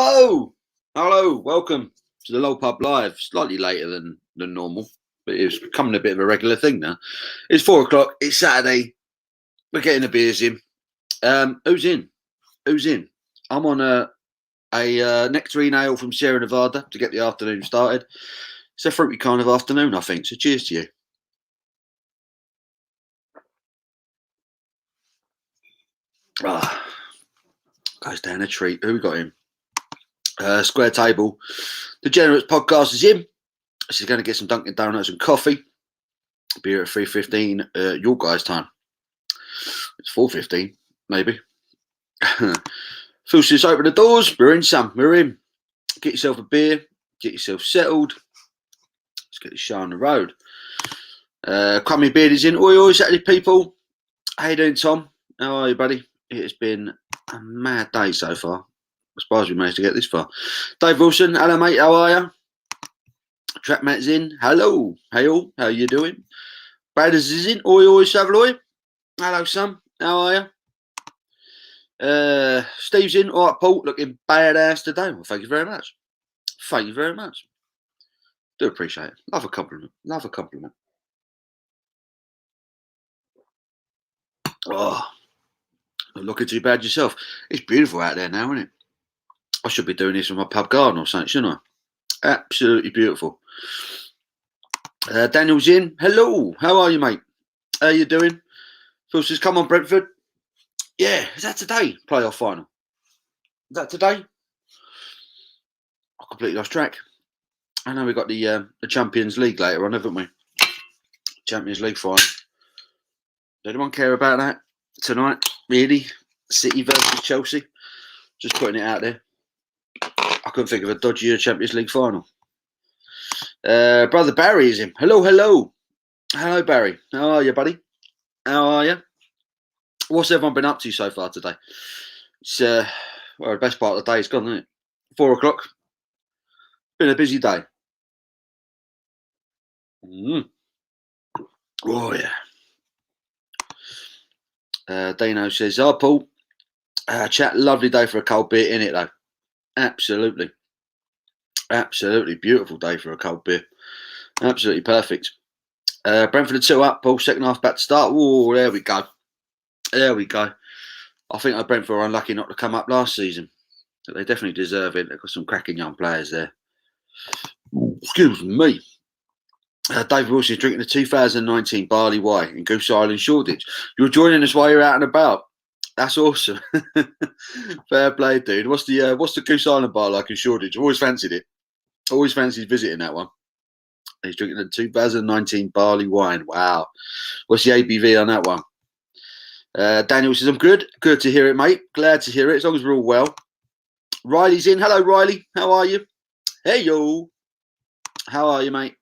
Hello, welcome to the Low Pub Live. Slightly later than normal, but it's becoming a bit of a regular thing now. It's 4 o'clock. It's Saturday. We're getting the beers in. Who's in? I'm on a nectarine ale from Sierra Nevada to get the afternoon started. It's a fruity kind of afternoon, I think. So cheers to you. Goes down a treat. Who we got in? Square Table. Degenerates podcast is in. She's going to get some Dunkin' Donuts and coffee. Be here at 3:15 your guys' time. It's 4:15, maybe. Phil says, open the doors. We're in, Sam. We're in. Get yourself a beer. Get yourself settled. Let's get this show on the road. Crummy Beard is in. Oi, Saturday people. How you doing, Tom? How are you, buddy? It has been a mad day so far. I'm surprised we managed to get this far. Dave Wilson, hello, mate. How are you? Trap Matt's in. Hello. Hey, all. How you doing? Bradders is in. Oi, Savaloy. Hello, Sam. How are you? Steve's in. All right, Paul. Looking badass today. Well, thank you very much. Thank you very much. Do appreciate it. Love a compliment. Oh, not looking too bad yourself. It's beautiful out there now, isn't it? I should be doing this with my pub garden or something, shouldn't I? Absolutely beautiful. Daniel's in. Hello. How are you, mate? How you doing? Phil says, come on, Brentford. Yeah, is that today? Playoff final. Is that today? I completely lost track. I know we got the Champions League later on, haven't we? Champions League final. Does anyone care about that tonight? Really? City versus Chelsea? Just putting it out there. I couldn't think of a dodgier Champions League final. Brother Barry is in. Hello. Hello, Barry. How are you, buddy? How are you? What's everyone been up to so far today? It's the best part of the day is gone, isn't it? 4 o'clock. Been a busy day. Oh, yeah. Dino says, oh, Paul, chat, lovely day for a cold beer, in it though. Absolutely beautiful day for a cold beer. Absolutely perfect. Brentford 2 up, Paul, second half back to start. Oh, there we go. I think Brentford were unlucky not to come up last season. But they definitely deserve it. They've got some cracking young players there. Excuse me. David Wilson is drinking the 2019 Barley Wine in Goose Island, Shoreditch. You're joining us while you're out and about. That's awesome. Fair play, dude. What's the Goose Island bar like in Shoreditch? I've always fancied it. Always fancied visiting that one. He's drinking the 2019 Barley Wine. Wow. What's the ABV on that one? Daniel says, I'm good. Good to hear it, mate. Glad to hear it, as long as we're all well. Riley's in. Hello, Riley. How are you? Hey, yo. How are you, mate?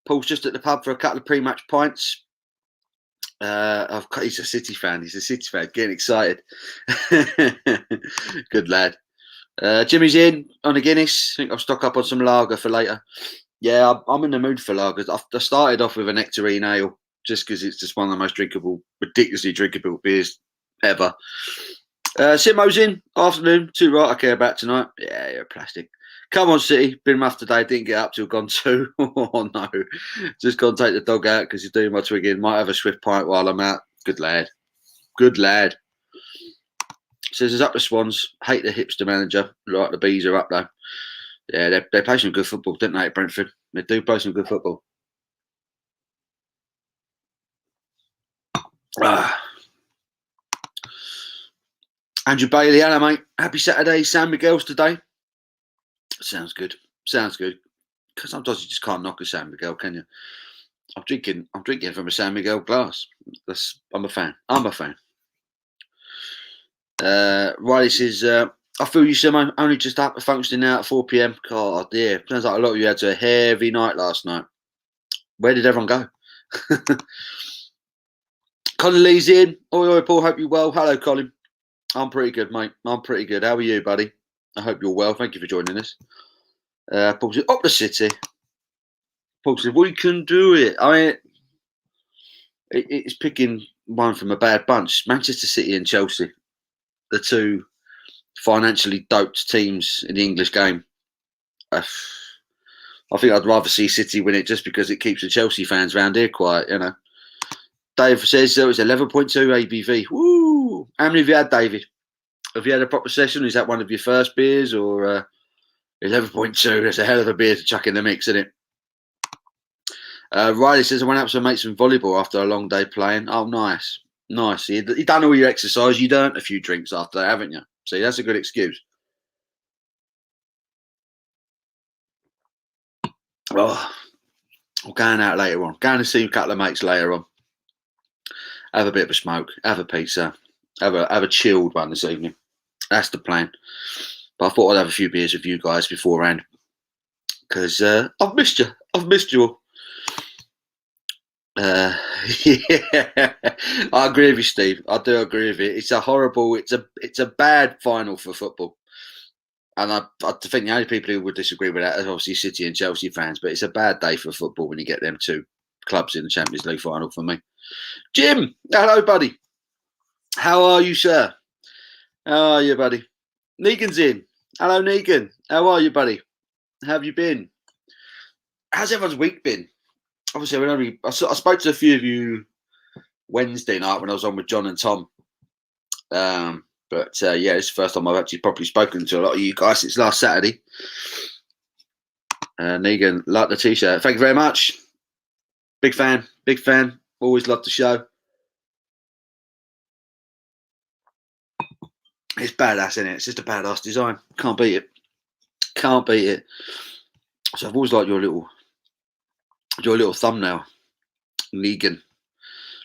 Paul's just at the pub for a couple of pre-match pints. He's a City fan. Getting excited. Good lad. Jimmy's in on a Guinness. I think I'll stock up on some lager for later. Yeah, I'm in the mood for lagers. I started off with a nectarine ale just because it's just one of the most ridiculously drinkable beers ever. Simo's in. Afternoon. Too right I care about tonight. Yeah, you're plastic. Come on, City. Been rough today. Didn't get up till gone 2. Oh, no. Just gone take the dog out because he's doing my twigging. Might have a swift pint while I'm out. Good lad. Says it's up the Swans. Hate the hipster manager. Like the Bees are up though. Yeah, they play some good football, don't they, at Brentford? They do play some good football. Andrew Bailey, hello, mate. Happy Saturday. San Miguel's today. Sounds good. Because sometimes you just can't knock a San Miguel, can you? I'm drinking from a San Miguel glass. I'm a fan. Riley says, I feel you, Simo. Only just up and functioning now at 4 p.m. God, dear. Sounds like a lot of you had a heavy night last night. Where did everyone go? Colin Lee's in. Oi, Paul. Hope you're well. Hello, Colin. I'm pretty good, mate. I'm pretty good. How are you, buddy? I hope you're well. Thank you for joining us. Paul says, up the City. Paul says, we can do it. I mean, it's picking one from a bad bunch. Manchester City and Chelsea, the two financially doped teams in the English game. I think I'd rather see City win it just because it keeps the Chelsea fans around here quiet, you know. Dave says so it's 11.2 ABV. Woo! How many have you had, David? Have you had a proper session? Is that one of your first beers or 11.2? That's a hell of a beer to chuck in the mix, isn't it? Riley says I went out with some mates from volleyball after a long day playing. Oh, nice. Nice. You done all your exercise. You earned a few drinks after that, haven't you? See, that's a good excuse. Oh, I'm going out later on. Going to see a couple of mates later on. Have a bit of a smoke. Have a pizza. Have a chilled one this evening. That's the plan. But I thought I'd have a few beers with you guys beforehand because I've missed you. I've missed you all. Yeah, I agree with you, Steve. I do agree with you. It's a bad final for football. And I think the only people who would disagree with that are obviously City and Chelsea fans, but it's a bad day for football when you get them two clubs in the Champions League final for me. Jim, hello, buddy. How are you, sir? How are you, buddy? Negan's in. Hello, Negan. How are you, buddy? How have you been? How's everyone's week been? Obviously, I spoke to a few of you Wednesday night when I was on with John and Tom. But yeah, it's the first time I've actually properly spoken to a lot of you guys since last Saturday. Negan, like the t-shirt. Thank you very much. Big fan. Always love the show. It's badass, isn't it? It's just a badass design. Can't beat it. So I've always liked your little thumbnail. Negan.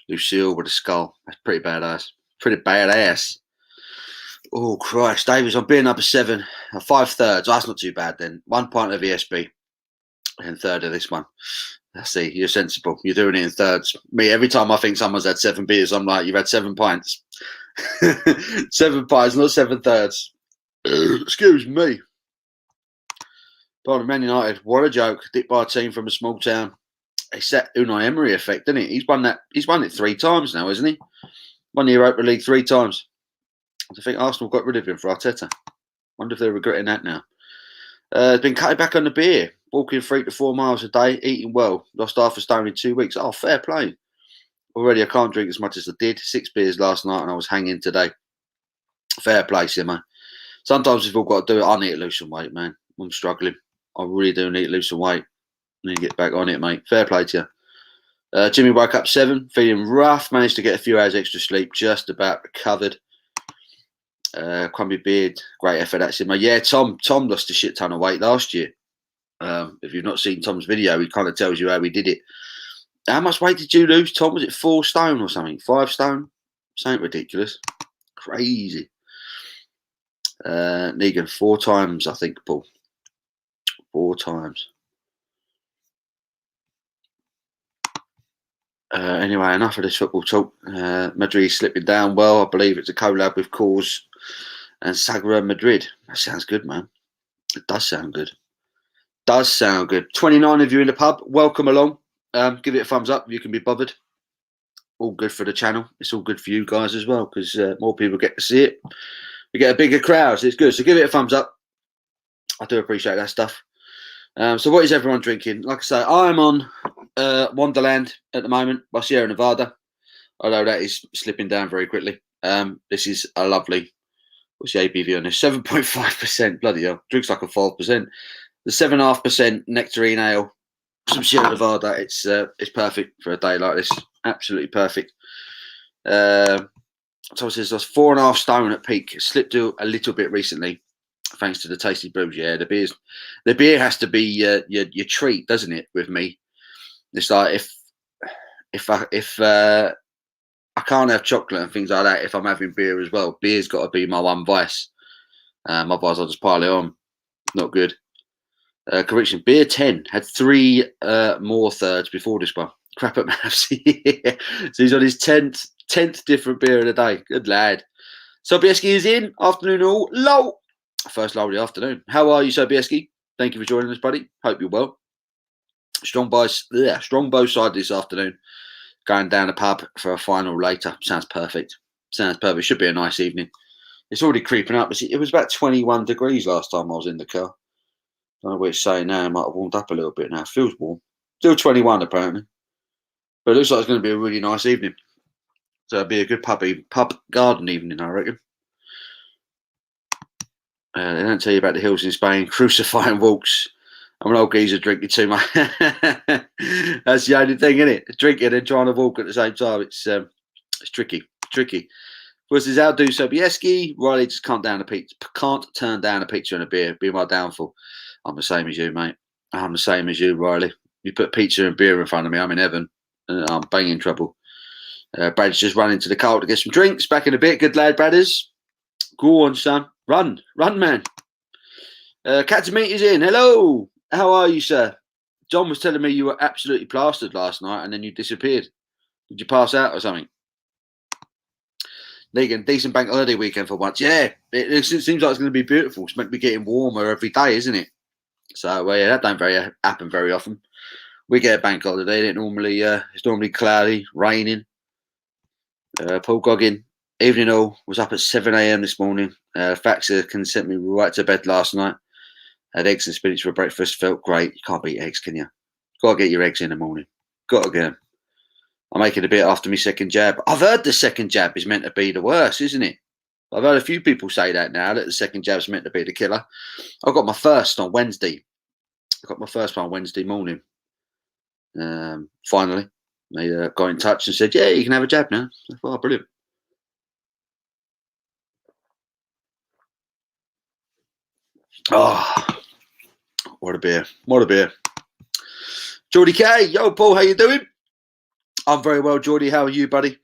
Lucille with a skull. That's pretty badass. Oh, Christ. Davies, I'm being number 7. 5 thirds. Oh, that's not too bad then. 1 pint of ESB. And third of this one. Let's see. You're sensible. You're doing it in thirds. Me, every time I think someone's had 7 beers, I'm like, you've had 7 pints. 7 pints, not 7 thirds. Excuse me. But Man United, what a joke. Dipped by a team from a small town. It's that Unai Emery effect, isn't it? He's won it 3 times now, isn't he? Won the Europa League 3 times. I think Arsenal got rid of him for Arteta. Wonder if they're regretting that now. Been cutting back on the beer. Walking 3 to 4 miles a day. Eating well. Lost half a stone in 2 weeks. Oh, fair play. Already I can't drink as much as I did. 6 beers last night and I was hanging today. Fair play, Simmer. Sometimes we've all got to do it. I need to lose some weight, man. I'm struggling. I really do need to lose some weight. I need to get back on it, mate. Fair play to you. Jimmy woke up 7, feeling rough. Managed to get a few hours extra sleep. Just about recovered. Crumbly beard, great effort. That's him. Yeah, Tom lost a shit ton of weight last year. If you've not seen Tom's video, he kind of tells you how he did it. How much weight did you lose, Tom? Was it 4 stone or something? 5 stone? Something ridiculous. Crazy. Negan, 4 times, I think, Paul. 4 times. Anyway, enough of this football talk. Madrid slipping down well. I believe it's a collab with Cause and Sagra Madrid. That sounds good, man. It does sound good. 29 of you in the pub. Welcome along. Give it a thumbs up if you can be bothered. All good for the channel. It's all good for you guys as well because more people get to see it. We get a bigger crowd, so it's good. So give it a thumbs up. I do appreciate that stuff. So what is everyone drinking? Like I say, I'm on Wonderland at the moment by Sierra Nevada, although that is slipping down very quickly. This is a lovely, what's the ABV on this? 7.5%. Bloody hell. Drinks like a 5%. The 7.5% nectarine ale from Sierra Nevada. It's perfect for a day like this. Absolutely perfect. So it says that's 4.5 stone at peak. Slipped a little bit recently, thanks to the tasty brews. Yeah, the beer has to be your treat, doesn't it? With me, it's like if I can't have chocolate and things like that, if I'm having beer as well, beer's got to be my one vice. Otherwise, I'll just pile it on. Not good. Correction, beer 10 had 3 more thirds before this one. Crap at maths. Yeah. So he's on his 10th different beer in a day. Good lad. Sobieski is in. Afternoon all. Low. First low of the afternoon. How are you, Sobieski? Thank you for joining us, buddy. Hope you're well. Strong bow side this afternoon. Going down the pub for a final later. Sounds perfect. Should be a nice evening. It's already creeping up. It was about 21 degrees last time I was in the car. I don't know what it's saying now. It might have warmed up a little bit now. It feels warm. Still 21 apparently. But it looks like it's going to be a really nice evening. So it'll be a good pub garden evening, I reckon. They don't tell you about the hills in Spain. Crucifying walks. I'm an old geezer drinking too much. That's the only thing, isn't it? Drinking and trying to walk at the same time. It's tricky. Versus Aldo Sobieski. Riley just can't turn down a pizza and a beer. Be my downfall. I'm the same as you, mate. I'm the same as you, Riley. You put pizza and beer in front of me, I'm in heaven. I'm banging trouble. Brad's just running to the car to get some drinks. Back in a bit. Good lad, Bradders. Go on, son. Run, man. Cat Meat is in. Hello. How are you, sir? John was telling me you were absolutely plastered last night and then you disappeared. Did you pass out or something? Negan, decent bank holiday weekend for once. Yeah, it seems like it's going to be beautiful. It's meant to be getting warmer every day, isn't it? So, yeah, that don't happen very often. We get a bank holiday. It's normally cloudy, raining. Paul Goggin, evening all. Was up at 7 a.m. this morning. Faxer can sent me right to bed last night. Had eggs and spinach for breakfast. Felt great. You can't beat eggs, can you? Got to get your eggs in the morning. Got to get them. I'm making a bit after my second jab. I've heard the second jab is meant to be the worst, isn't it? I've heard a few people say that now, that the second jab's meant to be the killer. I got my first on Wednesday. I got my first one Wednesday morning. Finally, they got in touch and said, yeah, you can have a jab now. I thought, oh, brilliant. Oh, what a beer. What a beer. Geordie K, yo, Paul, how you doing? I'm very well, Geordie. How are you, buddy?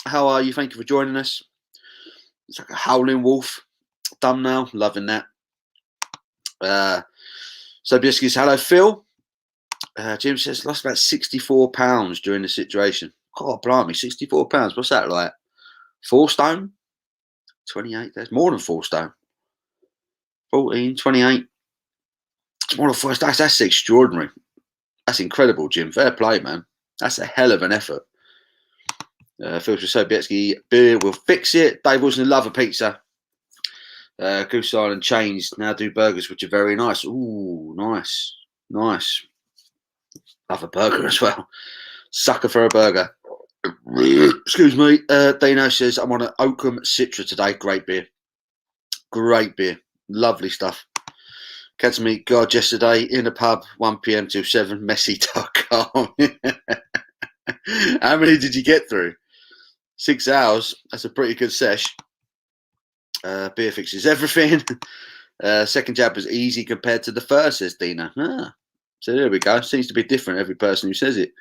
How are you? Thank you for joining us. It's like a howling wolf. Thumbnail. Loving that. Sobieski's hello, Phil. Jim says lost about 64 pounds during the situation. Oh, blimey, 64 pounds. What's that like? 4 stone? 28. That's more than 4 stone. 14, 28. It's more than 4 stone. That's extraordinary. That's incredible, Jim. Fair play, man. That's a hell of an effort. Phil Sobieski, beer will fix it. Dave Wilson, love a pizza. Goose Island changed. Now do burgers, which are very nice. Ooh, nice. Nice. Love a burger as well. Sucker for a burger. Excuse me. Dino says, I'm on an Oakham Citra today. Great beer. Great beer. Lovely stuff. Catch me, God, yesterday in a pub, 1 p.m. till 7, messy.com. How many did you get through? 6 hours. That's a pretty good sesh. Beer fixes everything. Second jab was easy compared to the first, says Dina. So there we go. Seems to be different, every person who says it.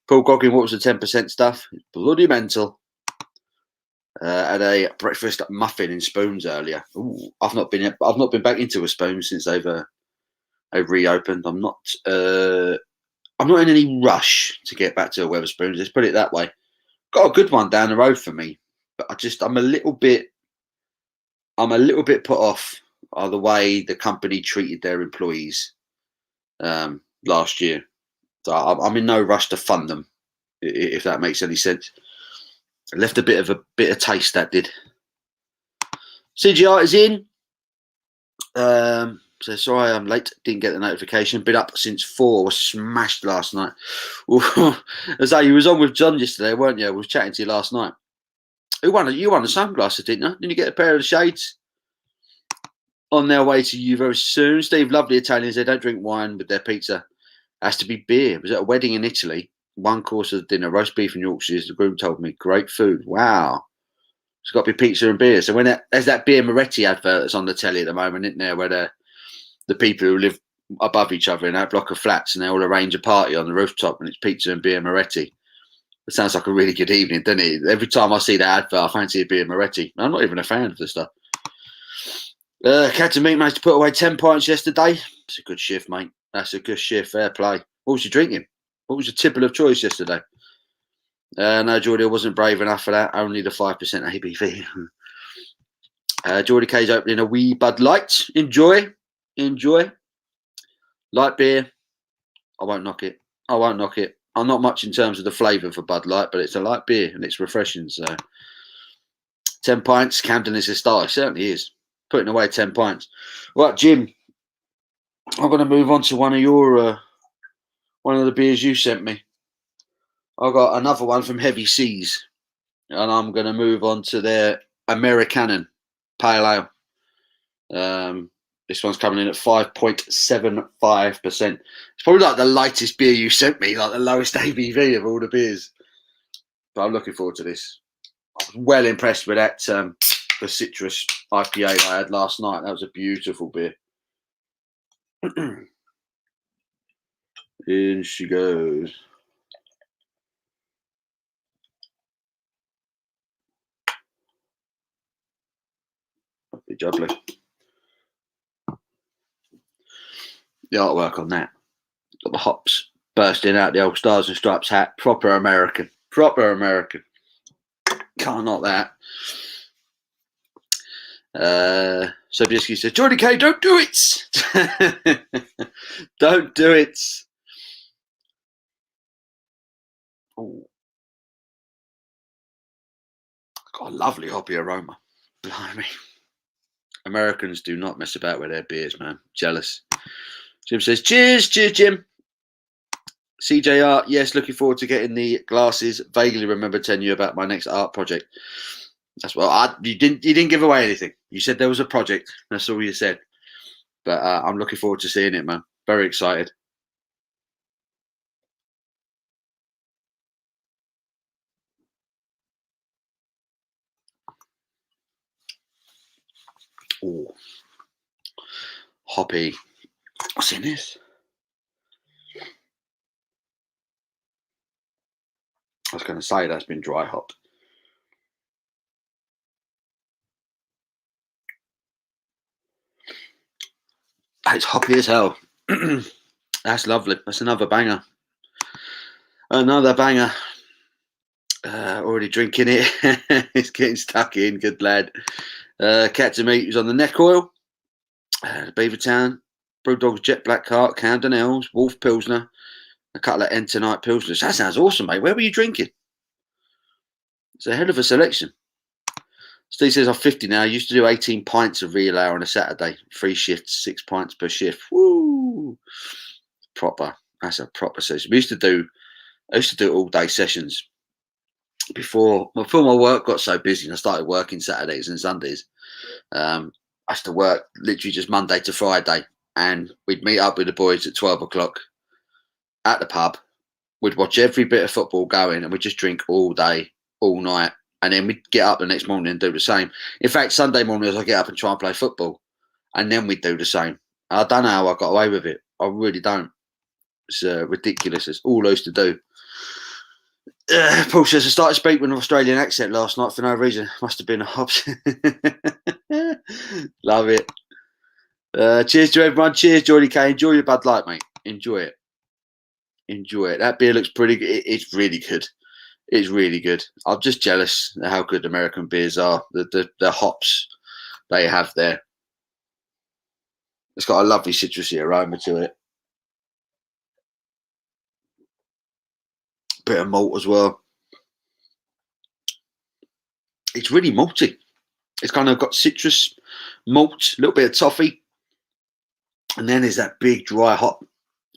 Paul Goggin, what was the 10% stuff? It's bloody mental. Had a breakfast muffin in spoons earlier. Ooh, I've not been back into a spoon since they've reopened. I'm not in any rush to get back to a Wetherspoons. Let's put it that way. Got a good one down the road for me, but I'm a little bit put off by the way the company treated their employees last year. So I'm in no rush to fund them, if that makes any sense. It left a bit of taste, that did. CGI is in. So sorry I'm late. Didn't get the notification. Been up since 4. Was smashed last night. As though you was on with John yesterday, weren't you? We was chatting to you last night. You won the sunglasses, didn't you? Didn't you get a pair of the shades? On their way to you very soon. Steve, lovely Italians. They don't drink wine with their pizza. Has to be beer. It was at a wedding in Italy. 1 course of dinner, roast beef and Yorkshires. The groom told me, great food. Wow. It's got to be pizza and beer. So when there's that beer Moretti advert that's on the telly at the moment, isn't there, where the people who live above each other in that block of flats and they all arrange a party on the rooftop and it's pizza and beer Moretti. It sounds like a really good evening, doesn't it? Every time I see that advert, I fancy a beer Moretti. I'm not even a fan of this stuff. Cat and Meat managed to put away 10 pints yesterday. It's a good shift, mate. That's a good shift. Fair play. What was you drinking? What was your tipple of choice yesterday? No, Geordie, I wasn't brave enough for that. Only the 5% ABV. Geordie K's opening a wee Bud Light. Enjoy. Light beer. I won't knock it. I'm not much in terms of the flavour for Bud Light, but it's a light beer and it's refreshing. So 10 pints. Camden is a star. It certainly is. Putting away 10 pints. Right, Jim. I'm going to move on to one of the beers you sent me. I got another one from Heavy Seas, and I'm going to move on to their Americanon Pale Ale. This one's coming in at 5.75%. It's probably like the lightest beer you sent me, like the lowest ABV of all the beers. But I'm looking forward to this. I was well impressed with that the citrus IPA I had last night. That was a beautiful beer. In she goes. Lovely jubbly. The artwork on that. Got the hops bursting out the old Stars and Stripes hat. Proper American. Proper American. Can't knock that. Sobieski says, Johnny K, don't do it. Don't do it. Ooh. Got a lovely hoppy aroma. Blimey. Americans do not mess about with their beers, man. Jealous. Jim says, cheers, Jim. CJR, yes, looking forward to getting the glasses. Vaguely remember telling you about my next art project. That's well, you didn't give away anything. You said there was a project. That's all you said. But I'm looking forward to seeing it, man. Very excited. Ooh. Hoppy. What's in this? I was going to say that's been dry hopped. It's hoppy as hell. That's lovely. That's another banger. Another banger. Already drinking it. It's getting stuck in. Good lad. Cat to Meat was on the neck oil. Beavertown. Brewdog's Jet Black Cart. Camden Elms. Wolf Pilsner. A couple of Entonite Pilsners. That sounds awesome, mate. Where were you drinking? It's a hell of a selection. Steve says, I'm 50 now. I used to do 18 pints of real ale on a Saturday. 3 shifts, 6 pints per shift. Woo! Proper. That's a proper session. I used to do all day sessions before my work got so busy and I started working Saturdays and Sundays. I used to work literally just Monday to Friday, and we'd meet up with the boys at 12 o'clock at the pub. We'd watch every bit of football going, and we'd just drink all day, all night. And then we'd get up the next morning and do the same. In fact, Sunday mornings, I get up and try and play football. And then we'd do the same. I don't know how I got away with it. I really don't. It's ridiculous. It's all I used to do. Paul says, I started speaking with an Australian accent last night for no reason. Must have been a hops. Love it. Cheers to everyone. Cheers, Johnny K. Enjoy your Bud Light, mate. Enjoy it. Enjoy it. That beer looks pretty good. It's really good. It's really good. I'm just jealous of how good American beers are. The hops they have there. It's got a lovely citrusy aroma to it. Bit of malt as well. It's really malty. It's kind of got citrus, malt, a little bit of toffee. And then there's that big dry hop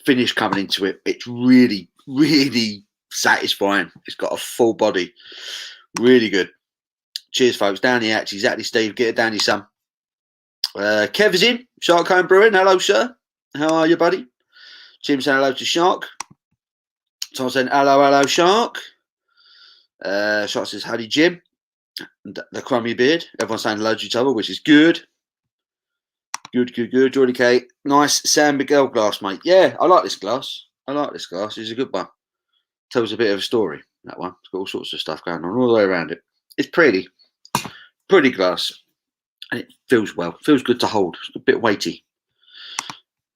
finish coming into it. It's really, really satisfying. It's got a full body. Really good. Cheers, folks. Down the hatch. Exactly, Steve. Get it down, your son. Kev is in. Shark Home Brewing. Hello, sir. How are you, buddy? Jim saying hello to Shark. Tom saying hello, Shark. Shark says, howdy, Jim. And the crummy beard. Everyone's saying hello to each other, which is good. Good. Jordy K. Nice San Miguel glass, mate. Yeah, I like this glass. It's a good one. Tells a bit of a story, that one. It's got all sorts of stuff going on all the way around it. It's pretty glass. And it feels well. Feels good to hold. It's a bit weighty.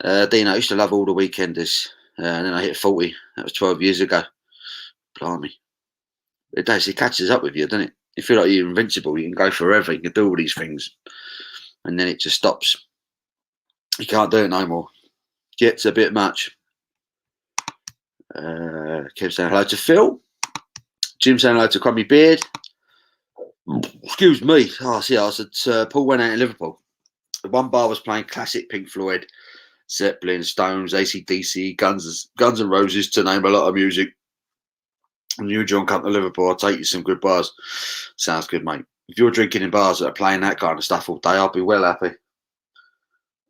Dino, I used to love all the weekenders. And then I hit 40. That was 12 years ago. Blimey. It does. It catches up with you, doesn't it? You feel like you're invincible. You can go forever. You can do all these things. And then it just stops. You can't do it no more. Gets a bit much. Kev saying hello to Phil. Jim saying hello to Crummy Beard. Excuse me. Oh, see, I was at Paul went out in Liverpool. One bar was playing classic Pink Floyd, Zeppelin, Stones, AC/DC, Guns and Roses, to name a lot of music. And you, John, come to Liverpool, I'll take you some good bars. Sounds good, mate. If you're drinking in bars that are playing that kind of stuff all day, I'll be well happy.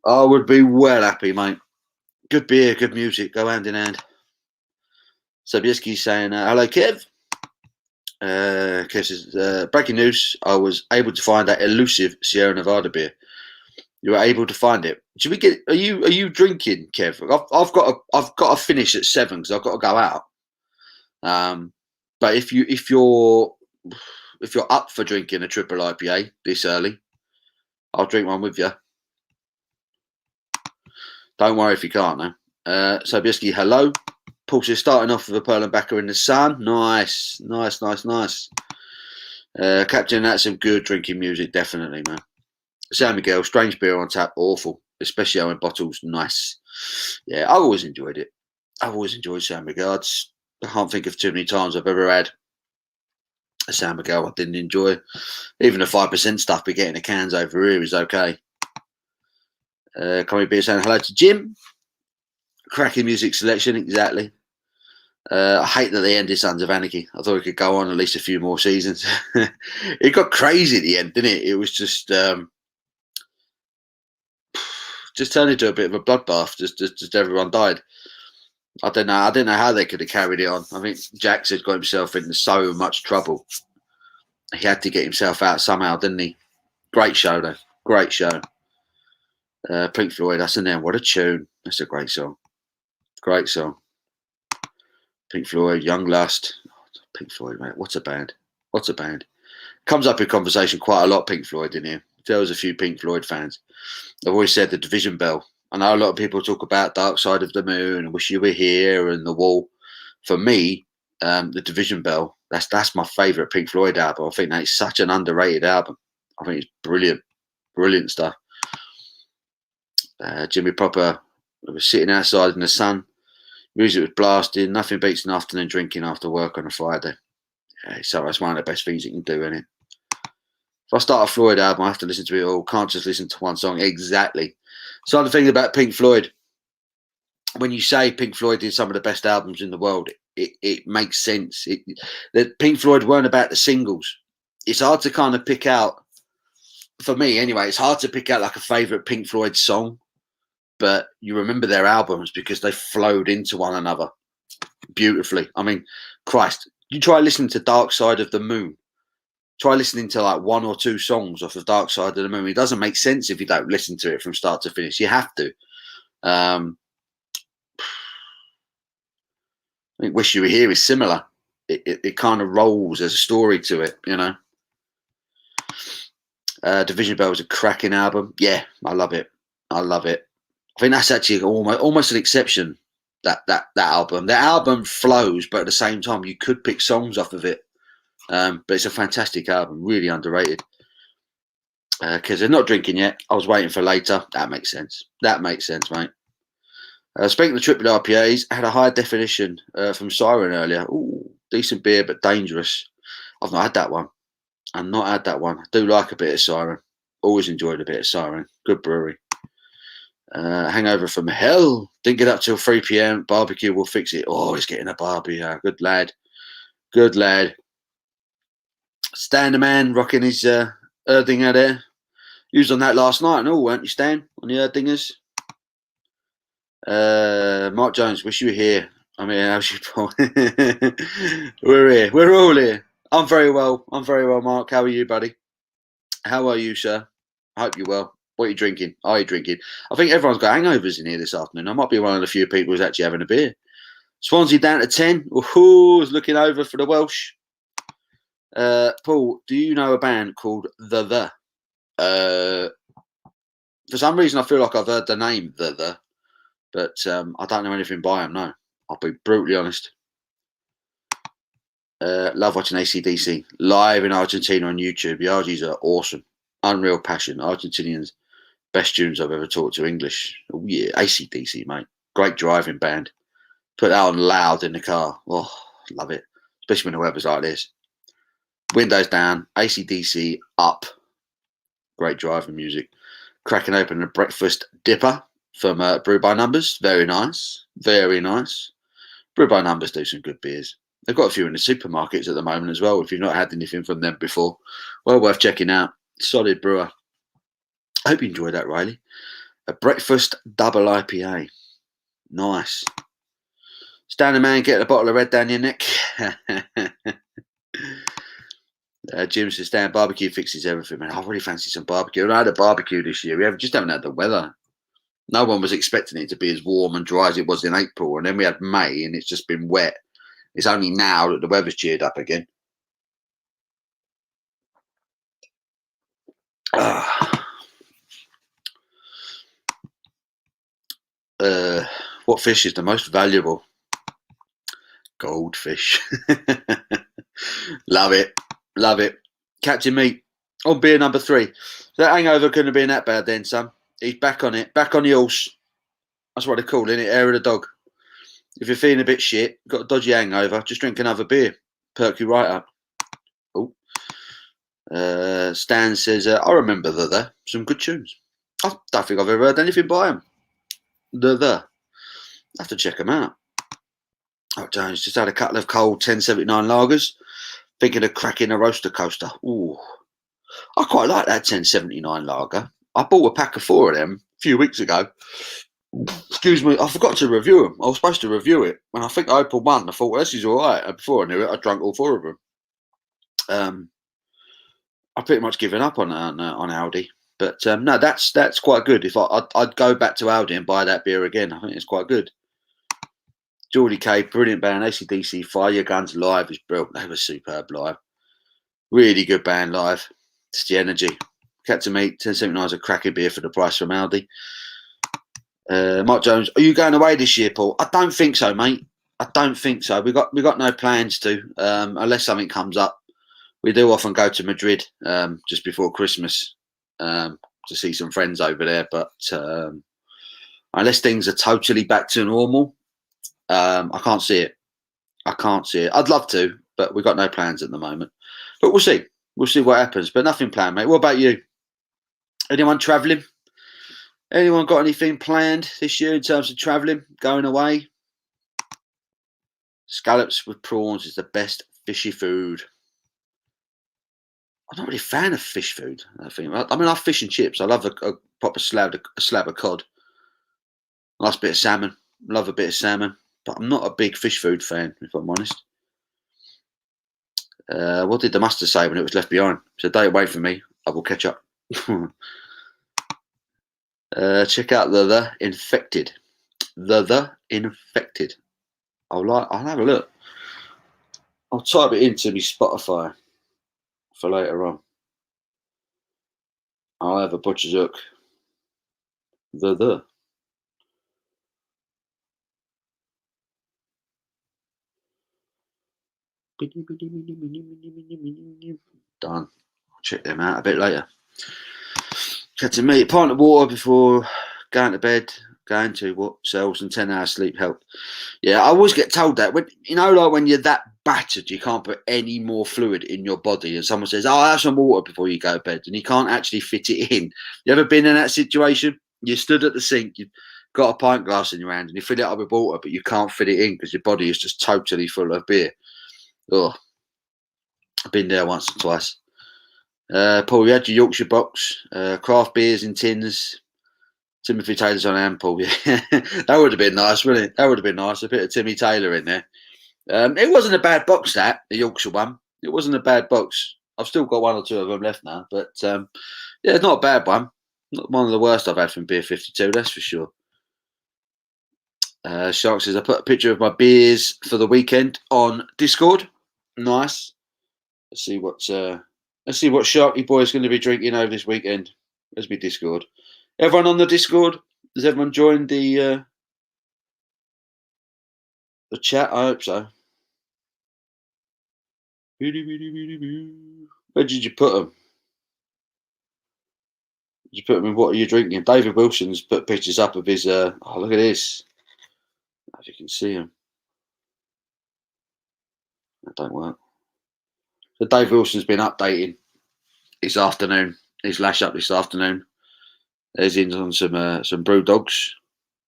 I would be well happy, mate. Good beer, good music, go hand in hand. Sobieski's saying, hello, Kev. Kev says, breaking news, I was able to find that elusive Sierra Nevada beer. You were able to find it. Should we get? Are you drinking, Kev? I've got to finish at 7 because I've got to go out. But if you're up for drinking a triple IPA this early, I'll drink one with you. Don't worry if you can't now. Sobieski, hello. Paul says, starting off with a Perlenbacher in the sun. Nice. Captain, that's some good drinking music, definitely, man. San Miguel, strange beer on tap, awful. Especially in bottles, nice. Yeah, I always enjoyed it. I've always enjoyed San Miguel. I can't think of too many times I've ever had a San Miguel I didn't enjoy. Even the 5% stuff we get in the cans over here is okay. Comedy Beer saying hello to Jim. Cracking music selection, exactly. I hate that they ended Sons of Anarchy. I thought it could go on at least a few more seasons. It got crazy at the end, didn't it? It was just turned into a bit of a bloodbath. Just everyone died. I don't know how they could have carried it on. I think Jax had got himself into so much trouble. He had to get himself out somehow, didn't he? Great show, though. Great show. Pink Floyd, that's in there. What a tune. That's a great song. Great song. Pink Floyd, Young Lust. Pink Floyd, mate. What a band. What a band. Comes up in conversation quite a lot, Pink Floyd, in here. There was a few Pink Floyd fans. I've always said the Division Bell. I know a lot of people talk about Dark Side of the Moon, Wish You Were Here, and The Wall. For me, the Division Bell, that's my favourite Pink Floyd album. I think that's such an underrated album. I think it's brilliant. Brilliant stuff. Jimmy Proper was sitting outside in the sun. Music was blasting. Nothing beats an afternoon drinking after work on a Friday. Yeah, so that's one of the best things you can do, isn't it? If I start a Floyd album, I have to listen to it all. Can't just listen to one song. Exactly. So the thing about Pink Floyd, when you say Pink Floyd did some of the best albums in the world, it makes sense. That Pink Floyd weren't about the singles. It's hard to kind of pick out, for me anyway, it's hard to pick out like a favourite Pink Floyd song, but you remember their albums because they flowed into one another beautifully. I mean, Christ, you try listening to Dark Side of the Moon. Try listening to like one or two songs off of Dark Side of the Moon. It doesn't make sense if you don't listen to it from start to finish. You have to. I think Wish You Were Here is similar. It kind of rolls. There's a story to it, you know. Division Bell was a cracking album. Yeah, I love it. I love it. I think that's actually almost an exception, that album. The album flows, but at the same time, you could pick songs off of it. But it's a fantastic album, really underrated. Because they're not drinking yet. I was waiting for later. That makes sense. That makes sense, mate. Speaking of triple IPAs, I had a high definition from Siren earlier. Ooh, decent beer, but dangerous. I've not had that one. I've not had that one. I do like a bit of Siren. Always enjoyed a bit of Siren. Good brewery. Hangover from hell. Didn't get up till 3 p.m. Barbecue will fix it. Oh, he's getting a barbie. Good lad. Good lad. Stan the man rocking his Erdinger there. You was on that last night and all, weren't you, Stan? On the Erdingers? Mark Jones, wish you were here. I mean, how's you? We're here. We're all here. I'm very well. I'm very well, Mark. How are you, buddy? How are you, sir? I hope you're well. What are you drinking? Are you drinking? I think everyone's got hangovers in here this afternoon. I might be one of the few people who's actually having a beer. Swansea down to 10. Ooh, looking over for the Welsh. Paul, do you know a band called The? For some reason, I feel like I've heard the name The, but I don't know anything by them. No, I'll be brutally honest. Love watching AC/DC live in Argentina on YouTube. The RGs are awesome, unreal passion. Argentinians, best tunes I've ever taught to English. Oh yeah, AC/DC, mate. Great driving band. Put that on loud in the car. Oh, love it, especially when the weather's like this. Windows down, AC/DC up. Great driving music. Cracking open a breakfast dipper from Brew by Numbers. Very nice. Very nice. Brew by Numbers do some good beers. They've got a few in the supermarkets at the moment as well. If you've not had anything from them before, well worth checking out. Solid brewer. I hope you enjoyed that, Riley. A breakfast double IPA. Nice. Standing man, getting a bottle of red down your neck. Jim says, "Stan, barbecue fixes everything, man. I really fancy some barbecue. And I had a barbecue this year. We just haven't had the weather. No one was expecting it to be as warm and dry as it was in April. And then we had May, and it's just been wet. It's only now that the weather's cheered up again." What fish is the most valuable? Goldfish. Love it. Love it. Captain Meat on beer number 3. So that hangover couldn't have been that bad then, son. He's back on it. Back on the horse. That's what they call it, hair of the dog. If you're feeling a bit shit, got a dodgy hangover, just drink another beer. Perk you right up. Oh. Stan says, I remember some good tunes. I don't think I've ever heard anything by him. I have to check them out. Oh, Jones just had a couple of cold 1079 lagers. Thinking of cracking a roaster coaster. Ooh, I quite like that 1079 lager. I bought a pack of 4 of them a few weeks ago. Excuse me, I forgot to review them. I was supposed to review it, and I think I opened one. I thought, well, this is all right. And before I knew it, I drank all 4 of them. I've pretty much given up on Aldi, but no, that's quite good. If I'd go back to Aldi and buy that beer again, I think it's quite good. Geordie K, brilliant band. AC/DC, Fire Your Guns live is brilliant. They were superb live. Really good band live. Just the energy. Captain Meat, 1079 is a cracking beer for the price from Aldi. Mike Jones, are you going away this year, Paul? I don't think so, mate. I don't think so. We got no plans to, unless something comes up. We do often go to Madrid just before Christmas to see some friends over there. But unless things are totally back to normal, I can't see it. I can't see it. I'd love to, but we've got no plans at the moment. But we'll see. We'll see what happens. But nothing planned, mate. What about you? Anyone travelling? Anyone got anything planned this year in terms of travelling, going away? Scallops with prawns is the best fishy food. I'm not really a fan of fish food. I love fish and chips. I love a proper slab of cod. Nice bit of salmon. Love a bit of salmon. But I'm not a big fish food fan, if I'm honest. What did the master say when it was left behind? So don't wait for me. I will catch up. Check out the infected. The infected. I'll have a look. I'll type it into my Spotify for later on. I'll have a butcher's hook. The. Done. I'll check them out a bit later. Captain Meat, pint of water before going to bed. Going to what cells and 10 hours sleep help. Yeah, I always get told that when when you're that battered, you can't put any more fluid in your body, and someone says, "Oh, have some water before you go to bed," and you can't actually fit it in. You ever been in that situation? You stood at the sink, you've got a pint glass in your hand, and you fill it up with water, but you can't fit it in because your body is just totally full of beer. Oh, I've been there once or twice. Paul, you had your Yorkshire box, craft beers in tins. Timothy Taylor's on Ample. Yeah, that would have been nice, wouldn't it? That would have been nice. A bit of Timmy Taylor in there. It wasn't a bad box, the Yorkshire one. It wasn't a bad box. I've still got 1 or 2 of them left now, but yeah, it's not a bad one. Not one of the worst I've had from Beer 52, that's for sure. Shark says, I put a picture of my beers for the weekend on Discord. Nice. Let's see what Sharky Boy is going to be drinking over this weekend. There's my Discord. Everyone on the Discord? Has everyone joined the chat? I hope so. Where did you put them? Did you put them in what are you drinking? David Wilson's put pictures up of his. Oh, look at this. I don't know if you can see him. That don't work. So Dave Wilson's been updating this afternoon. His lash up this afternoon. There's in on some brew dogs.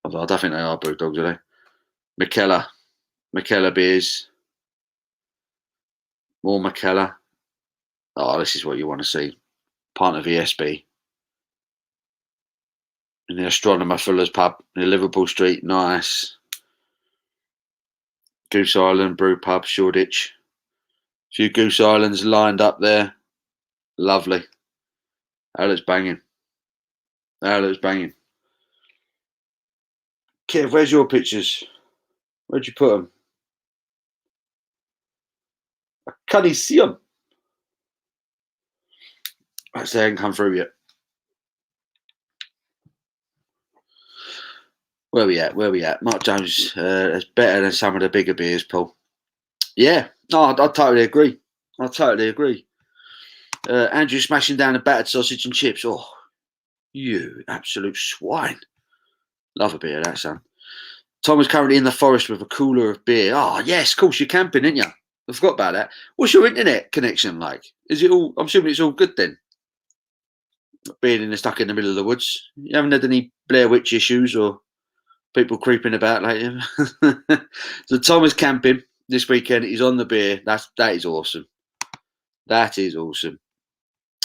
Although I don't think they are brew dogs, are they? McKellar beers. More McKellar. Oh, this is what you want to see. Pint of ESB. In the Astronomer Fuller's pub in Liverpool Street. Nice. Goose Island Brew Pub, Shoreditch. A few Goose Islands lined up there. Lovely. That looks banging. That looks banging. Kev, where's your pictures? Where'd you put them? I can't see them. They haven't come through yet. Where we at? Mark Jones is better than some of the bigger beers, Paul. Yeah, no, I totally agree. Andrew smashing down a battered sausage and chips. Oh, you absolute swine. Love a bit of that, son. Tom is currently in the forest with a cooler of beer. Oh, yes, of course, you're camping, aren't you? I forgot about that. What's your internet connection like? Is it all, I'm assuming it's all good then? Being stuck in the middle of the woods. You haven't had any Blair Witch issues or people creeping about like him? So Tom is camping this weekend. He's on the beer. That is awesome. That is awesome.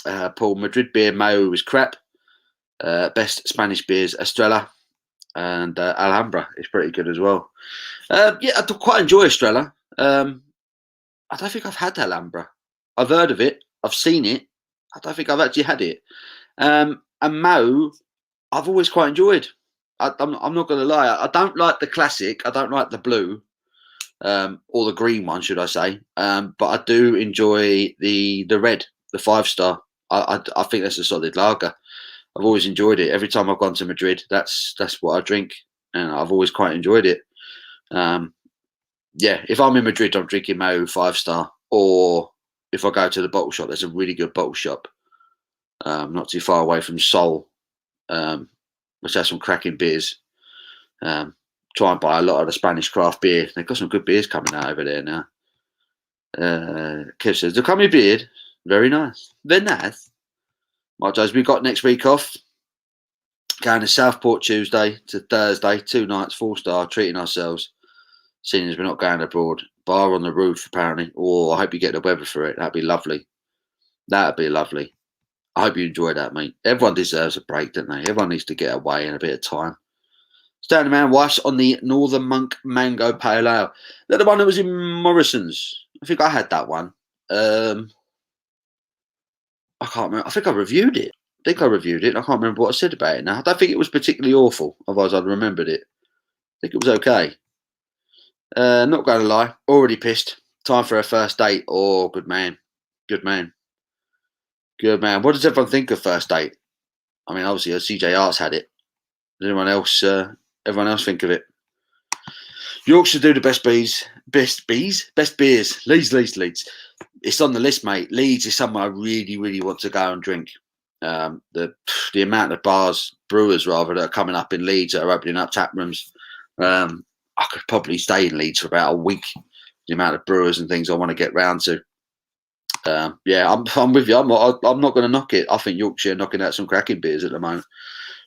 Paul, Madrid beer Mayo was crap. Best Spanish beers Estrella and Alhambra is pretty good as well. Yeah, I quite enjoy Estrella. I don't think I've had Alhambra. I've heard of it. I've seen it. I don't think I've actually had it. And Mao, I've always quite enjoyed. I'm not going to lie. I don't like the classic. I don't like the blue, or the green one, should I say? But I do enjoy the red, the 5-star. I think that's a solid lager. I've always enjoyed it. Every time I've gone to Madrid, that's what I drink, and I've always quite enjoyed it. Yeah, if I'm in Madrid, I'm drinking Mao 5-star, or if I go to the bottle shop, there's a really good bottle shop, not too far away from Sol, which has some cracking beers. Try and buy a lot of the Spanish craft beer. They've got some good beers coming out over there now. Kev says, the coming beard, very nice. Very nice. Mark Jones, we got next week off. Going to Southport Tuesday to Thursday, 2 nights, 4-star, treating ourselves. Seeing as we're not going abroad. Bar on the roof, apparently. Oh, I hope you get the weather for it. That'd be lovely. That'd be lovely. I hope you enjoy that, mate. Everyone deserves a break, don't they? Everyone needs to get away in a bit of time. Standing Man Wife's on the Northern Monk Mango Pale Ale. They're the one that was in Morrison's. I think I had that one. I can't remember. I think I reviewed it. I can't remember what I said about it now. I don't think it was particularly awful. Otherwise, I'd remembered it. I think it was okay. Not going to lie. Already pissed. Time for a first date. Oh, good man. Good man. Good man. What does everyone think of first date? I mean, obviously, CJ Arts had it. Does everyone else think of it? Yorkshire do the best beers. Leeds. It's on the list, mate. Leeds is somewhere I really, really want to go and drink. The amount of brewers rather, that are coming up in Leeds that are opening up tap rooms. I could probably stay in Leeds for about a week. The amount of brewers and things I want to get round to. Yeah, I'm with you. I'm not going to knock it. I think Yorkshire are knocking out some cracking beers at the moment.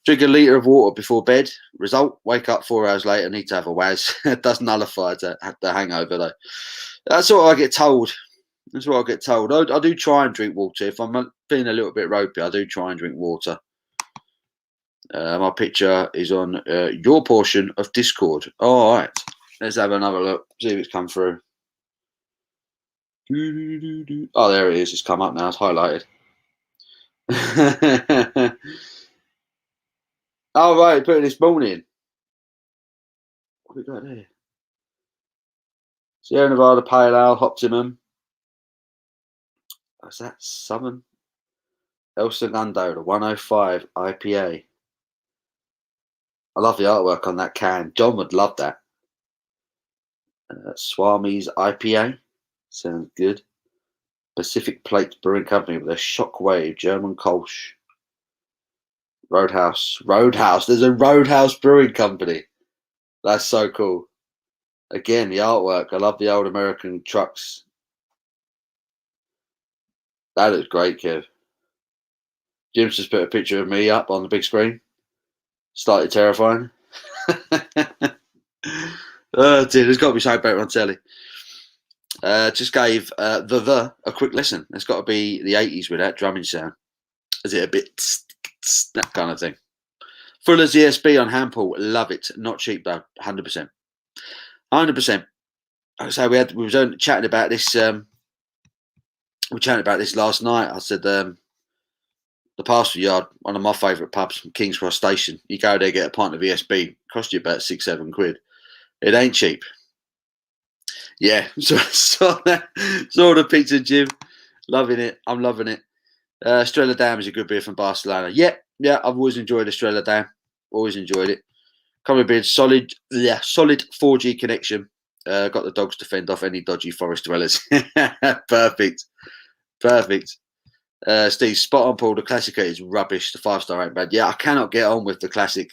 Drink a litre of water before bed. Result, wake up 4 hours later, need to have a waz. It does nullify the hangover, though. That's what I get told. I do try and drink water. If I'm feeling a little bit ropey, I do try and drink water. My picture is on your portion of Discord. All right. Let's have another look. See if it's come through. Oh, there it is. It's come up now. It's highlighted. Oh, right. Put it this morning. What have we got there? Sierra Nevada Pale Ale, Optimum. What's that? Southern El Segundo, the 105 IPA. I love the artwork on that can. John would love that. Swami's IPA. Sounds good. Pacific Plate Brewing Company with a Shockwave German Kolsch. Roadhouse. There's a Roadhouse Brewing Company. That's so cool. Again, the artwork. I love the old American trucks. That looks great, Kev. Jim's just put a picture of me up on the big screen. Slightly terrifying. Oh dear, there's got to be something better on telly. Just gave the a quick listen. It's got to be the 80s with that drumming sound. Is it a bit that kind of thing? Fuller's ESP on Hampel, love it. Not cheap though, 100%. 100%. So we were chatting about this. We were chatting about this last night. I said the Pasture Yard, one of my favourite pubs from King's Cross Station. You go there, get a pint of ESB, cost you about £6-7. It ain't cheap. Yeah, so saw the picture, Jim. Loving it. I'm loving it. Estrella Damm is a good beer from Barcelona. Yeah, I've always enjoyed Estrella Damm. Always enjoyed it. Coming beer, solid 4G connection. Got the dogs to fend off any dodgy forest dwellers. Perfect. Steve, spot on, Paul. The Classica is rubbish. The 5-star ain't bad. Yeah, I cannot get on with the Classic.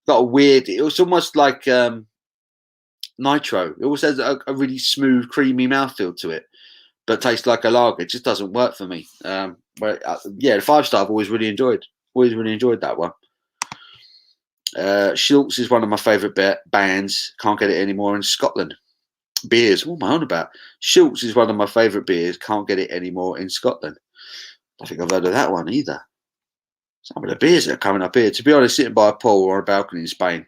Got a weird. It was almost like Nitro. It also has a really smooth, creamy mouthfeel to it, but tastes like a lager. It just doesn't work for me. The 5-star I've always really enjoyed. Always really enjoyed that one. Schultz is one of my favourite bands. Can't get it anymore in Scotland. Beers. What am I on about? Schultz is one of my favourite beers. Can't get it anymore in Scotland. I don't think I've heard of that one either. Some of the beers that are coming up here. To be honest, sitting by a pool or a balcony in Spain,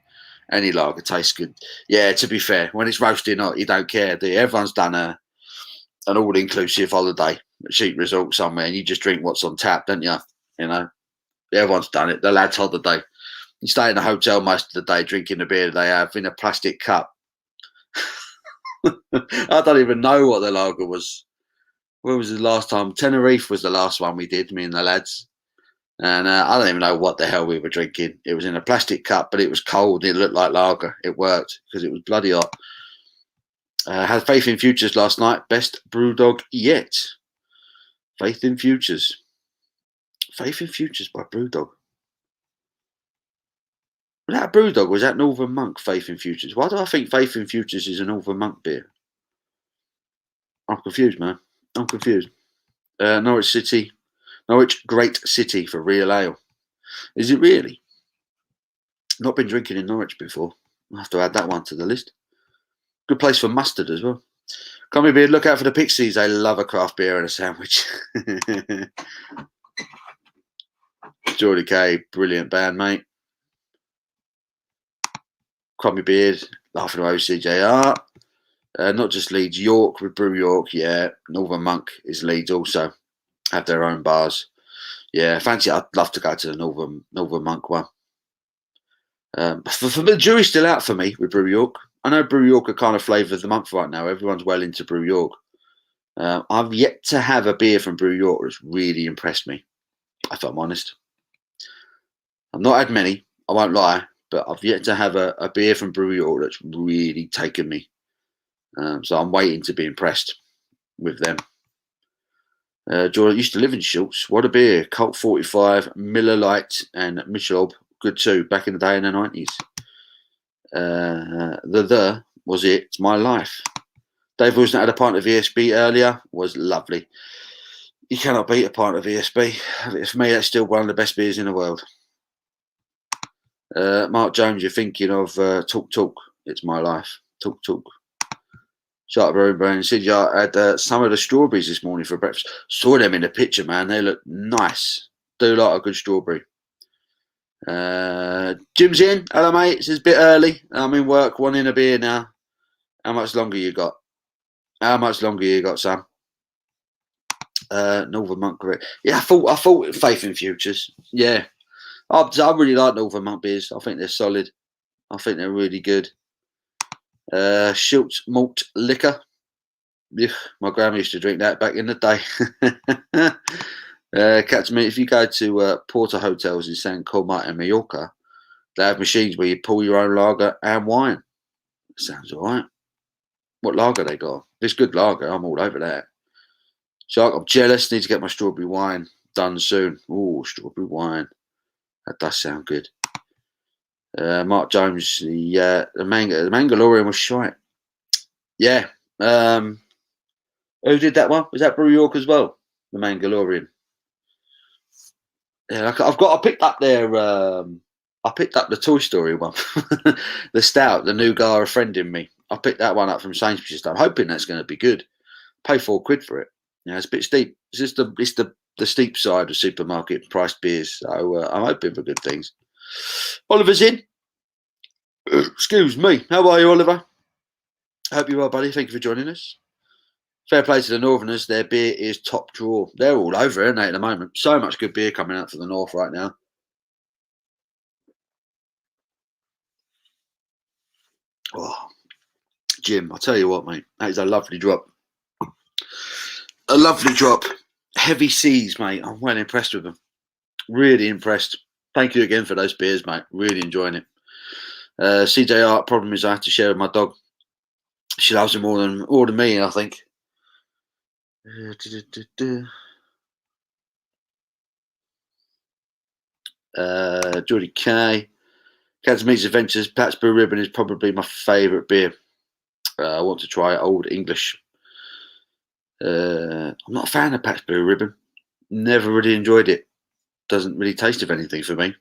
any lager tastes good. Yeah, to be fair, when it's roasting hot, you don't care, do you? Everyone's done an all-inclusive holiday, a cheap resort somewhere, and you just drink what's on tap, don't you? You know, everyone's done it. The lads' holiday. You stay in a hotel most of the day, drinking the beer they have in a plastic cup. I don't even know what the lager was. When was the last time? Tenerife was the last one we did, me and the lads. And I don't even know what the hell we were drinking. It was in a plastic cup, but it was cold. It looked like lager. It worked because it was bloody hot. Had Faith in Futures last night. Best Brewdog yet. Faith in Futures. Faith in Futures by Brewdog. Was that a Brewdog? Was that Northern Monk, Faith in Futures? Why do I think Faith in Futures is a Northern Monk beer? I'm confused, man. I'm confused. Norwich City. Norwich Great City for real ale. Is it really? Not been drinking in Norwich before. I'll have to add that one to the list. Good place for mustard as well. Come here, beer. Look out for the Pixies. They love a craft beer and a sandwich. Geordie K, brilliant band, mate. Crummy Beard, laughing away with CJR. Not just Leeds, York with Brew York. Yeah, Northern Monk is Leeds also. Have their own bars. Yeah, fancy. I'd love to go to the Northern Monk one. For the jury's still out for me with Brew York. I know Brew York are kind of flavour of the month right now. Everyone's well into Brew York. I've yet to have a beer from Brew York that's really impressed me, if I'm honest. I've not had many, I won't lie, but I've yet to have a beer from Brew York that's really taken me. So I'm waiting to be impressed with them. Jordan used to live in Schultz. What a beer. Colt 45, Miller Lite, and Michelob. Good too, back in the day in the 90s. The was it. It's my life. Dave Wilson had a pint of ESB earlier. Was lovely. You cannot beat a pint of ESB. For me, that's still one of the best beers in the world. Mark Jones, you're thinking of Talk. It's my life. Talk. Sharp Brewing Brain said, yeah, I had some of the strawberries this morning for breakfast. Saw them in the picture, man. They look nice. Do like a good strawberry. Jim's in. Hello, mate. It's a bit early. I'm in work, wanting a beer now. How much longer you got? Sam? Northern Monk, correct. Yeah, I thought Faith in Futures. Yeah. I really like Northern Monk beers. I think they're solid. I think they're really good. Schultz malt liquor. Ugh, my grandma used to drink that back in the day. Catch me if you go to Porter hotels in San Colmar and Mallorca, they have machines where you pull your own lager and wine. Sounds all right. What lager they got? If it's good lager, I'm all over that. Shark, I'm jealous. Need to get my strawberry wine done soon. Oh, strawberry wine. That does sound good. Mark Jones, the Mangalorean was shite. Yeah. Who did that one? Was that Brew York as well? the Mandalorian. Yeah, I picked up their. I picked up the Toy Story one, the stout, the Nougat, a friend in me. I picked that one up from Sainsbury's. I'm hoping that's going to be good. Pay £4 for it. Yeah, it's a bit steep. It's the steep side of supermarket priced beers. So I'm hoping for good things. Oliver's in. Excuse me. How are you, Oliver? Hope you're well, buddy. Thank you for joining us. Fair play to the Northerners. Their beer is top draw. They're all over, aren't they, at the moment? So much good beer coming out for the North right now. Oh, Jim, I'll tell you what, mate. That is a lovely drop. A lovely drop. Heavy seas, mate. I'm well impressed with them. Really impressed. Thank you again for those beers, mate. Really enjoying it. CJR, problem is I have to share with my dog. She loves them more than me, I think. Geordie K. Cats Meets Adventures. Plattsburgh Ribbon is probably my favourite beer. I want to try Old English. I'm not a fan of Plattsburgh Ribbon. Never really enjoyed it. Doesn't really taste of anything for me.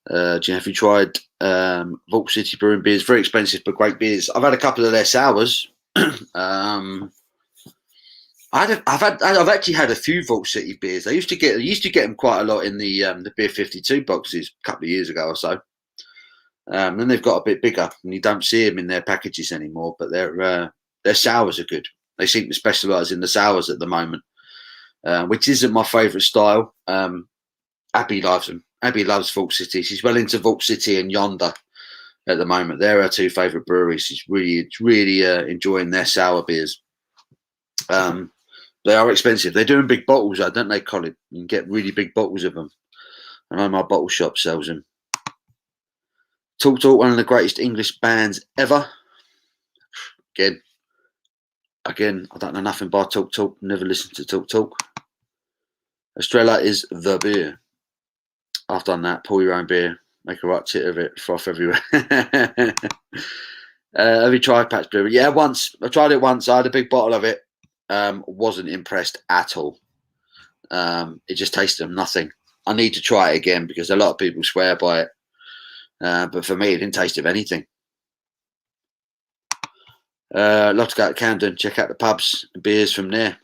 Have you tried Vault City Brewing beers? Very expensive but great beers. I've had a couple of their sours. I've actually had a few Vault City beers. I used to get them quite a lot in the Beer 52 boxes a couple of years ago or so. Then they've got a bit bigger, and you don't see them in their packages anymore. But their sours are good. They seem to specialise in the sours at the moment, which isn't my favourite style. Abby loves them. Abby loves Vault City. She's well into Vault City and Yonder at the moment. They're her two favourite breweries. She's really enjoying their sour beers. They are expensive. They're doing big bottles, don't they, Colin? You can get really big bottles of them. I know my bottle shop sells them. Talk Talk, one of the greatest English bands ever. Again, I don't know nothing by Talk Talk. Never listened to Talk Talk. Estrella is the beer. I've done that. Pour your own beer. Make a right tit of it. Froth everywhere. Have you tried Patch Blue? Yeah, once. I tried it once. I had a big bottle of it. Wasn't impressed at all. It just tasted of nothing. I need to try it again because a lot of people swear by it. But for me, it didn't taste of anything. Love to go to Camden. Check out the pubs and beers from there.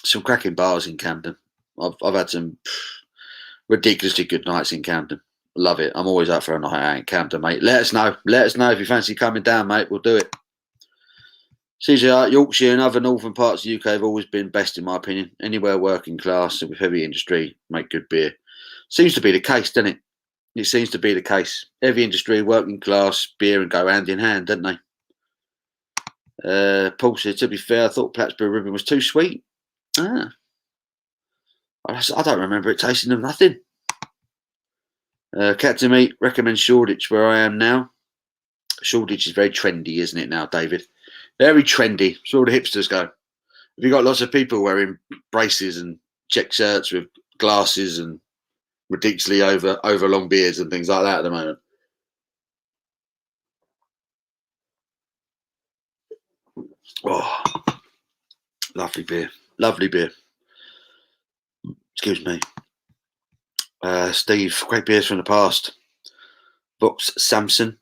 Some cracking bars in Camden. I've had some ridiculously good nights in Camden. Love it. I'm always up for a night out in Camden, mate. Let us know. Let us know if you fancy coming down, mate. We'll do it. CJR, Yorkshire and other northern parts of the UK have always been best, in my opinion. Anywhere working class and with heavy industry make good beer. Seems to be the case, doesn't it? It seems to be the case. Heavy industry, working class, beer and go hand in hand, don't they? Paul said, to be fair, I thought Plattsburgh Ribbon was too sweet. I don't remember it tasting of nothing. Cat to Meat recommends Shoreditch where I am now. Shoreditch is very trendy, isn't it now, David? Very trendy. It's where all the hipsters go. Have you got lots of people wearing braces and check shirts with glasses and ridiculously over long beards and things like that at the moment? Oh, lovely beer. Lovely beer. Excuse me. Steve, great beers from the past. Vox Samson,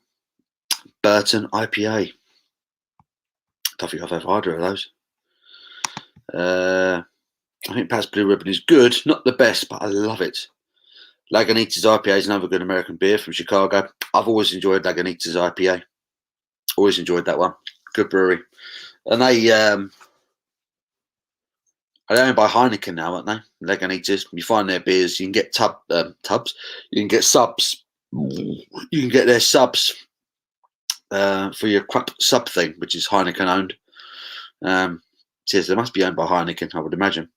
Burton IPA. Don't think I've ever had either of those. I think Pat's Blue Ribbon is good. Not the best, but I love it. Lagunitas IPA is another good American beer from Chicago. I've always enjoyed Lagunitas IPA. Always enjoyed that one. Good brewery. And they owned by Heineken now, aren't they? Lagunitas. You find their beers. You can get tubs. You can get subs. You can get their subs for your crap sub thing, which is Heineken owned. Says they must be owned by Heineken, I would imagine.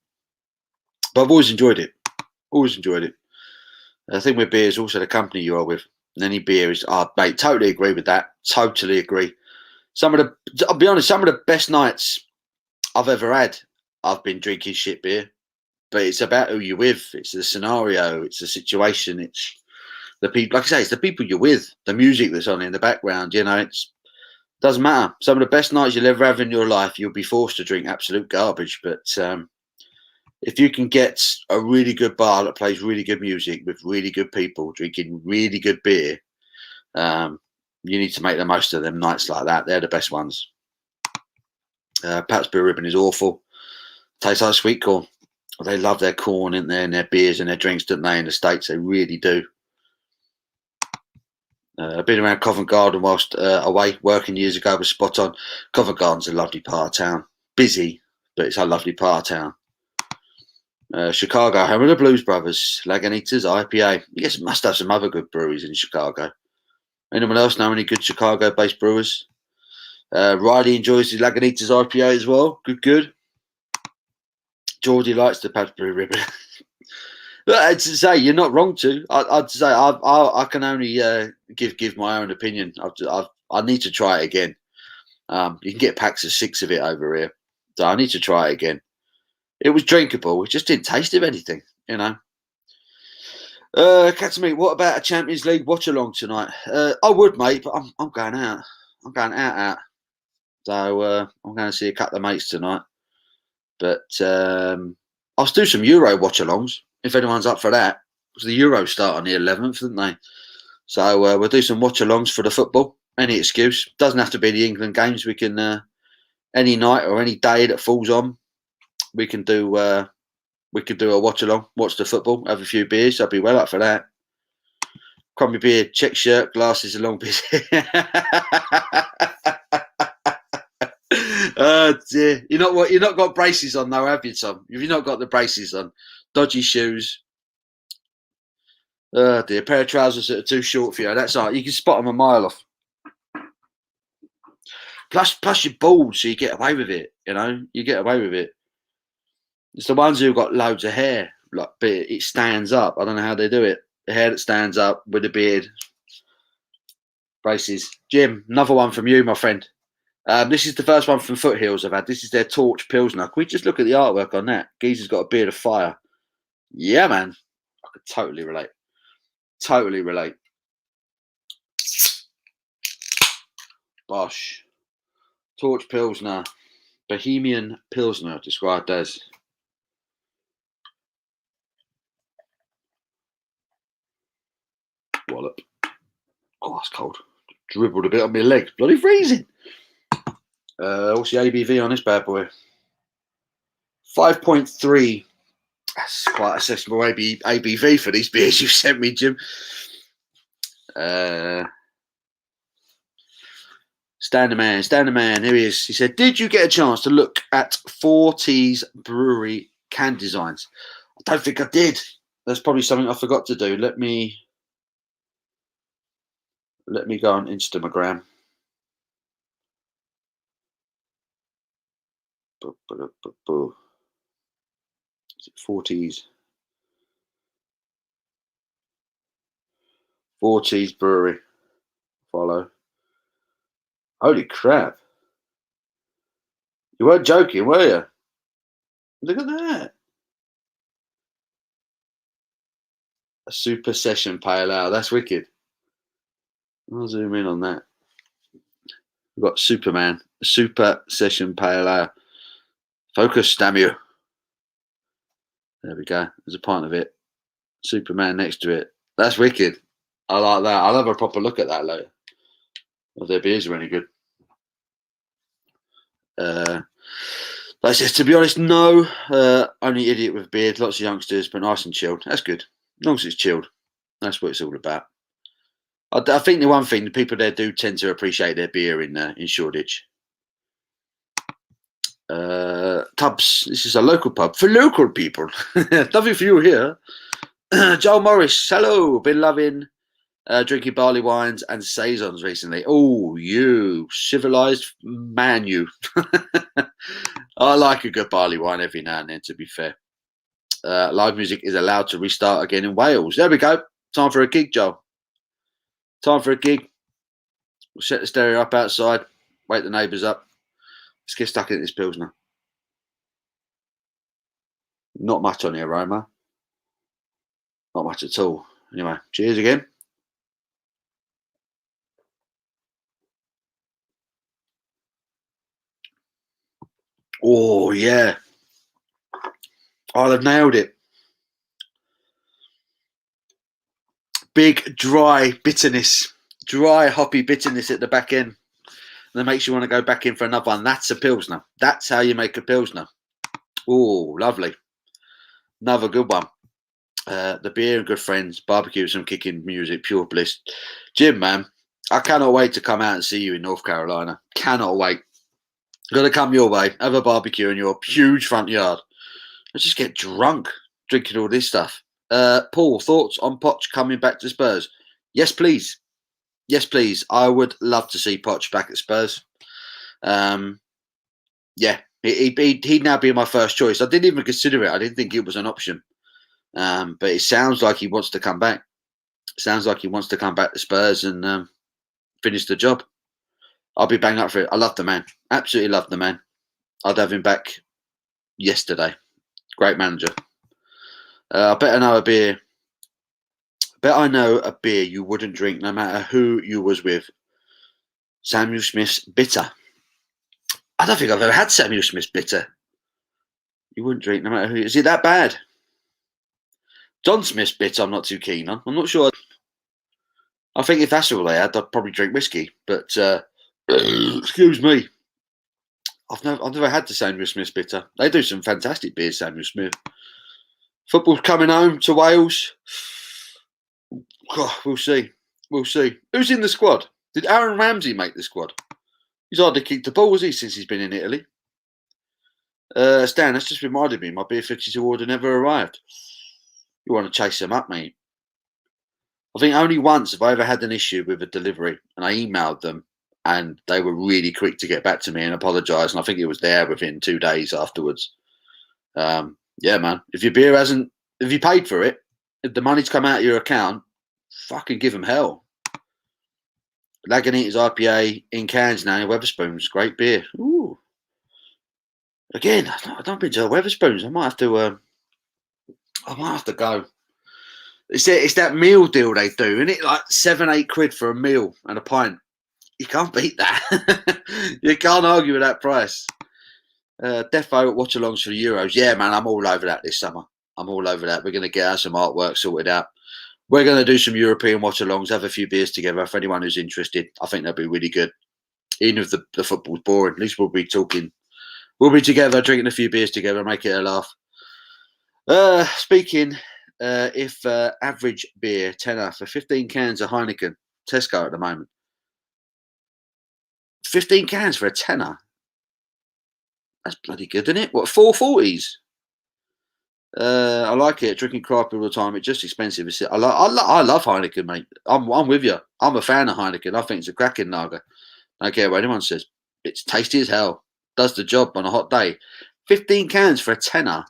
But I've always enjoyed it. Always enjoyed it. The thing with beer is also the company you are with. And any beer is, mate, totally agree with that. Totally agree. I'll be honest, some of the best nights I've ever had, I've been drinking shit beer. But it's about who you're with. It's the scenario. It's the situation. It's the people. Like I say, it's the people you're with. The music that's on in the background. You know, it's Doesn't matter. Some of the best nights you'll ever have in your life, you'll be forced to drink absolute garbage. But if you can get a really good bar that plays really good music with really good people drinking really good beer, you need to make the most of them nights like that. They're the best ones. Pat's Beer Ribbon is awful. Tastes like sweet corn. They love their corn in there and their beers and their drinks, don't they? In the States, they really do. I've been around Covent Garden whilst away working years ago. Was spot on. Covent Garden's a lovely part of town. Busy, but it's a lovely part of town. Chicago, home of the Blues Brothers, Lagunitas IPA. You guess must have some other good breweries in Chicago. Anyone else know any good Chicago-based brewers? Riley enjoys the Lagunitas IPA as well. Good. Geordie likes the Pat's Beer Ribbon. But to say you're not wrong to. I'd say I can only give my own opinion. I need to try it again. You can get packs of 6 of it over here, so I need to try it again. It was drinkable. It just didn't taste of anything, you know. Cats mate, what about a Champions League watch along tonight? I would, mate, but I'm going out. I'm going out. So I'm going to see a couple of mates tonight. But I'll do some Euro watch alongs if anyone's up for that. Because the Euros start on the 11th, didn't they? So we'll do some watch alongs for the football. Any excuse. Doesn't have to be the England games. We can any night or any day that falls on, we can do a watch along, watch the football, have a few beers. I'll be well up for that. Crummy beard, check shirt, glasses, a long beard. Dear. You're not got braces on though, have you, Tom? Have you not got the braces on? Dodgy shoes. Oh dear, a pair of trousers that are too short for you. That's all right. You can spot them a mile off. Plus you're bald, so you get away with it. You know, you get away with it. It's the ones who've got loads of hair, like, but it stands up. I don't know how they do it. The hair that stands up with the beard. Braces. Jim, another one from you, my friend. This is the first one from Foothills I've had. This is their Torch Pilsner. Can we just look at the artwork on that? Geezer's got a beard of fire. Yeah, man. I could totally relate. Totally relate. Bosh. Torch Pilsner. Bohemian Pilsner, described as. Wallop. Oh, it's cold. Dribbled a bit on my legs. Bloody freezing. What's the ABV on this bad boy? 5.3. That's quite a sensible ABV for these beers you sent me, Jim. Stand the man. Here he is. He said, "Did you get a chance to look at 4T's brewery can designs?" I don't think I did. That's probably something I forgot to do. Let me go on Instagram. Is it 4T's? 4T's brewery. Follow. Holy crap. You weren't joking, were you? Look at that. A super session pale ale. That's wicked. I'll zoom in on that. We've got Superman. Super session pale ale. Focus, damn you. There we go. There's a pint of it. Superman next to it. That's wicked. I like that. I'll have a proper look at that later. If their beers are any good. Like says, to be honest, no. Only idiot with a beard. Lots of youngsters, but nice and chilled. That's good. As long as it's chilled. That's what it's all about. I think the one thing, the people there do tend to appreciate their beer in Shoreditch. Pubs. This is a local pub for local people. Nothing for you here. Joel Morris. Hello. Been loving drinking barley wines and saisons recently. Oh, you civilized man, you. I like a good barley wine every now and then, to be fair. Live music is allowed to restart again in Wales. There we go. Time for a gig, Joel. Time for a gig. We'll set the stereo up outside. Wake the neighbours up. Let's get stuck in this Pilsner. Not much on the aroma. Not much at all. Anyway, cheers again. Oh, yeah. I'll have nailed it. Big, dry bitterness. Dry, hoppy bitterness at the back end. And that makes you want to go back in for another one. That's a Pilsner. That's how you make a Pilsner. Oh, lovely. Another good one. The beer and good friends, barbecue, some kicking music, pure bliss. Jim, man, I cannot wait to come out and see you in North Carolina. Cannot wait. Got to come your way, have a barbecue in your huge front yard. Let's just get drunk drinking all this stuff. Paul, thoughts on Poch coming back to Spurs? Yes, please. Yes, please. I would love to see Poch back at Spurs. Yeah, he'd now be my first choice. I didn't even consider it. I didn't think it was an option. But it sounds like he wants to come back. Sounds like he wants to come back to Spurs and finish the job. I'll be bang up for it. I love the man. Absolutely love the man. I'd have him back yesterday. Great manager. I bet I know a beer. Bet I know a beer you wouldn't drink no matter who you was with. Samuel Smith's Bitter. I don't think I've ever had Samuel Smith's Bitter. You wouldn't drink no matter who. Is it that bad? John Smith's Bitter I'm not too keen on. I'm not sure. I think if that's all they had, I'd probably drink whiskey. But excuse me. I've never had the Samuel Smith's Bitter. They do some fantastic beers, Samuel Smith. Football's coming home to Wales. God, we'll see. We'll see. Who's in the squad? Did Aaron Ramsey make the squad? He's hardly kicked the ball, has he, since he's been in Italy? Stan, that's just reminded me. My beer 52 order never arrived. You want to chase them up, mate? I think only once have I ever had an issue with a delivery, and I emailed them, and they were really quick to get back to me and apologise. And I think it was there within 2 days afterwards. Yeah, man. If your beer hasn't, if you paid for it, if the money's come out of your account, fucking give them hell. Lagunitas IPA in cans now, Weatherspoons, great beer. Ooh. Again, I've not been to a Weatherspoons. I might have to go. It's that meal deal they do, isn't it? Like 7-8 quid for a meal and a pint. You can't beat that. You can't argue with that price. Defo watch-alongs for the Euros. Yeah, man, I'm all over that this summer. I'm all over that. We're going to get out some artwork sorted out. We're going to do some European watch-alongs, have a few beers together for anyone who's interested. I think that'll be really good. Even if the football's boring, at least we'll be talking. We'll be together, drinking a few beers together, make it a laugh. Speaking, if average beer, tenner for 15 cans of Heineken, Tesco at the moment. 15 cans for a tenner? That's bloody good, isn't it? What, 440s? I like it. Drinking craft all the time. It's just expensive. I love Heineken, mate. I'm with you. I'm a fan of Heineken. I think it's a cracking lager. I don't care what anyone says. It's tasty as hell. Does the job on a hot day. 15 cans for a tenner.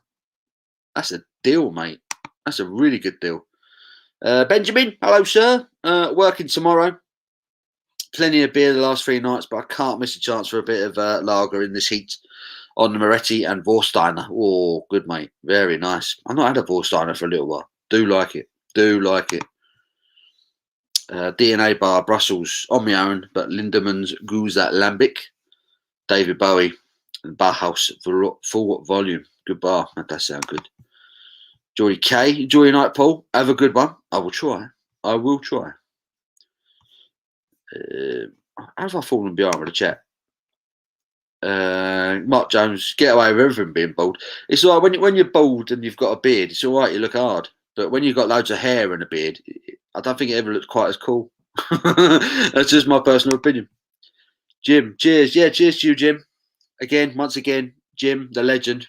That's a deal, mate. That's a really good deal. Benjamin, hello, sir. Working tomorrow. Plenty of beer the last 3 nights, but I can't miss a chance for a bit of lager in this heat. On the Moretti and Vorsteiner. Oh, good, mate. Very nice. I've not had a Vorsteiner for a little while. Do like it. Do like it. DNA Bar, Brussels, on my own, but Lindemann's Goose at Lambic, David Bowie, and Bauhaus full volume. Good bar. That does sound good. Joy K. Enjoy your night, Paul. Have a good one. I will try. I will try. How have I fallen behind with the chat? Mark Jones, get away with everything being bald. It's all right when you're bald and you've got a beard. It's all right, you look hard. But when you've got loads of hair and a beard, I don't think it ever looks quite as cool. That's just my personal opinion. Jim, cheers. Yeah, cheers to you, Jim. Once again, Jim, the legend.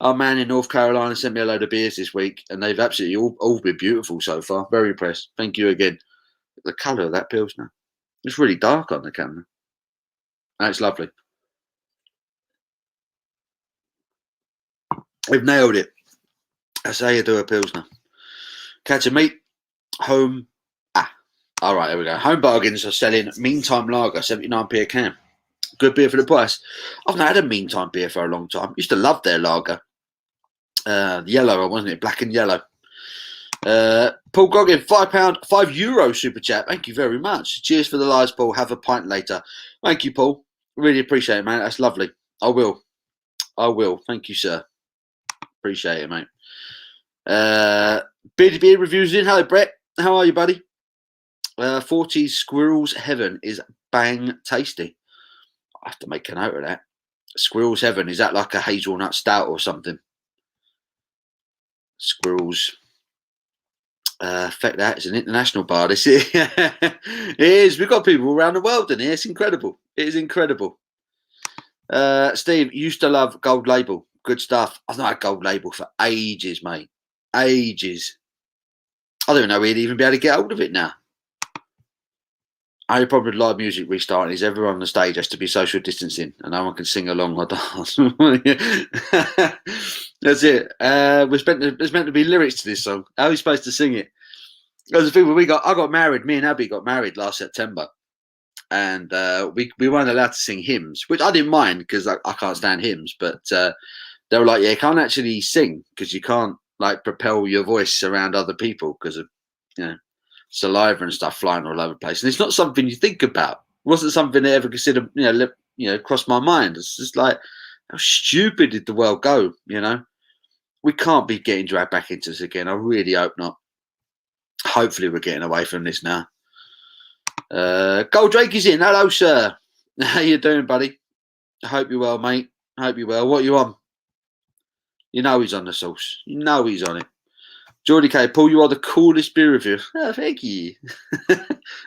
Our man in North Carolina sent me a load of beers this week, and they've absolutely all been beautiful so far. Very impressed. Thank you again. The colour of that Pilsner. It's really dark on the camera. That's lovely. We've nailed it. That's how you do a Pilsner. Catch a meat. Home. All right, here we go. Home Bargains are selling Meantime Lager, 79p a can. Good beer for the price. I've not had a Meantime beer for a long time. Used to love their lager. Yellow, wasn't it? Black and yellow. Paul Goggin, €5 super chat. Thank you very much. Cheers for the lies, Paul. Have a pint later. Thank you, Paul. Really appreciate it, man. That's lovely. I will. I will. Thank you, sir. Appreciate it, mate. Beardy Beard reviews in. Hello, Brett. How are you, buddy? 40 Squirrel's Heaven is bang tasty. I have to make a note of that. Squirrel's Heaven, is that like a hazelnut stout or something? Squirrels. Fact that it's an international bar. This is it is. We've got people around the world in here. It's incredible. It is incredible. Steve used to love Gold Label. Good stuff. I've not had Gold Label for ages, mate. Ages. I don't know we'd even be able to get hold of it now. Only problem with live music restarting is everyone on the stage has to be social distancing and no one can sing along or dance. That's it. There's meant to be lyrics to this song. How are we supposed to sing it? There's the thing I got married. Me and Abby got married last September, and we weren't allowed to sing hymns, which I didn't mind because I can't stand hymns. But they were like, "Yeah, you can't actually sing because you can't like propel your voice around other people because of saliva and stuff flying all over the place." And it's not something you think about. It wasn't something I ever considered. Crossed my mind. It's just like, how stupid did the world go? We can't be getting dragged back into this again. I really hope not. Hopefully we're getting away from this now. Gold Drake is in. Hello, sir. How you doing, buddy? I hope you're well, mate. I hope you're well. What are you on? You know he's on the sauce. You know he's on it. Geordie K, Paul, you are the coolest beer reviewer. Oh, thank you.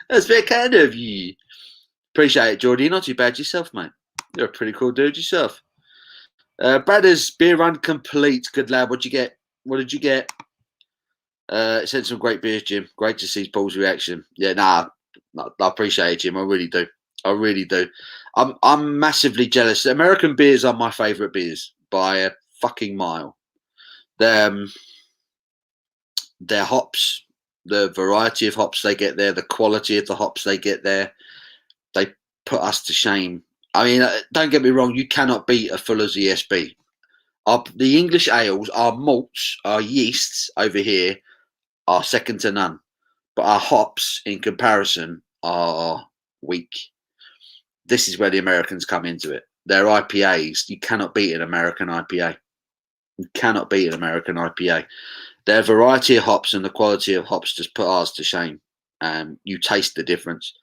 That's very kind of you. Appreciate it, Geordie. You're not too bad yourself, mate. You're a pretty cool dude yourself. Bradders, beer run complete. Good lad. What'd you get? What did you get? Sent some great beers, Jim. Great to see Paul's reaction. Yeah, I appreciate it, Jim. I really do. I really do. I'm massively jealous. American beers are my favourite beers by a fucking mile. Their hops, the variety of hops they get there, the quality of the hops they get there, they put us to shame. I mean, don't get me wrong, you cannot beat a Fuller's ESB. The English ales, our malts, our yeasts over here are second to none. But our hops, in comparison, are weak. This is where the Americans come into it. Their IPAs, you cannot beat an American IPA. You cannot beat an American IPA. Their variety of hops and the quality of hops just put ours to shame. You taste the difference.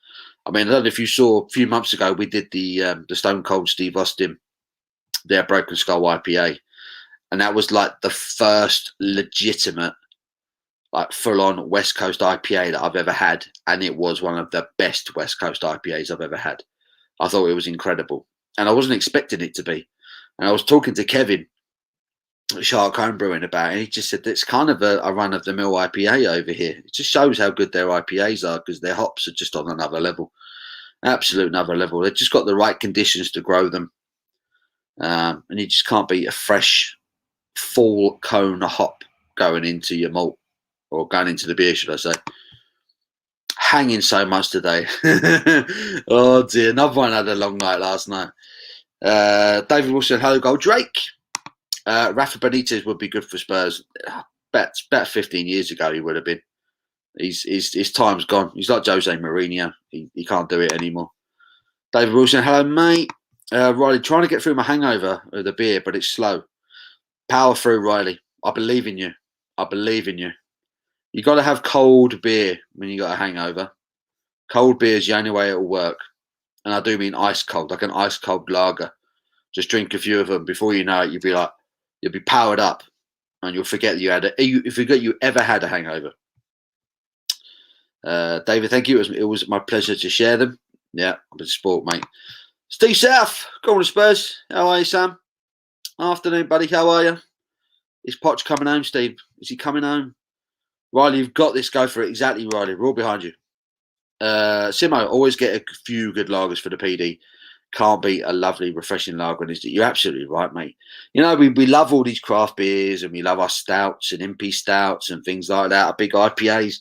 I mean, I don't know if you saw a few months ago, we did the Stone Cold Steve Austin, their Broken Skull IPA. And that was like the first legitimate, like full-on West Coast IPA that I've ever had. And it was one of the best West Coast IPAs I've ever had. I thought it was incredible. And I wasn't expecting it to be. And I was talking to Kevin, Shark Homebrewing, about it. And he just said, it's kind of a run-of-the-mill IPA over here. It just shows how good their IPAs are because their hops are just on another level. Absolute another level. They've just got the right conditions to grow them. And you just can't beat a fresh, full cone of hop going into your malt, or going into the beer, should I say. Hanging so much today. Oh dear, another one had a long night last night. David Wilson, hello, Gold Drake. Rafa Benitez would be good for Spurs. About 15 years ago he would have been. His time's gone. He's like Jose Mourinho. He can't do it anymore. David Wilson, hello, mate. Riley, trying to get through my hangover of the beer, but it's slow. Power through, Riley. I believe in you. I believe in you. You got to have cold beer when you got a hangover. Cold beer is the only way it will work. And I do mean ice cold, like an ice cold lager. Just drink a few of them. Before you know it, you'll be powered up, and you'll forget that you ever had a hangover. David, thank you. It was my pleasure to share them. Yeah, I'm a sport, mate. Steve South, go on Spurs. How are you, Sam? Afternoon, buddy. How are you? Is Poch coming home, Steve? Is he coming home? Riley, you've got this. Go for it. Exactly, Riley. We're all behind you. Simo, always get a few good lagers for the PD. Can't beat a lovely, refreshing lager. And you're absolutely right, mate. You know, we love all these craft beers, and we love our stouts and MP stouts and things like that, our big IPAs.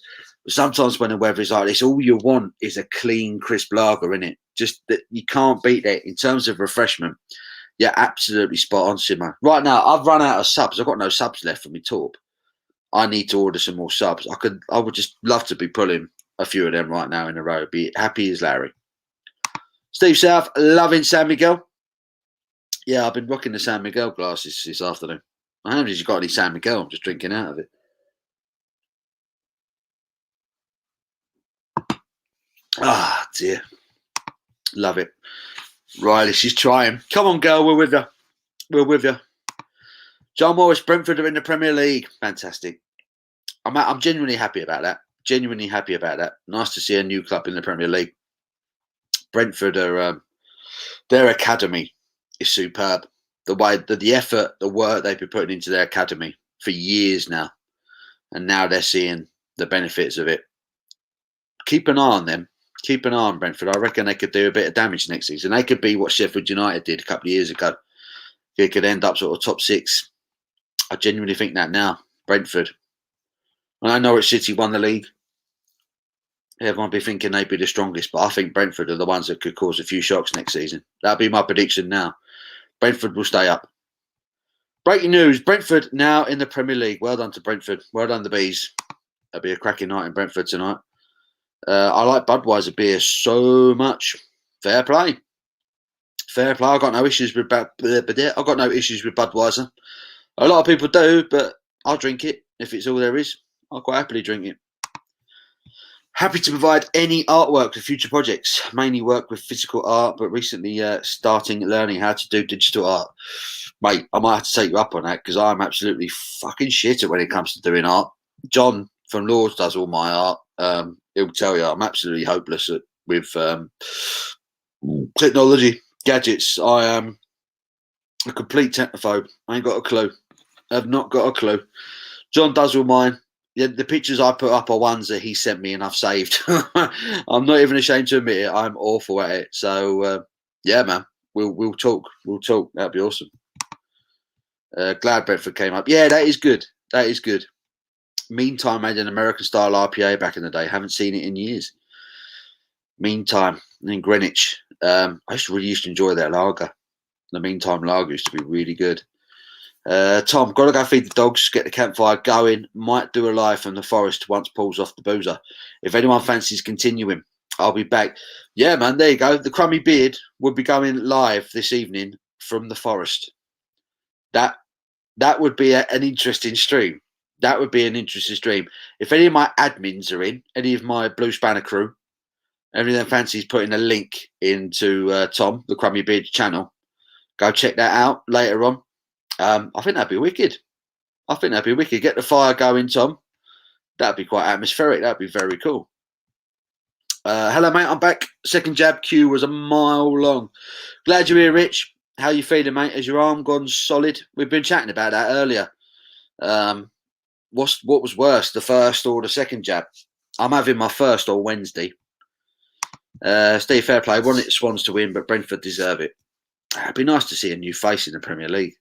But sometimes when the weather is like this, all you want is a clean, crisp lager, innit? Just that you can't beat that in terms of refreshment. Yeah, absolutely spot on, Simo. Right now, I've run out of subs. I've got no subs left for me Torp. I need to order some more subs. I would just love to be pulling a few of them right now in a row. Be happy as Larry. Steve South, loving San Miguel. Yeah, I've been rocking the San Miguel glasses this afternoon. I haven't actually got any San Miguel. I'm just drinking out of it. Ah, dear. Love it. Riley, she's trying. Come on, girl. We're with you. We're with you. John Morris, Brentford are in the Premier League. Fantastic. I'm genuinely happy about that. Genuinely happy about that. Nice to see a new club in the Premier League. Brentford are their academy is superb. The way, the effort, the work they've been putting into their academy for years now, and now they're seeing the benefits of it. Keep an eye on them. Keep an eye on Brentford. I reckon they could do a bit of damage next season. They could be what Sheffield United did a couple of years ago. They could end up sort of top 6. I genuinely think that now. Brentford. I know Norwich City won the league. Everyone be thinking they'd be the strongest, but I think Brentford are the ones that could cause a few shocks next season. That'll be my prediction now. Brentford will stay up. Breaking news, Brentford now in the Premier League. Well done to Brentford. Well done the Bees. That'll be a cracking night in Brentford tonight. I like Budweiser beer so much. Fair play. Fair play. I've got no issues with I've got no issues with Budweiser. A lot of people do, but I'll drink it if it's all there is. I'll quite happily drink it. Happy to provide any artwork for future projects. Mainly work with physical art, but recently starting learning how to do digital art. Mate, I might have to take you up on that because I'm absolutely fucking shit at when it comes to doing art. John from Lords does all my art. He'll tell you I'm absolutely hopeless with technology, gadgets. I am a complete technophobe. I ain't got a clue. I've not got a clue. John does all mine. The pictures I put up are ones that he sent me and I've saved. I'm not even ashamed to admit it. I'm awful at it. So yeah, man, we'll talk. We'll talk. That'd be awesome. Glad Brentford came up. Yeah, that is good. That is good. Meantime made an American style RPA back in the day. Haven't seen it in years. Meantime in Greenwich. I really used to enjoy their lager. The Meantime lager used to be really good. Tom, got to go feed the dogs, get the campfire going. Might do a live from the forest once Paul's off the boozer. If anyone fancies continuing, I'll be back. Yeah, man, there you go. The Crummy Beard will be going live this evening from the forest. That would be an interesting stream. That would be an interesting stream. If any of my admins are in, any of my Blue Spanner crew, any of them fancies putting a link into Tom, the Crummy Beard channel, go check that out later on. I think that'd be wicked. I think that'd be wicked. Get the fire going, Tom. That'd be quite atmospheric. That'd be very cool. Hello, mate. I'm back. Second jab queue was a mile long. Glad you're here, Rich. How you feeling, mate? Has your arm gone solid? We've been chatting about that earlier. What was worse, the first or the second jab? I'm having my first on Wednesday. Steve, fair play. Wanted Swans to win, but Brentford deserve it. It'd be nice to see a new face in the Premier League.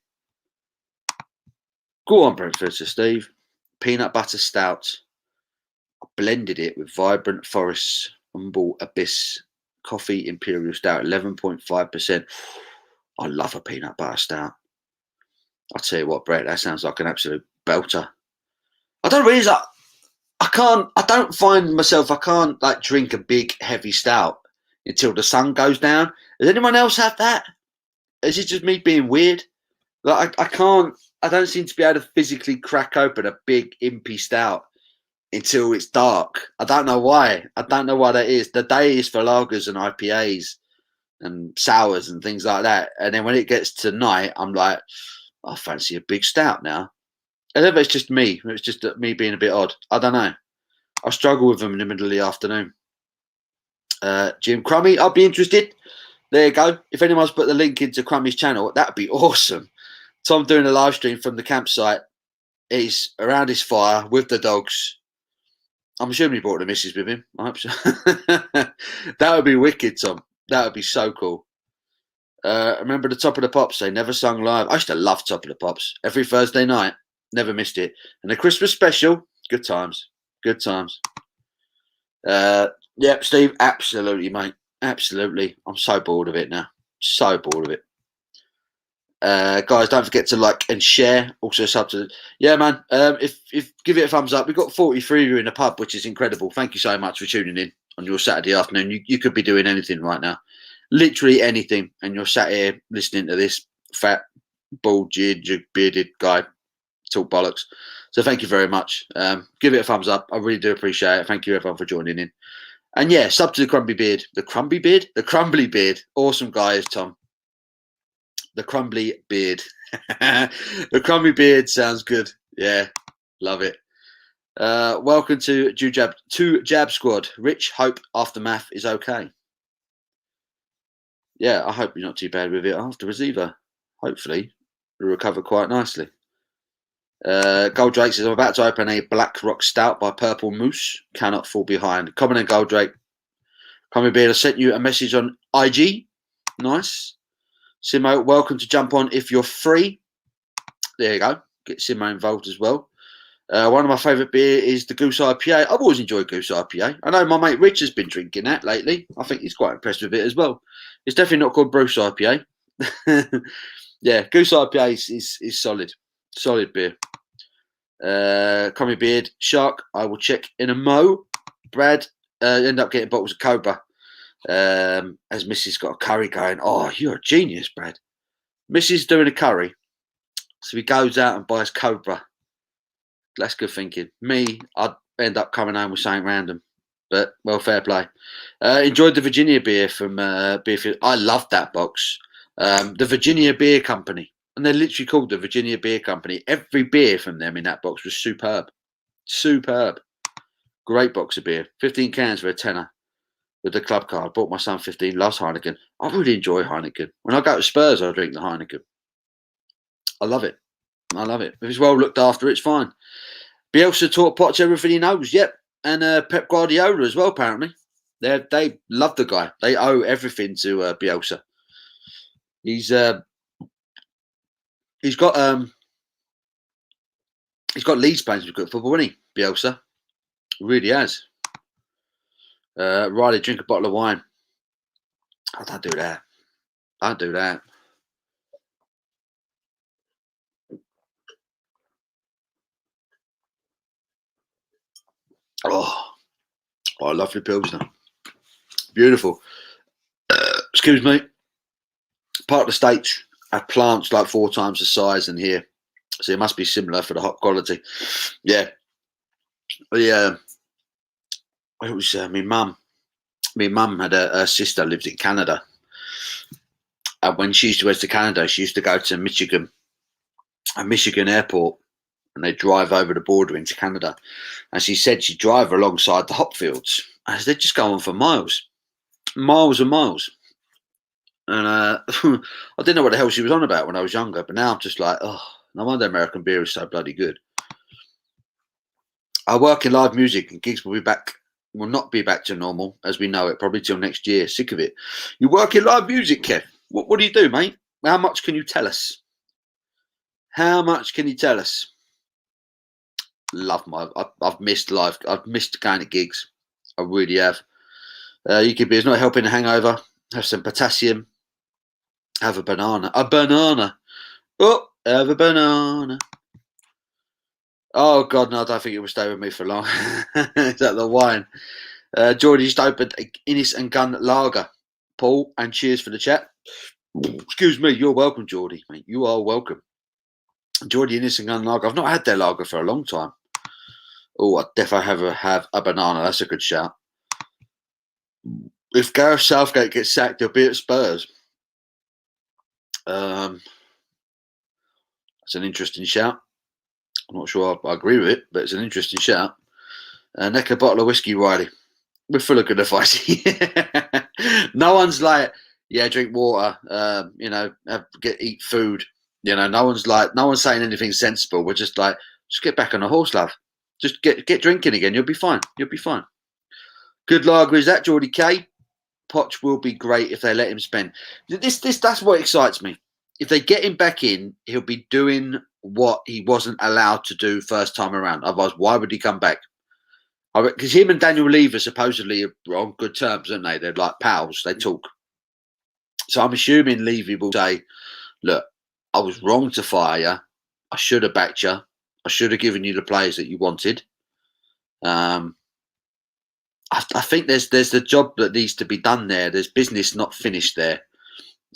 Go on, Brentford, says Steve. Peanut butter stout. I blended it with Vibrant Forest, Humble Abyss, Coffee Imperial Stout, 11.5%. I love a peanut butter stout. I'll tell you what, Brett, that sounds like an absolute belter. I don't realize I don't find myself, I can't like drink a big heavy stout until the sun goes down. Does anyone else have that? Is it just me being weird? Like I don't seem to be able to physically crack open a big impy stout until it's dark. I don't know why. I don't know why that is. The day is for lagers and IPAs and sours and things like that. And then when it gets to night, I'm like, I fancy a big stout now. I don't know if it's just me. It's just me being a bit odd. I don't know. I struggle with them in the middle of the afternoon. Jim Crummy, I'll be interested. There you go. If anyone's put the link into Crummy's channel, that'd be awesome. Tom doing a live stream from the campsite. He's around his fire with the dogs. I'm assuming he brought the missus with him. I hope so. That would be wicked, Tom. That would be so cool. Remember the Top of the Pops? They never sung live. I used to love Top of the Pops. Every Thursday night. Never missed it. And the Christmas special. Good times. Good times. Yep, Steve. Absolutely, mate. Absolutely. I'm so bored of it now. So bored of it. Guys, don't forget to like and share. Also, sub to man. If give it a thumbs up. We've got 43 of you in the pub, which is incredible. Thank you so much for tuning in on your Saturday afternoon. You could be doing anything right now, literally anything, and you're sat here listening to this. fat, bald, bearded guy talk bollocks. So thank you very much. Give it a thumbs up. I really do appreciate it. Thank you everyone for joining in. And yeah, sub to the Crumbly Beard. The Crumbly Beard? The Crumbly Beard. Awesome guy is Tom. The Crumbly Beard. The Crumbly Beard sounds good. Yeah, love it. Welcome to Jab Squad. Rich, hope Aftermath is okay. Yeah, I hope you're not too bad with it afterwards either. Hopefully, you'll recover quite nicely. Goldrake says, I'm about to open a Black Rock Stout by Purple Moose. Cannot fall behind. Common and Goldrake. Come Beard, I sent you a message on IG. Nice. Simo, welcome to jump on if you're free. There you go. Get Simo involved as well. One of my favourite beer is the Goose IPA. I've always enjoyed Goose IPA. I know my mate Rich has been drinking that lately. I think he's quite impressed with it as well. It's definitely not called Bruce IPA. Yeah, Goose IPA is solid. Solid beer. Commie Beard, Shark, I will check in a mo. Brad, end up getting bottles of Cobra. As Mrs. got a curry going. Oh, you're a genius, Brad. Mrs. doing a curry. So he goes out and buys Cobra. That's good thinking. Me, I'd end up coming home with something random. But, well, fair play. Enjoyed the Virginia beer from Beerfield. I loved that box. The Virginia Beer Company. And they're literally called the Virginia Beer Company. Every beer from them in that box was superb. Superb. Great box of beer. 15 cans for a tenner with the club card. Bought my son 15. Loves Heineken. I really enjoy Heineken. When I go to Spurs, I drink the Heineken. I love it. I love it. If it's well looked after, it's fine. Bielsa taught Potts everything he knows. Yep. And Pep Guardiola as well, apparently. They love the guy. They owe everything to Bielsa. He's got Leeds playing some good football, hasn't he, Bielsa? Really has. Riley, drink a bottle of wine. I don't do that. I don't do that. Oh, lovely Pilsner. Beautiful. Excuse me. Part of the States have plants like 4 times the size than here. So it must be similar for the hop quality. Yeah. Yeah. It was my mum. My mum had a sister lived in Canada. And when she used to go to Canada, she used to go to Michigan airport, and they drive over the border into Canada. And she said she'd drive alongside the hop fields. And they'd just go on for miles. Miles and miles. And I didn't know what the hell she was on about when I was younger. But now I'm just like, oh, no wonder American beer is so bloody good. I work in live music, and gigs will not be back to normal as we know it, probably till next year. Sick of it. You work in live music, Kev. What do you do, mate? How much can you tell us? How much can you tell us? I've missed live. I've missed going to gigs. I really have. UK beer is not helping the hangover. Have some potassium. Have a banana. A banana. Oh, have a banana. Oh, God, no, I don't think it will stay with me for long. Is that the wine? Geordie just opened a Innis and Gunn lager. Paul, and cheers for the chat. Excuse me, you're welcome, Geordie, mate. You are welcome. Geordie Innis and Gunn lager. I've not had their lager for a long time. Oh, I definitely have a banana. That's a good shout. If Gareth Southgate gets sacked, he'll be at Spurs. That's an interesting shout. I'm not sure I agree with it, but it's an interesting shout. Neck a bottle of whiskey, Riley. We're full of good advice. No one's like, yeah, drink water. Eat food. No one's saying anything sensible. We're just like, just get back on the horse, love. Just get drinking again. You'll be fine. You'll be fine. Good lager is that, Geordie K. Poch will be great if they let him spend. That's what excites me. If they get him back in, he'll be doing what he wasn't allowed to do first time around. Otherwise, why would he come back? Because him and Daniel Levy supposedly are on good terms, aren't they? They're like pals. They talk. So I'm assuming Levy will say, look, I was wrong to fire you. I should have backed you. I should have given you the players that you wanted. I think there's the job that needs to be done there. There's business not finished there.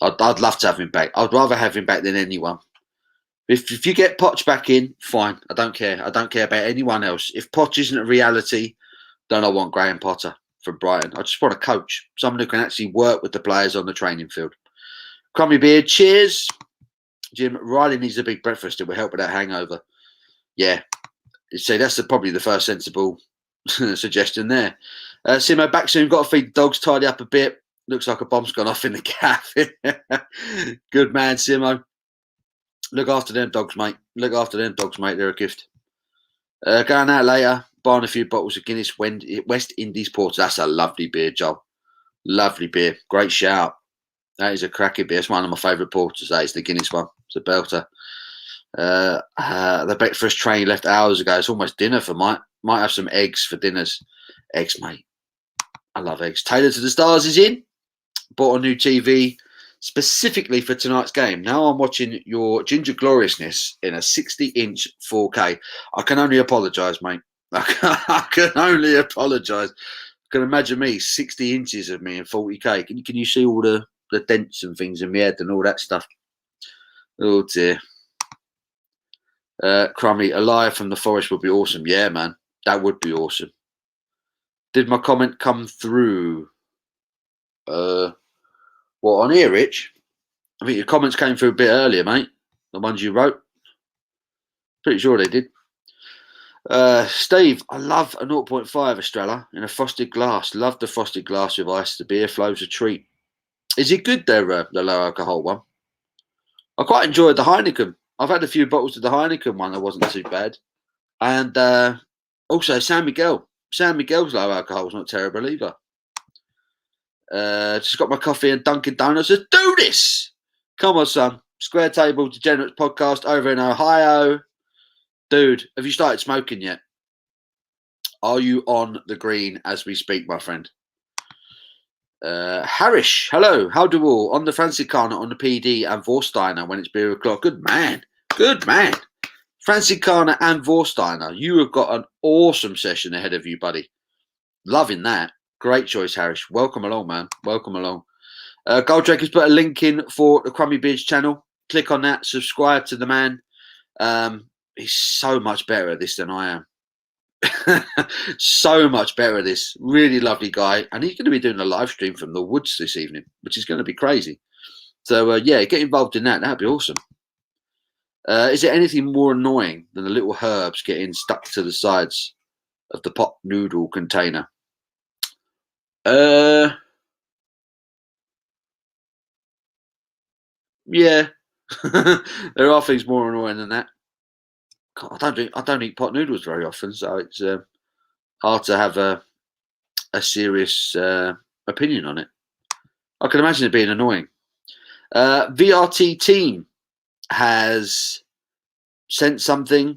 I'd love to have him back. I'd rather have him back than anyone. If you get Poch back in, fine. I don't care. I don't care about anyone else. If Poch isn't a reality, then I want Graham Potter from Brighton. I just want a coach, someone who can actually work with the players on the training field. Crummy beard, cheers. Jim, Riley needs a big breakfast. It will help with that hangover. Yeah. So that's probably the first sensible suggestion there. Simo, back soon. Got to feed the dogs, tidy up a bit. Looks like a bomb's gone off in the cafe. Good man, Simo. Look after them dogs, mate. Look after them dogs, mate. They're a gift. Going out later, buying a few bottles of Guinness West Indies Porter. That's a lovely beer, Joel. Lovely beer. Great shout. That is a cracking beer. It's one of my favourite porters. That is the Guinness one. It's a belter. The breakfast train left hours ago. It's almost dinner for Mike. Might have some eggs for dinners. Eggs, mate. I love eggs. Taylor to the Stars is in. Bought a new TV specifically for tonight's game. Now I'm watching your Ginger Gloriousness in a 60-inch 4K. I can only apologise, mate. I can only apologise. Can imagine me 60 inches of me in 40K. Can you see all the dents and things in my head and all that stuff? Oh dear. Crummy, a live from the forest would be awesome. Yeah, man, that would be awesome. Did my comment come through? What, on here, Rich? I think your comments came through a bit earlier, mate. The ones you wrote. Pretty sure they did. Steve, I love a 0.5 Estrella in a frosted glass. Love the frosted glass with ice. The beer flow's a treat. Is it good there, the low alcohol one? I quite enjoyed the Heineken. I've had a few bottles of the Heineken one that wasn't too bad. And also San Miguel. San Miguel's low alcohol is not terrible either. Just got my coffee and Dunkin' Donuts. Let's do this! Come on, son. Square Table Degenerates podcast over in Ohio. Dude, have you started smoking yet? Are you on the green as we speak, my friend? Harish, hello. How do all? On the Franciscana, on the PD and Vorsteiner when it's beer o'clock. Good man. Good man. Franciscana and Vorsteiner. You have got an awesome session ahead of you, buddy. Loving that. Great choice, Harish. Welcome along, man. Welcome along. Goldrake has put a link in for the Crummy Beards channel. Click on that. Subscribe to the man. He's so much better at this than I am. So much better at this. Really lovely guy. And he's going to be doing a live stream from the woods this evening, which is going to be crazy. So, yeah, get involved in that. That'd be awesome. Is there anything more annoying than the little herbs getting stuck to the sides of the pot noodle container? Yeah. There are things more annoying than that. God, I don't eat pot noodles very often, so it's hard to have a serious opinion on it. I can imagine it being annoying. VRT team has sent something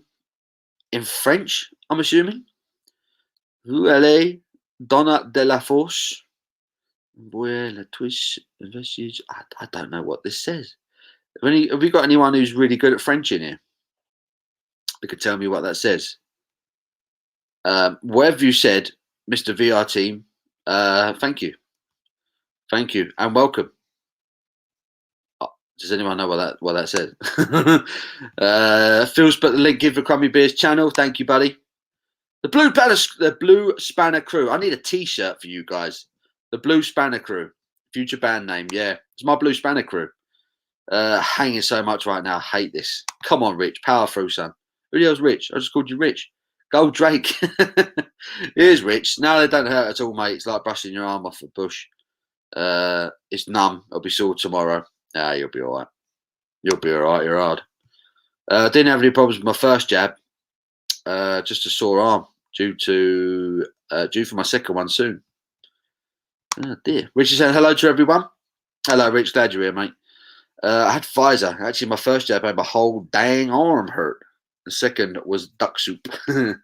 in French, I'm assuming. Où allez, donna de la force? I don't know what this says. Have we got anyone who's really good at French in here? They could tell me what that says. Whatever you said, Mr. VR team, thank you. Thank you and welcome. Does anyone know what that said? Phil's put the link in for Crummy Beers channel. Thank you, buddy. The Blue Spanner Crew. I need a T-shirt for you guys. The Blue Spanner Crew. Future band name. Yeah, it's my Blue Spanner Crew. Hanging so much right now. I hate this. Come on, Rich. Power through, son. Who the hell's Rich? I just called you Rich. Gold Drake. Here's Rich. No, they don't hurt at all, mate. It's like brushing your arm off a bush. It's numb. It'll be sore tomorrow. You'll be all right. You'll be all right. You're hard. Didn't have any problems with my first jab. Just a sore arm due for my second one soon. Oh dear. Rich is saying hello to everyone. Hello, Rich. Glad you're here, mate. I had Pfizer. Actually, my first jab made my whole dang arm hurt. The second was duck soup. So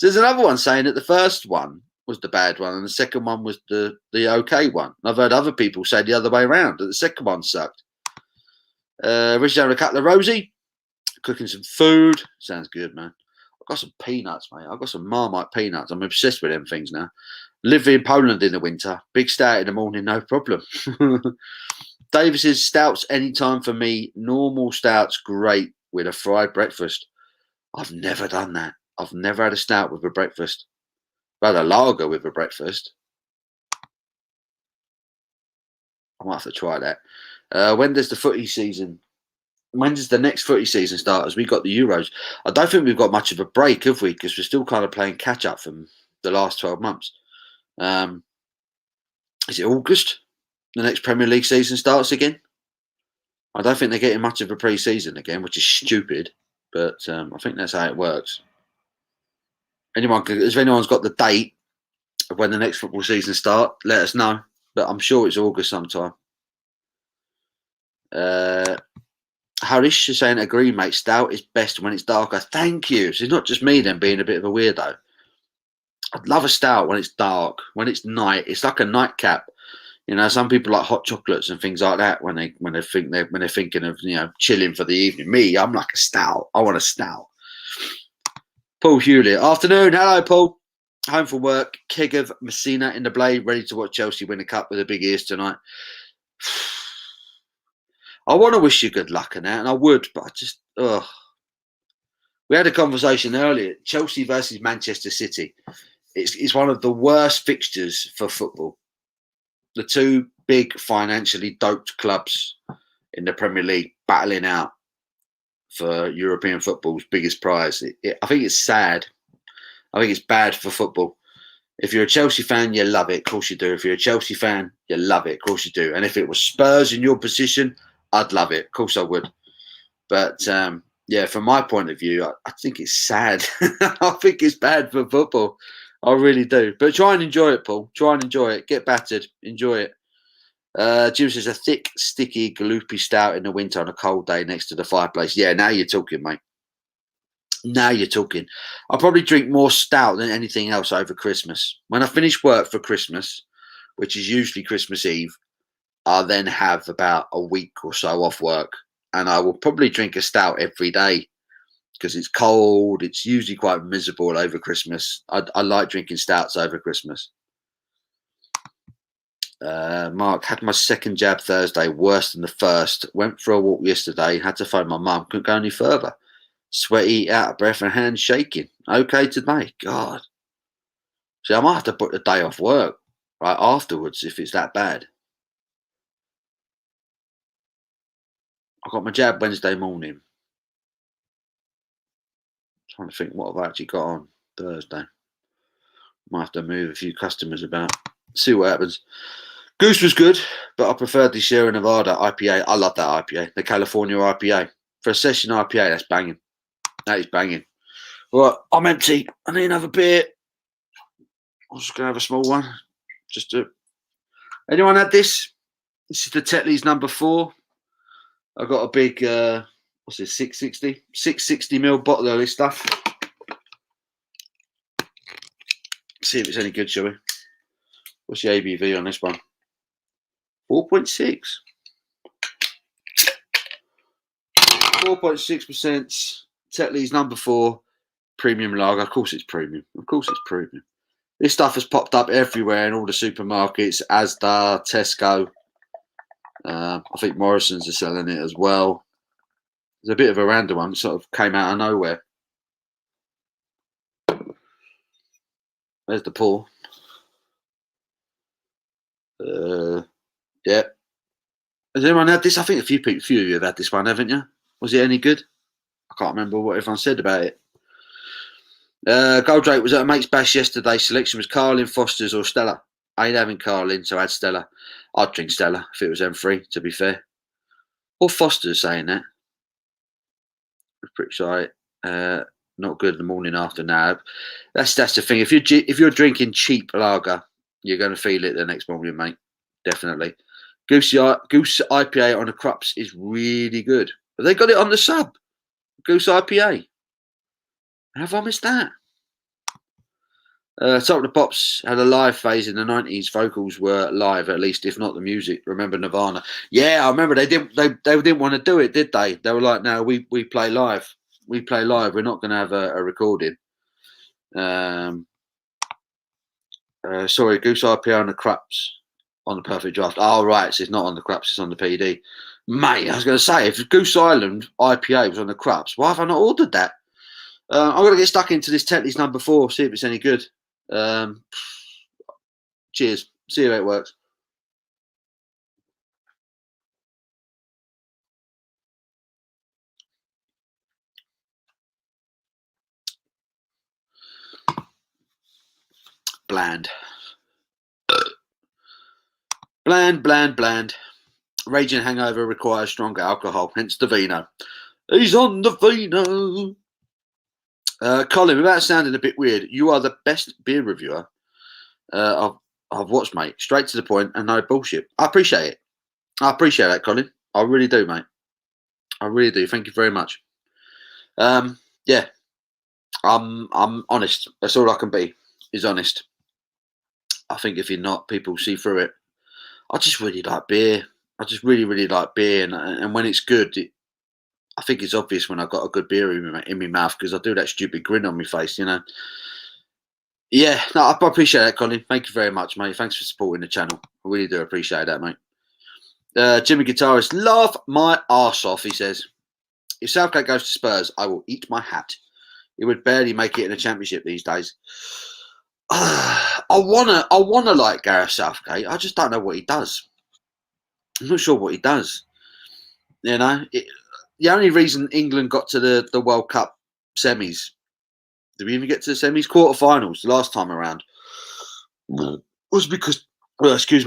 there's another one saying that the first one was the bad one and the second one was the okay one. And I've heard other people say the other way around, that the second one sucked. Rich down a couple of Rosie. Cooking some food. Sounds good, man. I've got some peanuts, mate. I've got some Marmite peanuts. I'm obsessed with them things now. Live in Poland in the winter. Big stout in the morning, no problem. Davis says stouts anytime for me. Normal stouts great with a fried breakfast. I've never done that. I've never had a stout with a breakfast. I've had a lager with a breakfast. I might have to try that. When does the footy season? When does the next footy season start? As we got the Euros, I don't think we've got much of a break, have we? Because we're still kind of playing catch up from the last 12 months. Is it August? The next Premier League season starts again. I don't think they're getting much of a pre-season again, which is stupid. But I think that's how it works. If anyone's got the date of when the next football season start, let us know. But I'm sure it's August sometime. Harish is saying, agree, mate. Stout is best when it's darker. Thank you. So it's not just me then being a bit of a weirdo. I'd love a stout when it's dark, when it's night. It's like a nightcap. You know, some people like hot chocolates and things like that when they're thinking of, you know, chilling for the evening. Me, I'm like a stout. I want a stout. Paul Hewlett. Afternoon. Hello, Paul. Home from work. Keg of Messina in the blade, ready to watch Chelsea win the cup with the big ears tonight. I want to wish you good luck in that, and I would, but I just, we had a conversation earlier. Chelsea versus Manchester City. It's one of the worst fixtures for football. The two big financially doped clubs in the Premier League battling out for European football's biggest prize. I think it's sad. I think it's bad for football. If you're a Chelsea fan, you love it. Of course you do. If you're a Chelsea fan, you love it. Of course you do. And if it was Spurs in your position, I'd love it. Of course I would. But yeah, from my point of view, I think it's sad. I think it's bad for football. I really do. But try and enjoy it, Paul. Try and enjoy it. Get battered. Enjoy it. Jim says a thick, sticky, gloopy stout in the winter on a cold day next to the fireplace. Yeah, now you're talking, mate. Now you're talking. I'll probably drink more stout than anything else over Christmas. When I finish work for Christmas, which is usually Christmas Eve, I'll then have about a week or so off work. And I will probably drink a stout every day because it's cold. It's usually quite miserable over Christmas. I like drinking stouts over Christmas. Mark, had my second jab Thursday, worse than the first. Went for a walk yesterday, had to phone my mum, couldn't go any further. Sweaty, out of breath and hands shaking. Okay today. God. See, I might have to put the day off work right afterwards if it's that bad. I got my jab Wednesday morning. Trying to think what I've actually got on Thursday. Might have to move a few customers about. See what happens. Goose was good, but I preferred the Sierra Nevada IPA. I love that IPA. The California IPA. For a session IPA, that's banging. That is banging. Right, I'm empty. I need another beer. I'm just going to have a small one. Just to... Anyone had this? This is the Tetley's number 4. I've got a big, what's this, 660? 660ml bottle of this stuff. See if it's any good, shall we? What's the ABV on this one? 4.6. 4.6%. Tetley's number 4. Premium lager. Of course it's premium. Of course it's premium. This stuff has popped up everywhere in all the supermarkets. Asda, Tesco. I think Morrison's are selling it as well. There's a bit of a random one. Sort of came out of nowhere. There's the pour. Yeah. Has anyone had this? I think a few of you have had this one, haven't you? Was it any good? I can't remember what everyone said about it. Goldrake was at a mate's bash yesterday. Selection was Carlin, Foster's or Stella. I ain't having Carlin, so I had Stella. I'd drink Stella if it was M3, to be fair. Or Foster's saying that. Pretty shy. Not good in the morning after now. That's the thing. If you're drinking cheap lager, you're going to feel it the next morning, mate. Definitely. Goose IPA on the Krups is really good. Have they got it on the sub? Goose IPA. Have I missed that? Top of the Pops had a live phase in the 90s. Vocals were live, at least, if not the music. Remember Nirvana? Yeah, I remember they didn't want to do it, did they? They were like, no, we play live. We play live. We're not going to have a recording. Sorry, Goose IPA on the Krups. On the perfect draft. Oh, right. So it's not on the Crups, it's on the PD. Mate, I was going to say, if Goose Island IPA was on the Crups, why have I not ordered that? I'm going to get stuck into this Tetley's number 4, see if it's any good. Cheers. See how it works. Bland. Bland. Raging hangover requires stronger alcohol, hence the vino. He's on the vino. Colin, without sounding a bit weird, you are the best beer reviewer I've watched, mate. Straight to the point and no bullshit. I appreciate it. I appreciate that, Colin. I really do, mate. I really do. Thank you very much. Yeah, I'm honest. That's all I can be, is honest. I think if you're not, people see through it. I just really like beer. I just really like beer, and when it's good, I think it's obvious when I've got a good beer in my mouth because I do that stupid grin on my face, you know. Yeah, no, I appreciate that, Colin. Thank you very much, mate. Thanks for supporting the channel. I really do appreciate that, mate. Jimmy Guitarist, laugh my arse off, he says. If Southgate goes to Spurs, I will eat my hat. He would barely make it in a championship these days. I wanna like Gareth Southgate. I just don't know what he does. I'm not sure what he does. You know, the only reason England got to the World Cup semis, did we even get to the semis? Quarterfinals the last time around, was because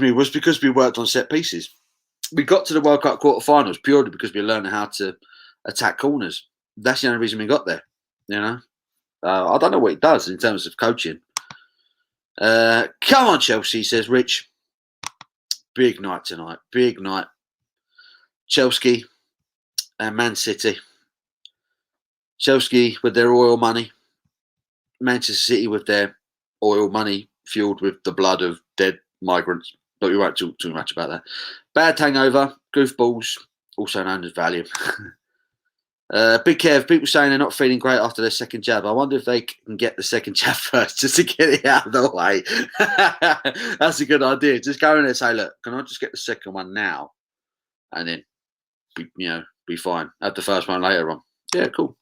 we worked on set pieces. We got to the World Cup quarterfinals purely because we learned how to attack corners. That's the only reason we got there. You know, I don't know what he does in terms of coaching. Come on, Chelsea, says Rich. Big night tonight. Big night. Chelsea and Man City. Chelsea with their oil money. Manchester City with their oil money fueled with the blood of dead migrants. But we won't talk too much about that. Bad hangover. Goofballs, also known as Valium. Big Kev, people saying they're not feeling great after their second jab. I wonder if they can get the second jab first just to get it out of the way. That's a good idea. Just go in there and say, look, can I just get the second one now? And then, be fine. Have the first one later on. Yeah, cool.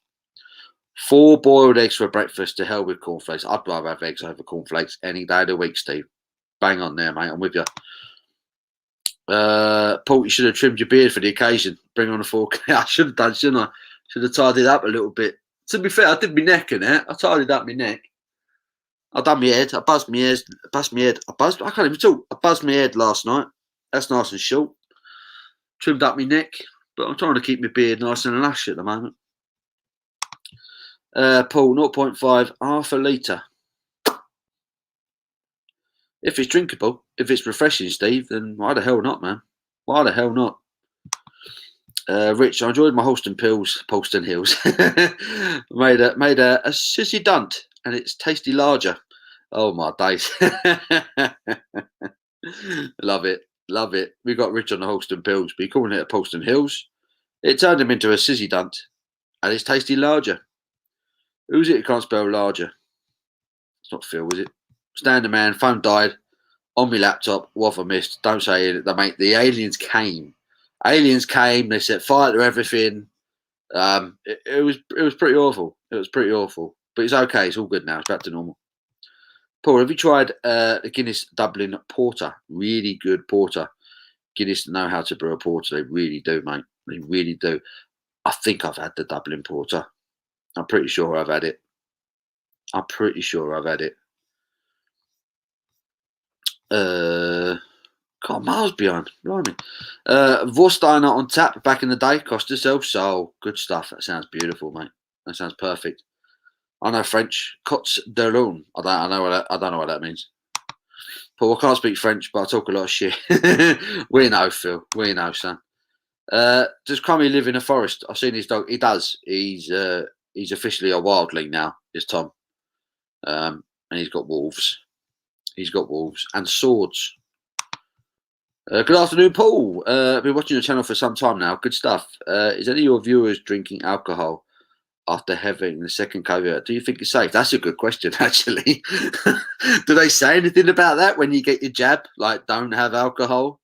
4 boiled eggs for breakfast, to hell with cornflakes. I'd rather have eggs over cornflakes any day of the week, Steve. Bang on there, mate. I'm with you. Paul, you should have trimmed your beard for the occasion. Bring on a fork. I should have done, shouldn't I? Should have tidied up a little bit. To be fair, I did my neck in it. I tidied up my neck. I done my head. I buzzed my ears. I can't even talk. I buzzed my head last night. That's nice and short. Trimmed up my neck. But I'm trying to keep my beard nice and lush at the moment. Paul, 0.5, half a litre. If it's drinkable, if it's refreshing, Steve, then why the hell not, man? Why the hell not? Rich, I enjoyed my Holston Hills. made a sissy dunt, and it's tasty larger. Oh my days. Love it. We got Rich on the Holston Pills, but you're calling it a Polston Hills. It turned him into a sissy dunt, and it's tasty larger. Who's it who can't spell larger? It's not Phil, is it? Standard man, phone died on my laptop. What have I missed? Don't say it. The aliens came. They set fire to everything. It was pretty awful. But it's okay. It's all good now. It's back to normal. Paul, have you tried the Guinness Dublin Porter? Really good porter. Guinness know how to brew a porter. They really do, mate. They really do. I think I've had the Dublin Porter. I'm pretty sure I've had it. God, miles behind. Blimey. Vorsteiner on tap back in the day. Cost herself. So good stuff. That sounds beautiful, mate. That sounds perfect. I know French. Cots de Lune. I don't know what that means. Paul, I can't speak French, but I talk a lot of shit. We know, Phil. We know, son. Does Crummy live in a forest? I've seen his dog. He does. He's officially a wildling now. Is Tom. And he's got wolves. And swords. Good afternoon, Paul. I've been watching your channel for some time now. Good stuff. Is any of your viewers drinking alcohol? after having the second COVID. Do you think it's safe? That's a good question, actually. Do they say anything about that when you get your jab? Like, don't have alcohol?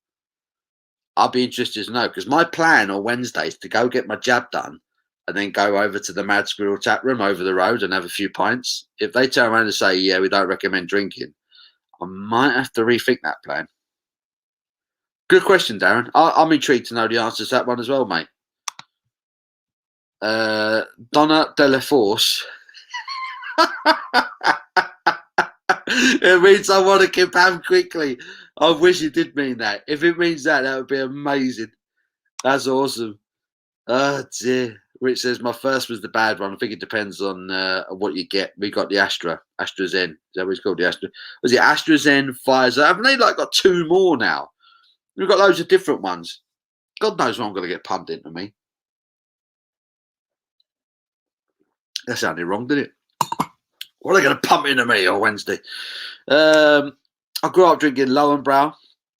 I'll be interested to know, because my plan on Wednesday is to go get my jab done and then go over to the Mad Squirrel tap room over the road and have a few pints. If they turn around and say, yeah, we don't recommend drinking, I might have to rethink that plan. Good question, Darren. I'm intrigued to know the answer to that one as well, mate. Donna Della Force. It means I want to kebab quickly. I wish it did mean that. If it means that, that would be amazing. That's awesome. Oh dear. Rich says my first was the bad one. I think it depends on what you get. We got the AstraZen. Is that what it's called? The Astra. Was it AstraZen, Pfizer? Haven't they like got two more now? We've got loads of different ones. God knows what I'm going to get pumped into me. That sounded wrong, didn't it? What are they going to pump into me on Wednesday? I grew up drinking Lowenbrau,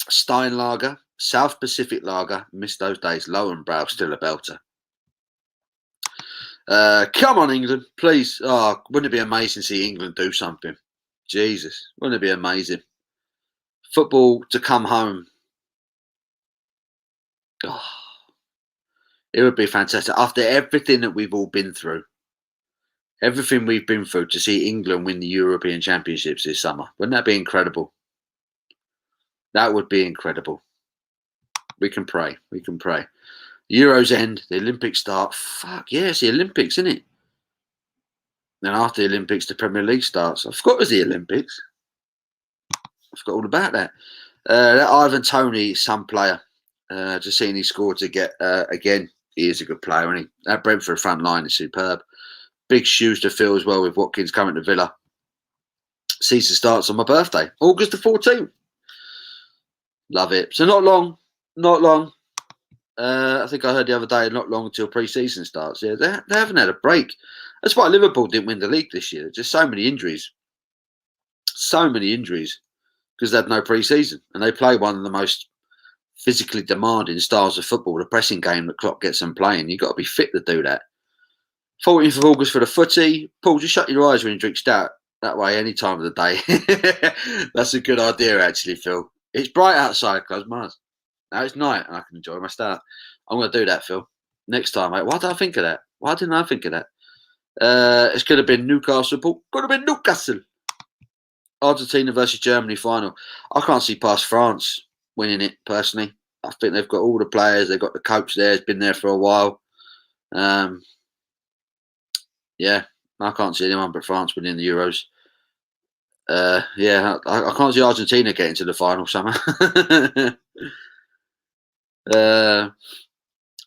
Stein Lager, South Pacific Lager. Missed those days. Lowenbrau, still a belter. Come on, England, please. Oh, wouldn't it be amazing to see England do something? Jesus, wouldn't it be amazing? Football to come home. Oh, it would be fantastic. After everything that we've all been through, everything we've been through, to see England win the European Championships this summer. Wouldn't that be incredible? That would be incredible. We can pray. We can pray. Euros end, the Olympics start. Fuck, yeah, it's the Olympics, isn't it? Then after the Olympics, the Premier League starts. I forgot it was the Olympics. I forgot all about that. That Ivan Toney, some player. Just seeing he scored to get, again, he is a good player, isn't he? That Brentford front line is superb. Big shoes to fill as well with Watkins coming to Villa. Season starts on my birthday, August the 14th. Love it. So not long. I think I heard the other day, not long until pre-season starts. Yeah, they haven't had a break. That's why Liverpool didn't win the league this year. Just so many injuries. So many injuries because they had no pre-season. And they play one of the most physically demanding styles of football, the pressing game that Klopp gets them playing. You've got to be fit to do that. 14th of August for the footy. Paul, just shut your eyes when you drink stout. That way, any time of the day. That's a good idea, actually, Phil. It's bright outside, close my eyes. Now it's night and I can enjoy my stout. I'm going to do that, Phil. Next time, mate. Why did I think of that? Why didn't I think of that? It's going to be Newcastle. Paul. Could have been Newcastle. Argentina versus Germany final. I can't see past France winning it, personally. I think they've got all the players. They've got the coach there. He's been there for a while. Yeah, I can't see anyone but France winning the Euros. Yeah, I can't see Argentina getting to the final somehow. I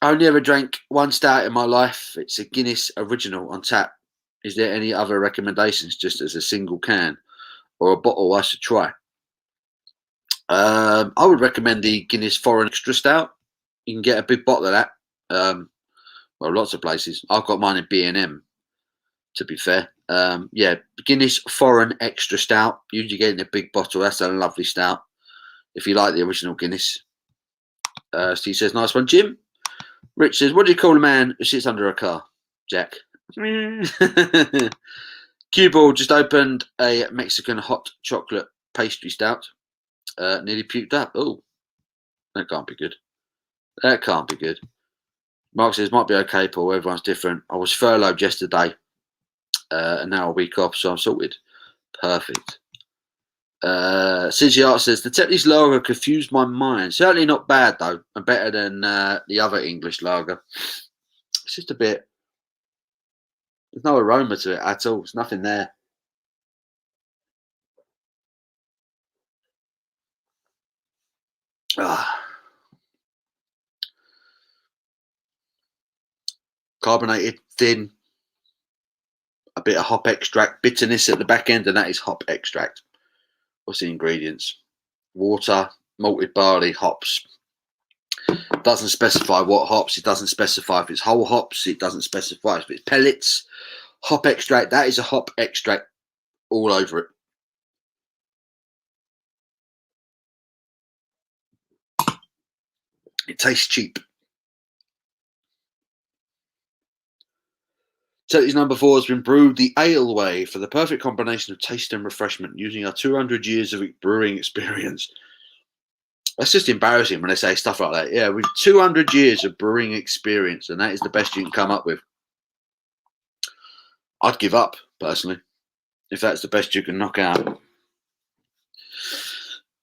only ever drank one stout in my life. It's a Guinness Original on tap. Is there any other recommendations, just as a single can or a bottle I should try? I would recommend the Guinness Foreign Extra Stout. You can get a big bottle of that. Well, lots of places. I've got mine in B&M, to be fair. Yeah, Guinness Foreign Extra Stout. Usually getting a big bottle. That's a lovely stout. If you like the original Guinness. Steve says, nice one, Jim. Rich says, what do you call a man who sits under a car? Jack. Cue Ball just opened a Mexican hot chocolate pastry stout. Nearly puked up. Oh, that can't be good. That can't be good. Mark says, might be okay, Paul. Everyone's different. I was furloughed yesterday and now a week off, so I'm sorted. Perfect. CG Art says, the Tetley's lager confused my mind. Certainly not bad, though, and better than the other English lager. It's just a bit, there's no aroma to it at all. There's nothing there. Carbonated, thin, a bit of hop extract, bitterness at the back end, and that is hop extract. What's the ingredients? Water, malted barley, hops. It doesn't specify what hops. It doesn't specify if it's whole hops. It doesn't specify if it's pellets. Hop extract, that is a hop extract all over it. It tastes cheap. Tetley's number 4 has been brewed the ale way for the perfect combination of taste and refreshment using our 200 years of brewing experience. That's just embarrassing when they say stuff like that. Yeah, we've 200 years of brewing experience, and that is the best you can come up with. I'd give up, personally, if that's the best you can knock out.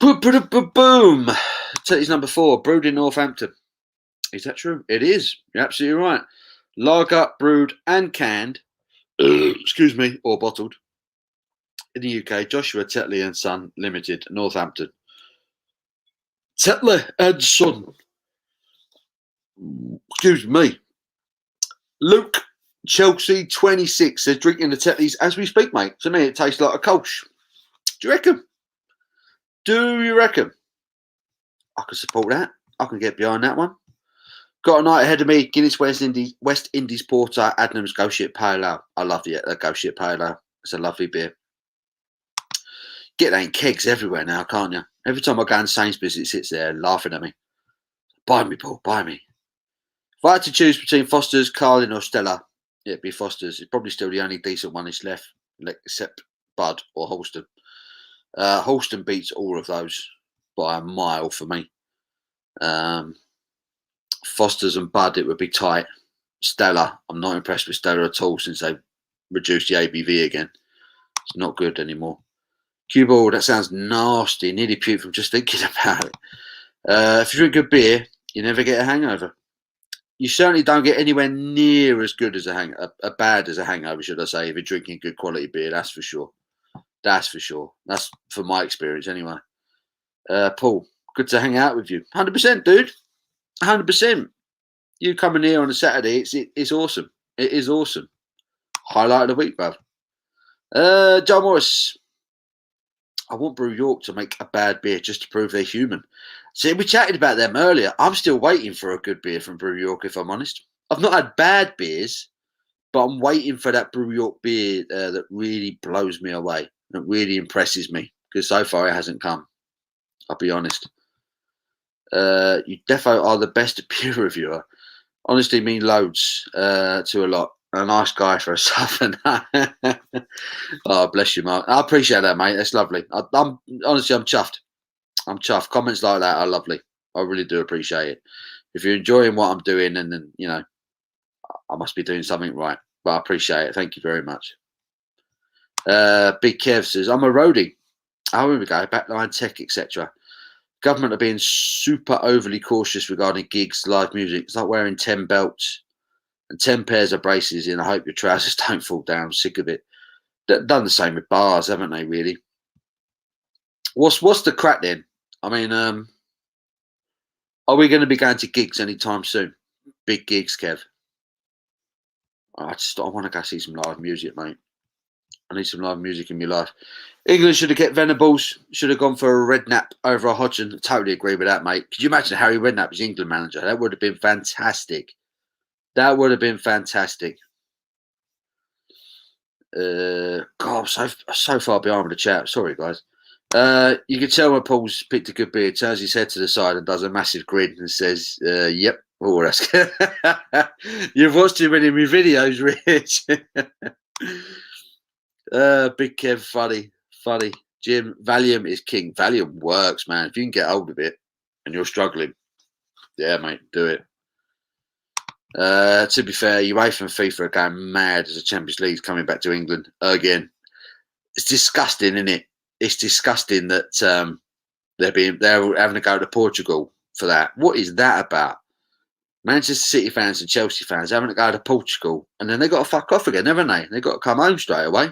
Boom! Tetley's number 4, brewed in Northampton. Is that true? It is. You're absolutely right. Lager, brewed and canned, excuse me, or bottled. In the UK, Joshua Tetley and Son Limited, Northampton. Tetley and Son. Excuse me. Luke, Chelsea 26 says drinking the Tetleys as we speak, mate. To me, it tastes like a Kolsch. Do you reckon? Do you reckon? I can support that. I can get behind that one. Got a night ahead of me. Guinness West Indies Porter, Adnams Ghost Ship Pale Ale. I love the Ghost Ship Pale Ale. It's a lovely beer. Get that in kegs everywhere now, can't you? Every time I go in Sainsbury's, it sits there laughing at me. Buy me, Paul, buy me. If I had to choose between Foster's, Carlin or Stella, it'd be Foster's. It's probably still the only decent one that's left, except Bud or Holston. Holston beats all of those by a mile for me. Foster's and Bud, it would be tight. Stella, I'm not impressed with Stella at all since they've reduced the ABV again. It's not good anymore. Cue ball, that sounds nasty. Nearly puke from just thinking about it. If you drink good beer, you never get a hangover. You certainly don't get anywhere near as good as bad as a hangover, should I say, if you're drinking good quality beer. That's for sure. That's for sure. That's for my experience anyway. Paul, good to hang out with you. 100%, dude. 100%. You coming here on a Saturday, it's awesome. It is awesome. Highlight of the week, bruv. John Morris. I want Brew York to make a bad beer just to prove they're human. See, we chatted about them earlier. I'm still waiting for a good beer from Brew York, if I'm honest. I've not had bad beers, but I'm waiting for that Brew York beer that really blows me away, that really impresses me, because so far it hasn't come. I'll be honest. You defo are the best beer reviewer. Honestly, mean loads to a lot. A nice guy for a southerner. Oh, bless you, Mark. I appreciate that, mate. That's lovely. I'm honestly, I'm chuffed. I'm chuffed. Comments like that are lovely. I really do appreciate it. If you're enjoying what I'm doing, and then you know, I must be doing something right. But I appreciate it. Thank you very much. Big Kev says, I'm a roadie. Oh, here we go. Backline tech, etc. Government are being super overly cautious regarding gigs, live music. It's like wearing 10 belts and 10 pairs of braces in. I hope your trousers don't fall down. I'm sick of it. They've done the same with bars, haven't they, really? What's the crack then? I mean, are we going to be going to gigs anytime soon? Big gigs, Kev. I want to go see some live music, mate. I need some live music in my life. England should have kept Venables. Should have gone for a Redknapp over a Hodgson. Totally agree with that, mate. Could you imagine Harry Redknapp as England manager? That would have been fantastic. That would have been fantastic. God, I'm so far behind with the chat. Sorry, guys. You can tell when Paul's picked a good beer. Turns his head to the side and does a massive grin and says, yep. Oh, that's good. You've watched too many of my videos, Rich. Big Kev, funny. Jim, Valium is king. Valium works, man. If you can get hold of it and you're struggling, yeah, mate, do it. To be fair, UEFA and FIFA are going mad as the Champions League's coming back to England again. It's disgusting, isn't it? It's disgusting that they're having to go to Portugal for that. What is that about? Manchester City fans and Chelsea fans having to go to Portugal, and then they got to fuck off again, haven't they? They got to come home straight away.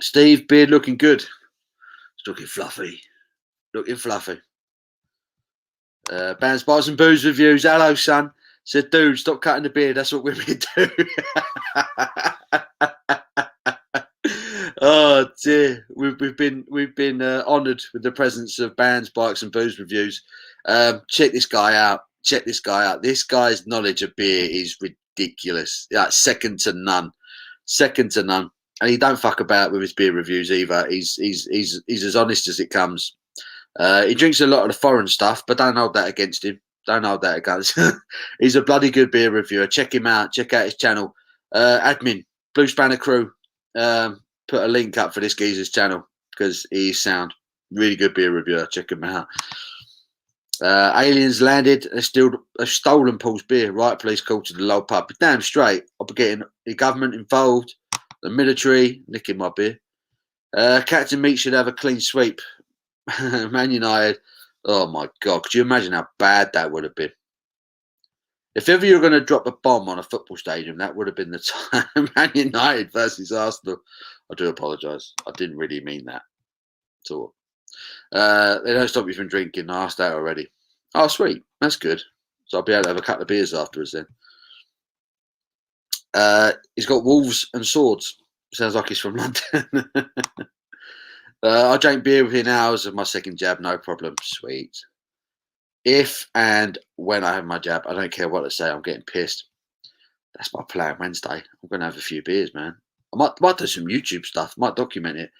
Steve, beard looking good. It's looking fluffy. Bands, bars and booze reviews. Hello, son. Said, dude, stop cutting the beard. That's what women do. Oh dear, we've been honoured with the presence of bands, bikes, and booze reviews. Check this guy out. This guy's knowledge of beer is ridiculous. Second to none. And he don't fuck about with his beer reviews either. He's as honest as it comes. He drinks a lot of the foreign stuff, but don't hold that against him. Don't hold that against. He's a bloody good beer reviewer. Check him out. Check out his channel. Admin, Blue Spanner Crew. Put a link up for this geezer's channel because he's sound. Really good beer reviewer. Check him out. Aliens landed. They've stolen Paul's beer. Rightfully called to the low pub. But damn straight. I'll be getting the government involved. The military nicking my beer. Captain Meat should have a clean sweep. Man United. Oh my God. Could you imagine how bad that would have been? If ever you were going to drop a bomb on a football stadium, that would have been the time. Man United versus Arsenal. I do apologise. I didn't really mean that at all. They don't stop you from drinking. I asked that already. Oh, sweet. That's good. So I'll be able to have a couple of beers afterwards then. He's got wolves and swords. Sounds like he's from London. I drank beer within hours of my second jab. No problem. Sweet. If and when I have my jab, I don't care what they say. I'm getting pissed. That's my plan Wednesday. I'm going to have a few beers, man. I might do some YouTube stuff. Might document it.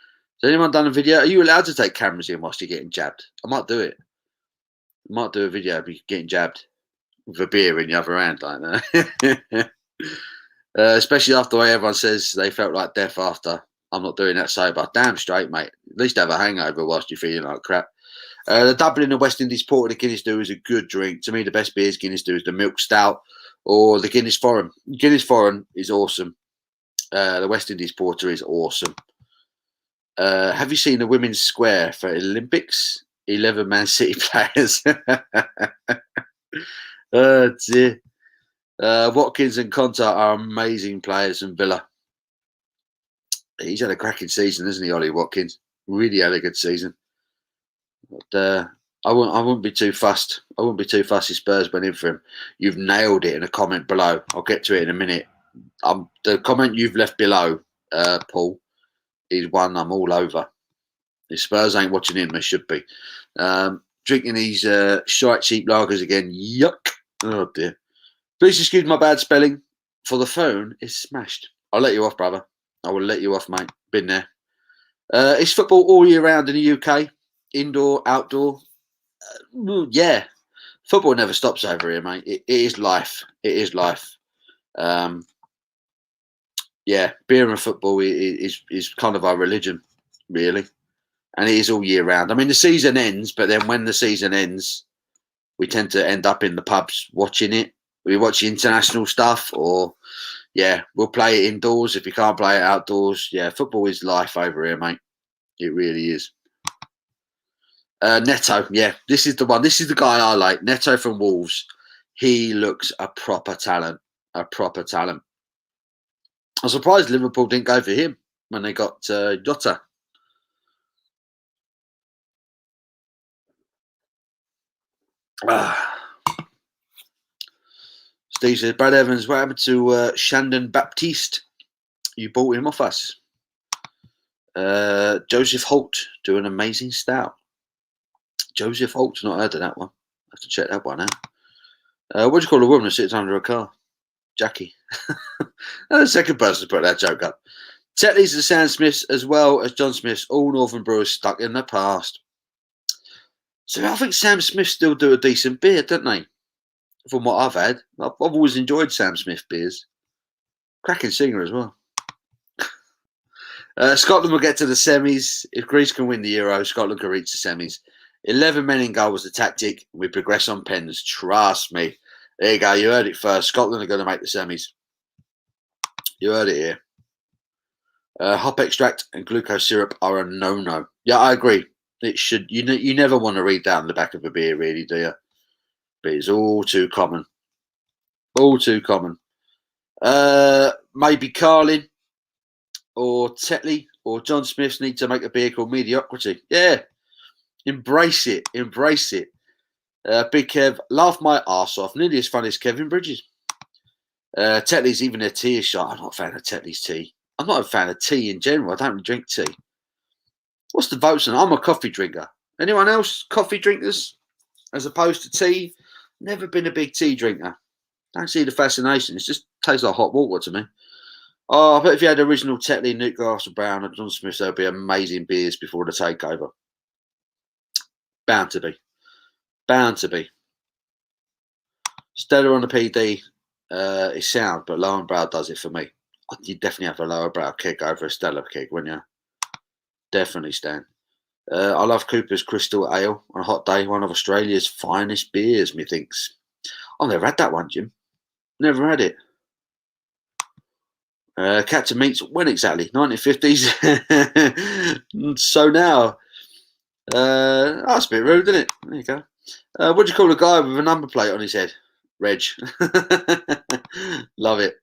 Has anyone done a video? Are you allowed to take cameras in whilst you're getting jabbed? I might do it. I might do a video of you getting jabbed with a beer in the other hand, like that. Especially after the way everyone says they felt like death after. I'm not doing that sober. Damn straight, mate. At least have a hangover whilst you're feeling like crap. The Dublin and West Indies Porter, the Guinness Dew is a good drink. To me, the best beers Guinness Dew is the Milk Stout or the Guinness Foreign. Guinness Foreign is awesome. The West Indies Porter is awesome. Have you seen the women's square for Olympics? 11 Man City players. Oh, dear. Watkins and Conta are amazing players in Villa. He's had a cracking season, hasn't he, Ollie Watkins? Really had a good season. But I wouldn't be too fussed. I wouldn't be too fussed if Spurs went in for him. You've nailed it in a comment below. I'll get to it in a minute. The comment you've left below, Paul, is one I'm all over. If Spurs ain't watching him, they should be. Drinking these shite cheap lagers again. Yuck. Oh, dear. Please excuse my bad spelling, for the phone is smashed. I'll let you off, brother. I will let you off, mate. Been there. It's football all year round in the UK. Indoor, outdoor. Yeah. Football never stops over here, mate. It is life. It is life. Yeah, beer and football is kind of our religion, really. And it is all year round. I mean, the season ends, but then when the season ends, we tend to end up in the pubs watching it. We watch international stuff, or yeah, we'll play it indoors if you can't play it outdoors. Yeah, football is life over here, mate. It really is. Neto, yeah, this is the one. This is the guy I like. Neto from Wolves. He looks a proper talent. A proper talent. I'm surprised Liverpool didn't go for him when they got Jota. Steve says, Brad Evans, what happened to Shandon Baptiste? You bought him off us. Joseph Holt, do an amazing stout. Joseph Holt, not heard of that one. I have to check that one out. What do you call a woman who sits under a car? Jackie. The second person to put that joke up. Tetley's and Sam Smiths, as well as John Smith's, all Northern brewers stuck in the past. So I think Sam Smith still do a decent beer, don't they? From what I've had. I've always enjoyed Sam Smith beers. Cracking singer as well. Scotland will get to the semis. If Greece can win the Euro, Scotland can reach the semis. 11 men in goal was the tactic. We progress on pens. Trust me. There you go. You heard it first. Scotland are going to make the semis. You heard it here. Hop extract and glucose syrup are a no-no. Yeah, I agree. It should. You never want to read that on the back of a beer, really, do you? But it's all too common. All too common. Maybe Carlin or Tetley or John Smiths need to make a beer called Mediocrity. Yeah. Embrace it. Embrace it. Big Kev, laugh my arse off. Nearly as funny as Kevin Bridges. Tetley's even a tea shot. I'm not a fan of Tetley's tea. I'm not a fan of tea in general. I don't really drink tea. What's the votes on? I'm a coffee drinker. Anyone else? Coffee drinkers? As opposed to tea? Never been a big tea drinker. Don't see the fascination. It just tastes like hot water to me. Oh, I bet if you had original Tetley, Newcastle Brown and John Smith, there'd be amazing beers before the takeover. Bound to be. Bound to be. Stella on the PD is sound, but lower brow does it for me. You definitely have a lower brow keg over a Stella keg, wouldn't you? Definitely, Stan. I love Cooper's Crystal Ale on a hot day, one of Australia's finest beers, methinks. I've never had that one, Jim. Never had it. Captain Meats, when exactly? 1950s. So now. That's a bit rude, isn't it? There you go. What do you call a guy with a number plate on his head? Reg. Love it.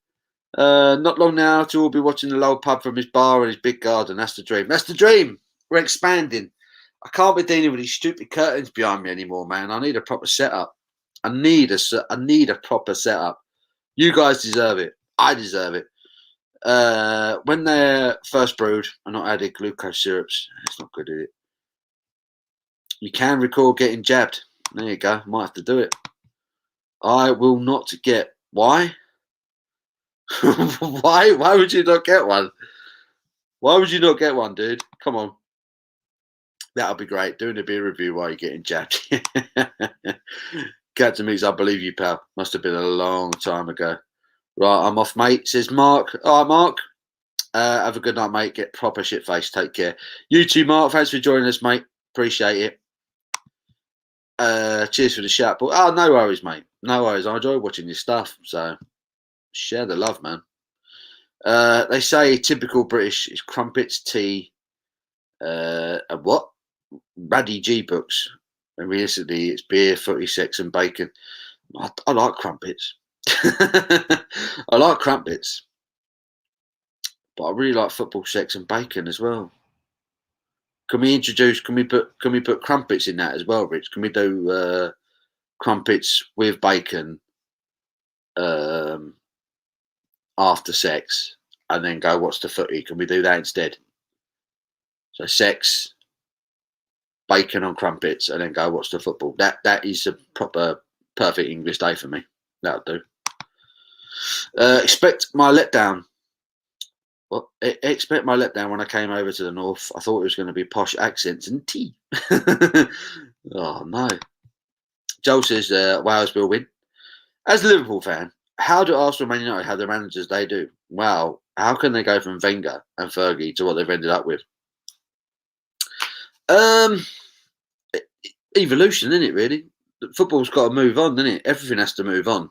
Not long now to all be watching the low pub from his bar and his big garden. That's the dream. That's the dream. We're expanding. I can't be dealing with these stupid curtains behind me anymore, man. I need a proper setup. I need a proper setup. You guys deserve it. I deserve it. When they're first brewed and not added glucose syrups, it's not good, is it? You can record getting jabbed. There you go. Might have to do it. I will not get. Why? Why would you not get one? Why would you not get one, dude? Come on. That'll be great. Doing a beer review while you're getting jabbed. Captain Meats, I believe you, pal. Must have been a long time ago. Right, I'm off, mate. Says Mark. All right, Mark. Have a good night, mate. Get proper shit face. Take care. You too, Mark. Thanks for joining us, mate. Appreciate it. Cheers for the shout. But no worries, mate. No worries. I enjoy watching your stuff. So share the love, man. They say typical British is crumpets, tea, and what? Raddy G books. And realistically, it's beer, footy, sex, and bacon. I like crumpets. I like crumpets, but I really like football, sex, and bacon as well. Can we put crumpets in that as well, Rich? Can we do crumpets with bacon after sex, and then go watch the footy? Can we do that instead? So sex, bacon on crumpets, and then go watch the football. That is a proper perfect English day for me. That'll do. Expect my letdown. Well, expect my letdown when I came over to the north. I thought it was going to be posh accents and tea. Oh no. Joel says Wales will win. As a Liverpool fan, how do Arsenal and Man United have the managers they do? Wow, how can they go from Wenger and Fergie to what they've ended up with? Evolution, isn't it, really? Football's got to move on, doesn't it? Everything has to move on.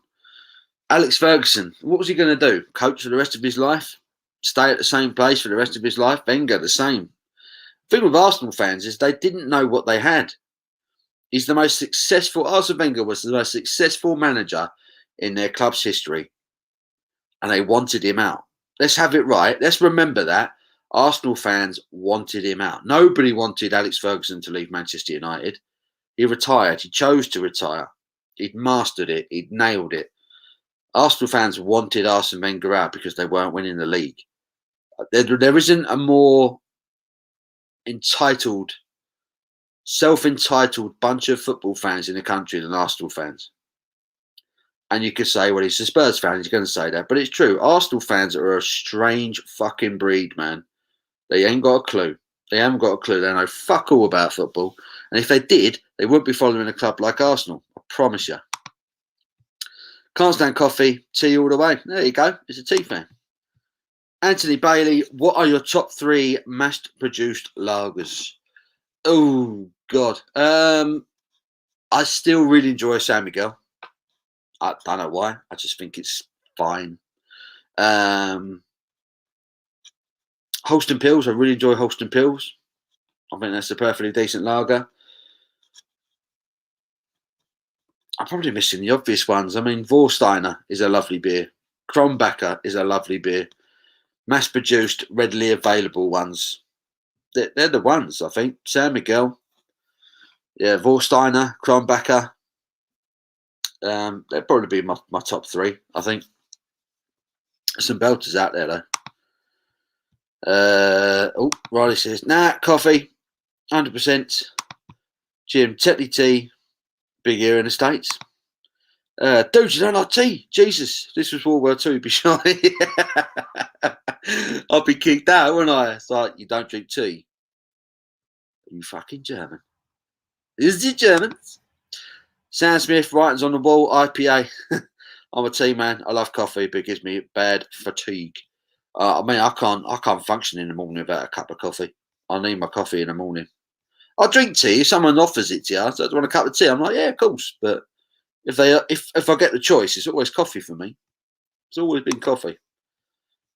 Alex Ferguson, what was he going to do? Coach for the rest of his life? Stay at the same place for the rest of his life? Wenger, the same. The thing with Arsenal fans is they didn't know what they had. He's the most successful. Arsene Wenger was the most successful manager in their club's history, and they wanted him out. Let's have it right. Let's remember that. Arsenal fans wanted him out. Nobody wanted Alex Ferguson to leave Manchester United. He retired. He chose to retire. He'd mastered it. He'd nailed it. Arsenal fans wanted Arsene Wenger out because they weren't winning the league. There isn't a more entitled, self-entitled bunch of football fans in the country than Arsenal fans. And you could say, well, he's a Spurs fan, he's going to say that. But it's true. Arsenal fans are a strange fucking breed, man. They ain't got a clue. They haven't got a clue. They know fuck all about football. And if they did, they wouldn't be following a club like Arsenal. I promise you. Can't stand coffee, tea all the way. There you go. It's a tea fan. Anthony Bailey, what are your top 3 mass-produced lagers? Oh, God. I still really enjoy San Miguel. I don't know why. I just think it's fine. Holston Pills. I really enjoy Holston Pills. I think that's a perfectly decent lager. I'm probably missing the obvious ones. I mean, Vorsteiner is a lovely beer. Kronbacher is a lovely beer. Mass-produced, readily available ones. They're the ones, I think. San Miguel. Yeah, Vorsteiner, Kronbacher. They'd probably be my top 3, I think. Some belters out there, though. Riley says, coffee, 100%. Jim, Tetley tea, big here in the States. Dude, you don't like tea? Jesus, this was World War II, be shy. I'll be kicked out, wouldn't I? It's like, you don't drink tea. Are you fucking German? Is it Germans? Sam Smith, writings on the wall, IPA. I'm a tea man. I love coffee, but it gives me bad fatigue. I can't function in the morning without a cup of coffee. I need my coffee in the morning. I drink tea. If someone offers it to you, so I want a cup of tea. I'm like, yeah, of course. But if I get the choice, it's always coffee for me. It's always been coffee.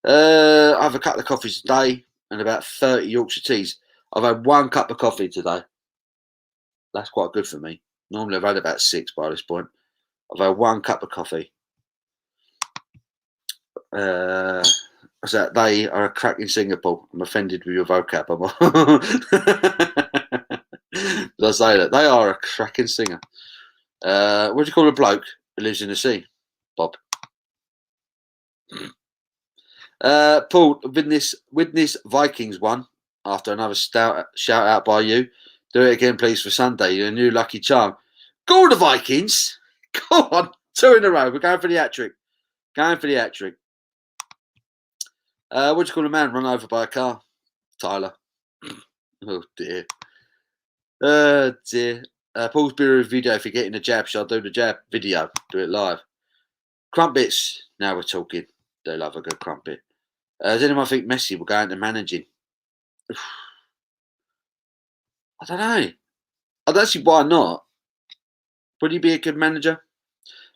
I have a couple of coffees a day and about 30 Yorkshire teas. I've had 1 cup of coffee today. That's quite good for me. Normally I've had about 6 by this point. I've had 1 cup of coffee. So they are a crack in Singapore. I'm offended with your vocab. Did I say that? They are a cracking singer. What do you call a bloke who lives in the sea? Bob. Paul, witness Vikings won after another shout out by you. Do it again, please, for Sunday. Your new lucky charm. Go on, the Vikings. Go on. 2 in a row. We're going for the hat trick. Going for the hat trick. What do you call a man run over by a car? Tyler. Oh, dear. Dear. Paul's Bureau video. If you're getting a jab, shall I do the jab video? Do it live. Crumpets. Now we're talking. They love a good crumpet. Does anyone think Messi will go into managing? I don't know. I don't see why not. Would he be a good manager? A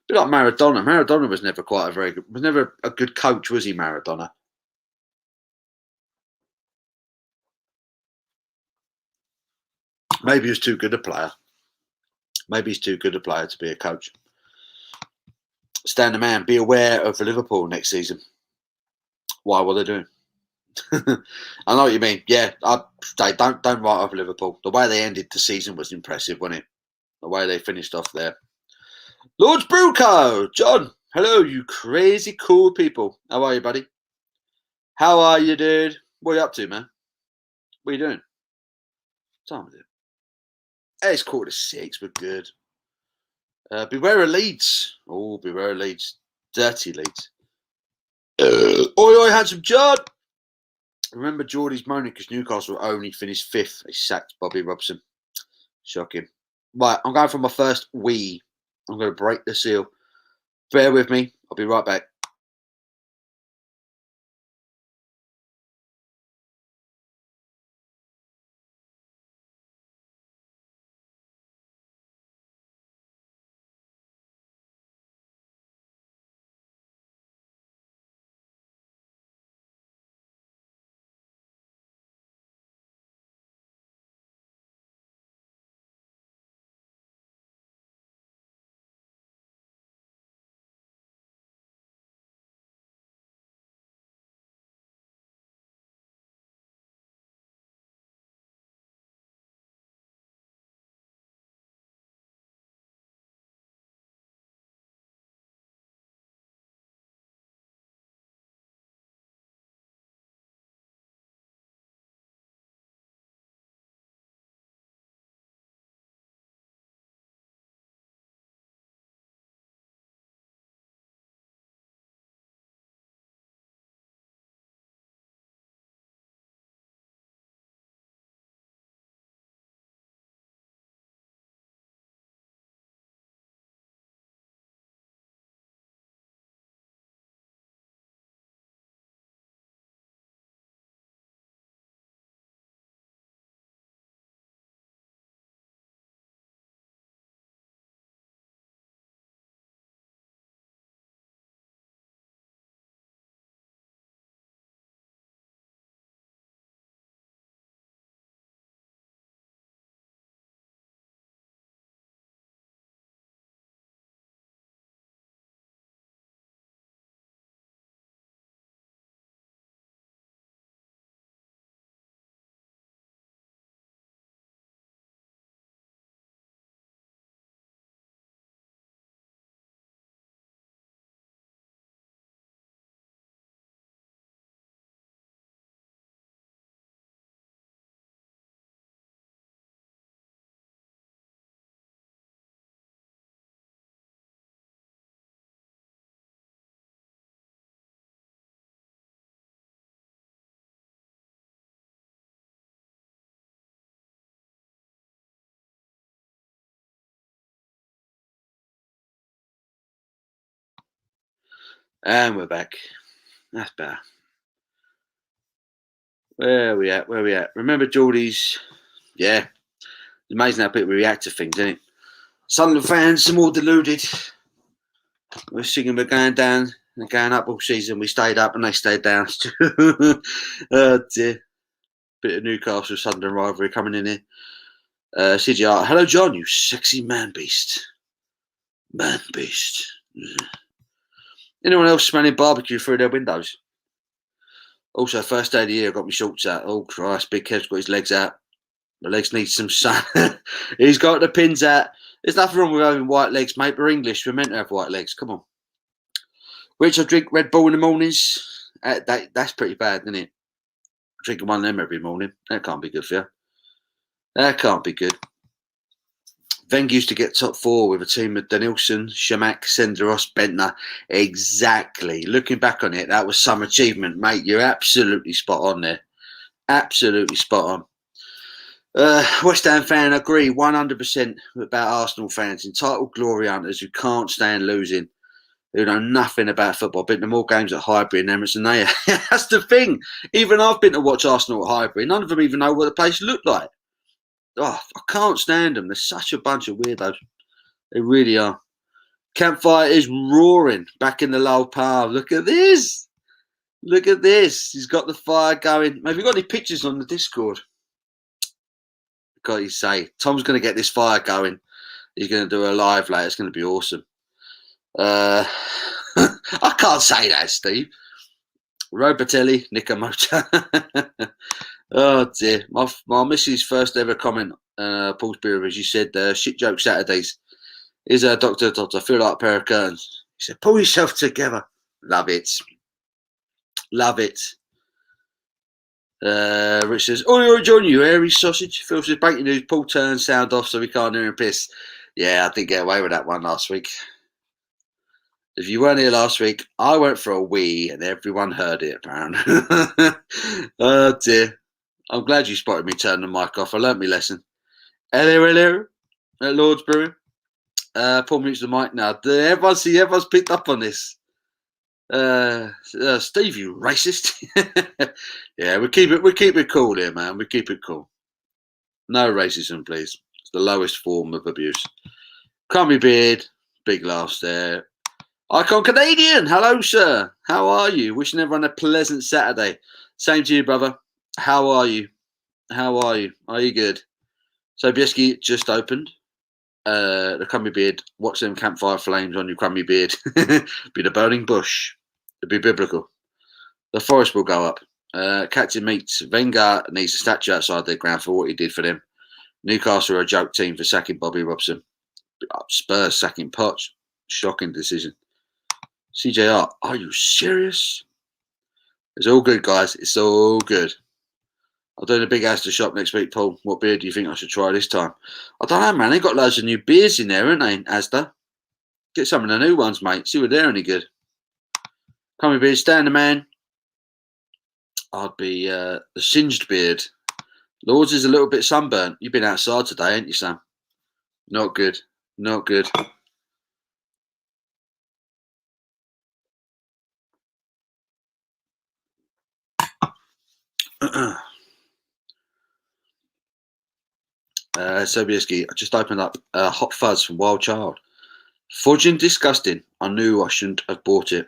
bit like Maradona. Maradona was never a good coach, was he, Maradona? Maybe he was too good a player. Maybe he's too good a player to be a coach. Stand the man. Be aware of Liverpool next season. Why? What are they doing? I know what you mean. Yeah, don't write off Liverpool. The way they ended the season was impressive, wasn't it? The way they finished off there. Lord Bruco, John. Hello, you crazy cool people. How are you, buddy? How are you, dude? What are you up to, man? What are you doing? What time is it? Hey, it's 5:45. We're good. Beware of Leeds. Oh, beware of Leeds. Dirty Leeds. Oi, oi, handsome John. Remember Geordie's moaning because Newcastle only finished 5th. They sacked Bobby Robson. Shocking. Right, I'm going for my first wee. I'm going to break the seal. Bear with me. I'll be right back. And we're back. That's better. Where are we at? Remember Geordie's? Yeah. It's amazing how people react to things, isn't it? Sunderland fans, some more deluded. We're singing, we're going down and going up all season. We stayed up and they stayed down. Oh dear. Bit of Newcastle Sunderland rivalry coming in here. CGR, hello John, you sexy man beast. Man beast. Anyone else smelling barbecue through their windows? Also, first day of the year, I got my shorts out. Oh Christ, Big Kev's got his legs out. My legs need some sun. He's got the pins out. There's nothing wrong with having white legs, mate. We're English. We're meant to have white legs. Come on. Which I drink Red Bull in the mornings. That's pretty bad, isn't it? Drinking one of them every morning. That can't be good for you. That can't be good. Wenger used to get top four with a team of Danielson, Shamak, Senderos, Bentner. Exactly. Looking back on it, that was some achievement, mate. You're absolutely spot on there. Absolutely spot on. West Ham fan, agree 100% about Arsenal fans. Entitled glory hunters who can't stand losing, who know nothing about football. Been to more games at Highbury and Emirates than they are. That's the thing. Even I've been to watch Arsenal at Highbury. None of them even know what the place looked like. Oh, I can't stand them. They're such a bunch of weirdos. They really are. Campfire is roaring back in the low power. Look at this. Look at this. He's got the fire going. Have you got any pictures on the Discord? Got to say, Tom's going to get this fire going. He's going to do a live later. It's going to be awesome. I can't say that, Steve. Robatelli, Nicomoto. Oh dear. My missus' first ever comment, Paul's Beer, as you said, shit joke Saturdays. Is a doctor, I feel like a pair of curtains. He said, pull yourself together. Love it. Love it. Rich says, oh, you're John, you hairy sausage. Phil says, breaking news, Paul turns sound off so we can't hear him piss. Yeah, I didn't get away with that one last week. If you weren't here last week, I went for a wee and everyone heard it, apparently. Oh dear. I'm glad you spotted me turning the mic off. I learnt my lesson. Hello. At Lord's Brewing. Paul mutes the mic now. Everyone's picked up on this. Steve, you racist. Yeah, we keep it cool here, man. We keep it cool. No racism, please. It's the lowest form of abuse. Crummy beard, big laughs there. Icon Canadian, hello, sir. How are you? Wishing everyone a pleasant Saturday. Same to you, brother. How are you? Are you good? So Bieski just opened. The crummy beard. Watch them campfire flames on your crummy beard. Be the burning bush. It'd be biblical. The forest will go up. Captain meets Wenger needs a statue outside their ground for what he did for them. Newcastle are a joke team for sacking Bobby Robson. Spurs sacking Poch. Shocking decision. CJR, are you serious? It's all good, guys. It's all good. I'll do the big Asda shop next week, Paul. What beer do you think I should try this time? I don't know, man. They've got loads of new beers in there, haven't they, Asda? Get some of the new ones, mate. See if they're any good. Crummy beard, stand the man. I'd be the singed beard. Lords is a little bit sunburnt. You've been outside today, ain't you, Sam? Not good. Not good. Sobieski, I just opened up Hot Fuzz from Wild Child. Fudging disgusting. I knew I shouldn't have bought it.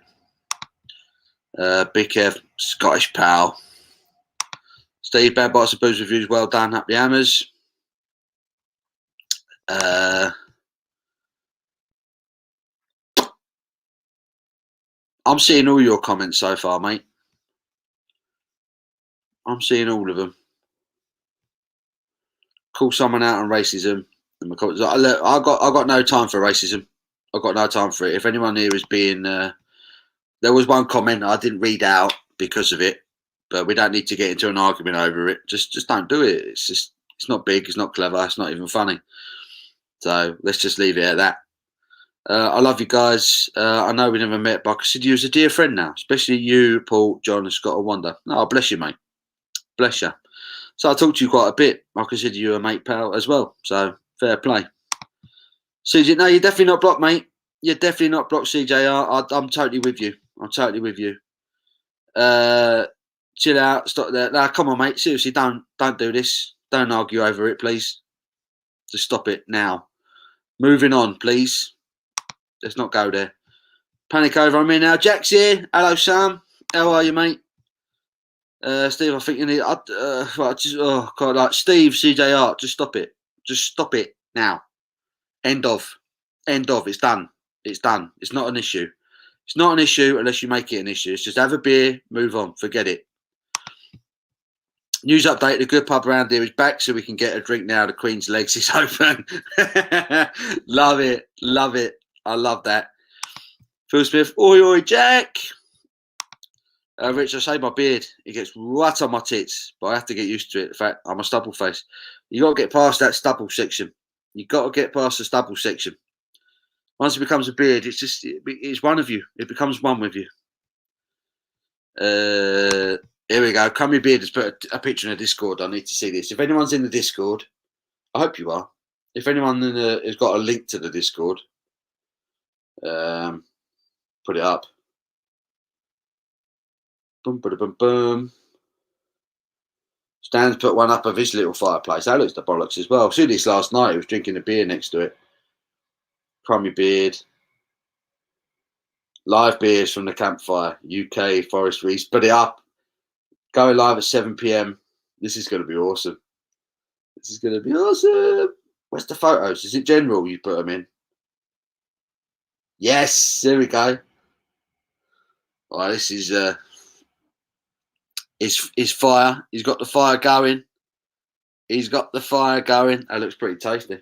Big Kev, Scottish pal. Steve, Bad Bites and Booze reviews, well done. Happy Hammers. I'm seeing all your comments so far, mate. I'm seeing all of them. Call someone out on racism. I got no time for racism. I've got no time for it. If anyone here is being, there was one comment I didn't read out because of it, but we don't need to get into an argument over it. Just don't do it. It's not big. It's not clever. It's not even funny. So let's just leave it at that. I love you guys. I know we never met, but I consider you as a dear friend now, especially you, Paul, John, and Scott. I wonder. No, bless you, mate. Bless you. So I talk to you quite a bit. I consider you a mate pal as well. So fair play. CJ, no, you're definitely not blocked, mate. You're definitely not blocked, CJR. I'm totally with you. I'm totally with you. Chill out. Stop there. Nah, come on, mate. Seriously, don't do this. Don't argue over it, please. Just stop it now. Moving on, please. Let's not go there. Panic over on me now. Jack's here. Hello, Sam. How are you, mate? Steve, I think you need. God, like Steve, CJ Art. Just stop it. Just stop it now. End of. It's done. It's done. It's not an issue. It's not an issue unless you make it an issue. It's just have a beer, move on, forget it. News update, the good pub around here is back, so we can get a drink now. The Queen's Legs is open. Love it. Love it. I love that. Phil Smith, oi, oi, Jack. Rich, I shave my beard. It gets right on my tits, but I have to get used to it. In fact, I'm a stubble face. You got to get past that stubble section. You got to get past the stubble section. Once it becomes a beard, it's one of you. It becomes one with you. Here we go. Crummy Beard has put a picture in the Discord. I need to see this. If anyone's in the Discord, I hope you are. If anyone has got a link to the Discord, put it up. Boom, boom, boom, boom. Stan's put one up of his little fireplace. That looks the bollocks as well. I saw this last night. He was drinking a beer next to it. Crummy Beard. Live beers from the Campfire. UK, Forest East. Put it up. Going live at 7 p.m. This is going to be awesome. This is going to be awesome. Where's the photos? Is it general you put them in? Yes, there we go. All right, this is fire. He's got the fire going. He's got the fire going. That looks pretty tasty.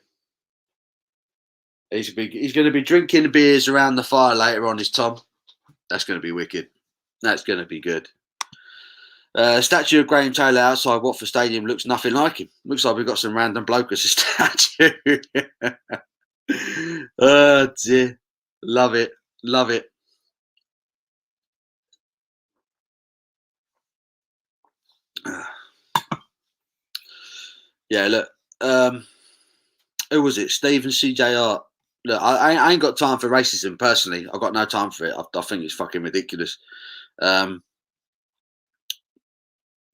He's going to be drinking beers around the fire later on, is Tom. That's going to be wicked. That's going to be good. Statue of Graham Taylor outside Watford Stadium looks nothing like him. Looks like we've got some random bloke as a statue. Oh dear. Love it. Love it. Yeah, look. Who was it? Steve and CJ Art. Look, I ain't got time for racism personally. I've got no time for it. I think it's fucking ridiculous.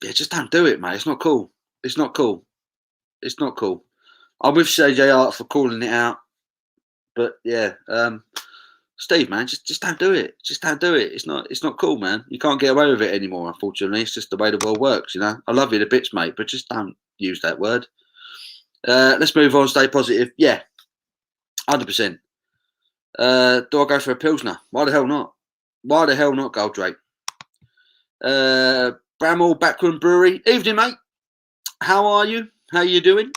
Yeah, just don't do it, mate. It's not cool. It's not cool. It's not cool. I'm with CJ Art for calling it out. But yeah, Steve, man, just don't do it. Just don't do it. It's not cool, man. You can't get away with it anymore, unfortunately. It's just the way the world works, you know. I love you to bits, mate, but just don't use that word. Let's move on. Stay positive. Yeah, 100%. Do I go for a Pilsner? Why the hell not? Why the hell not, Goldrake? Bramall Backroom Brewery. Evening, mate. How are you? How you doing?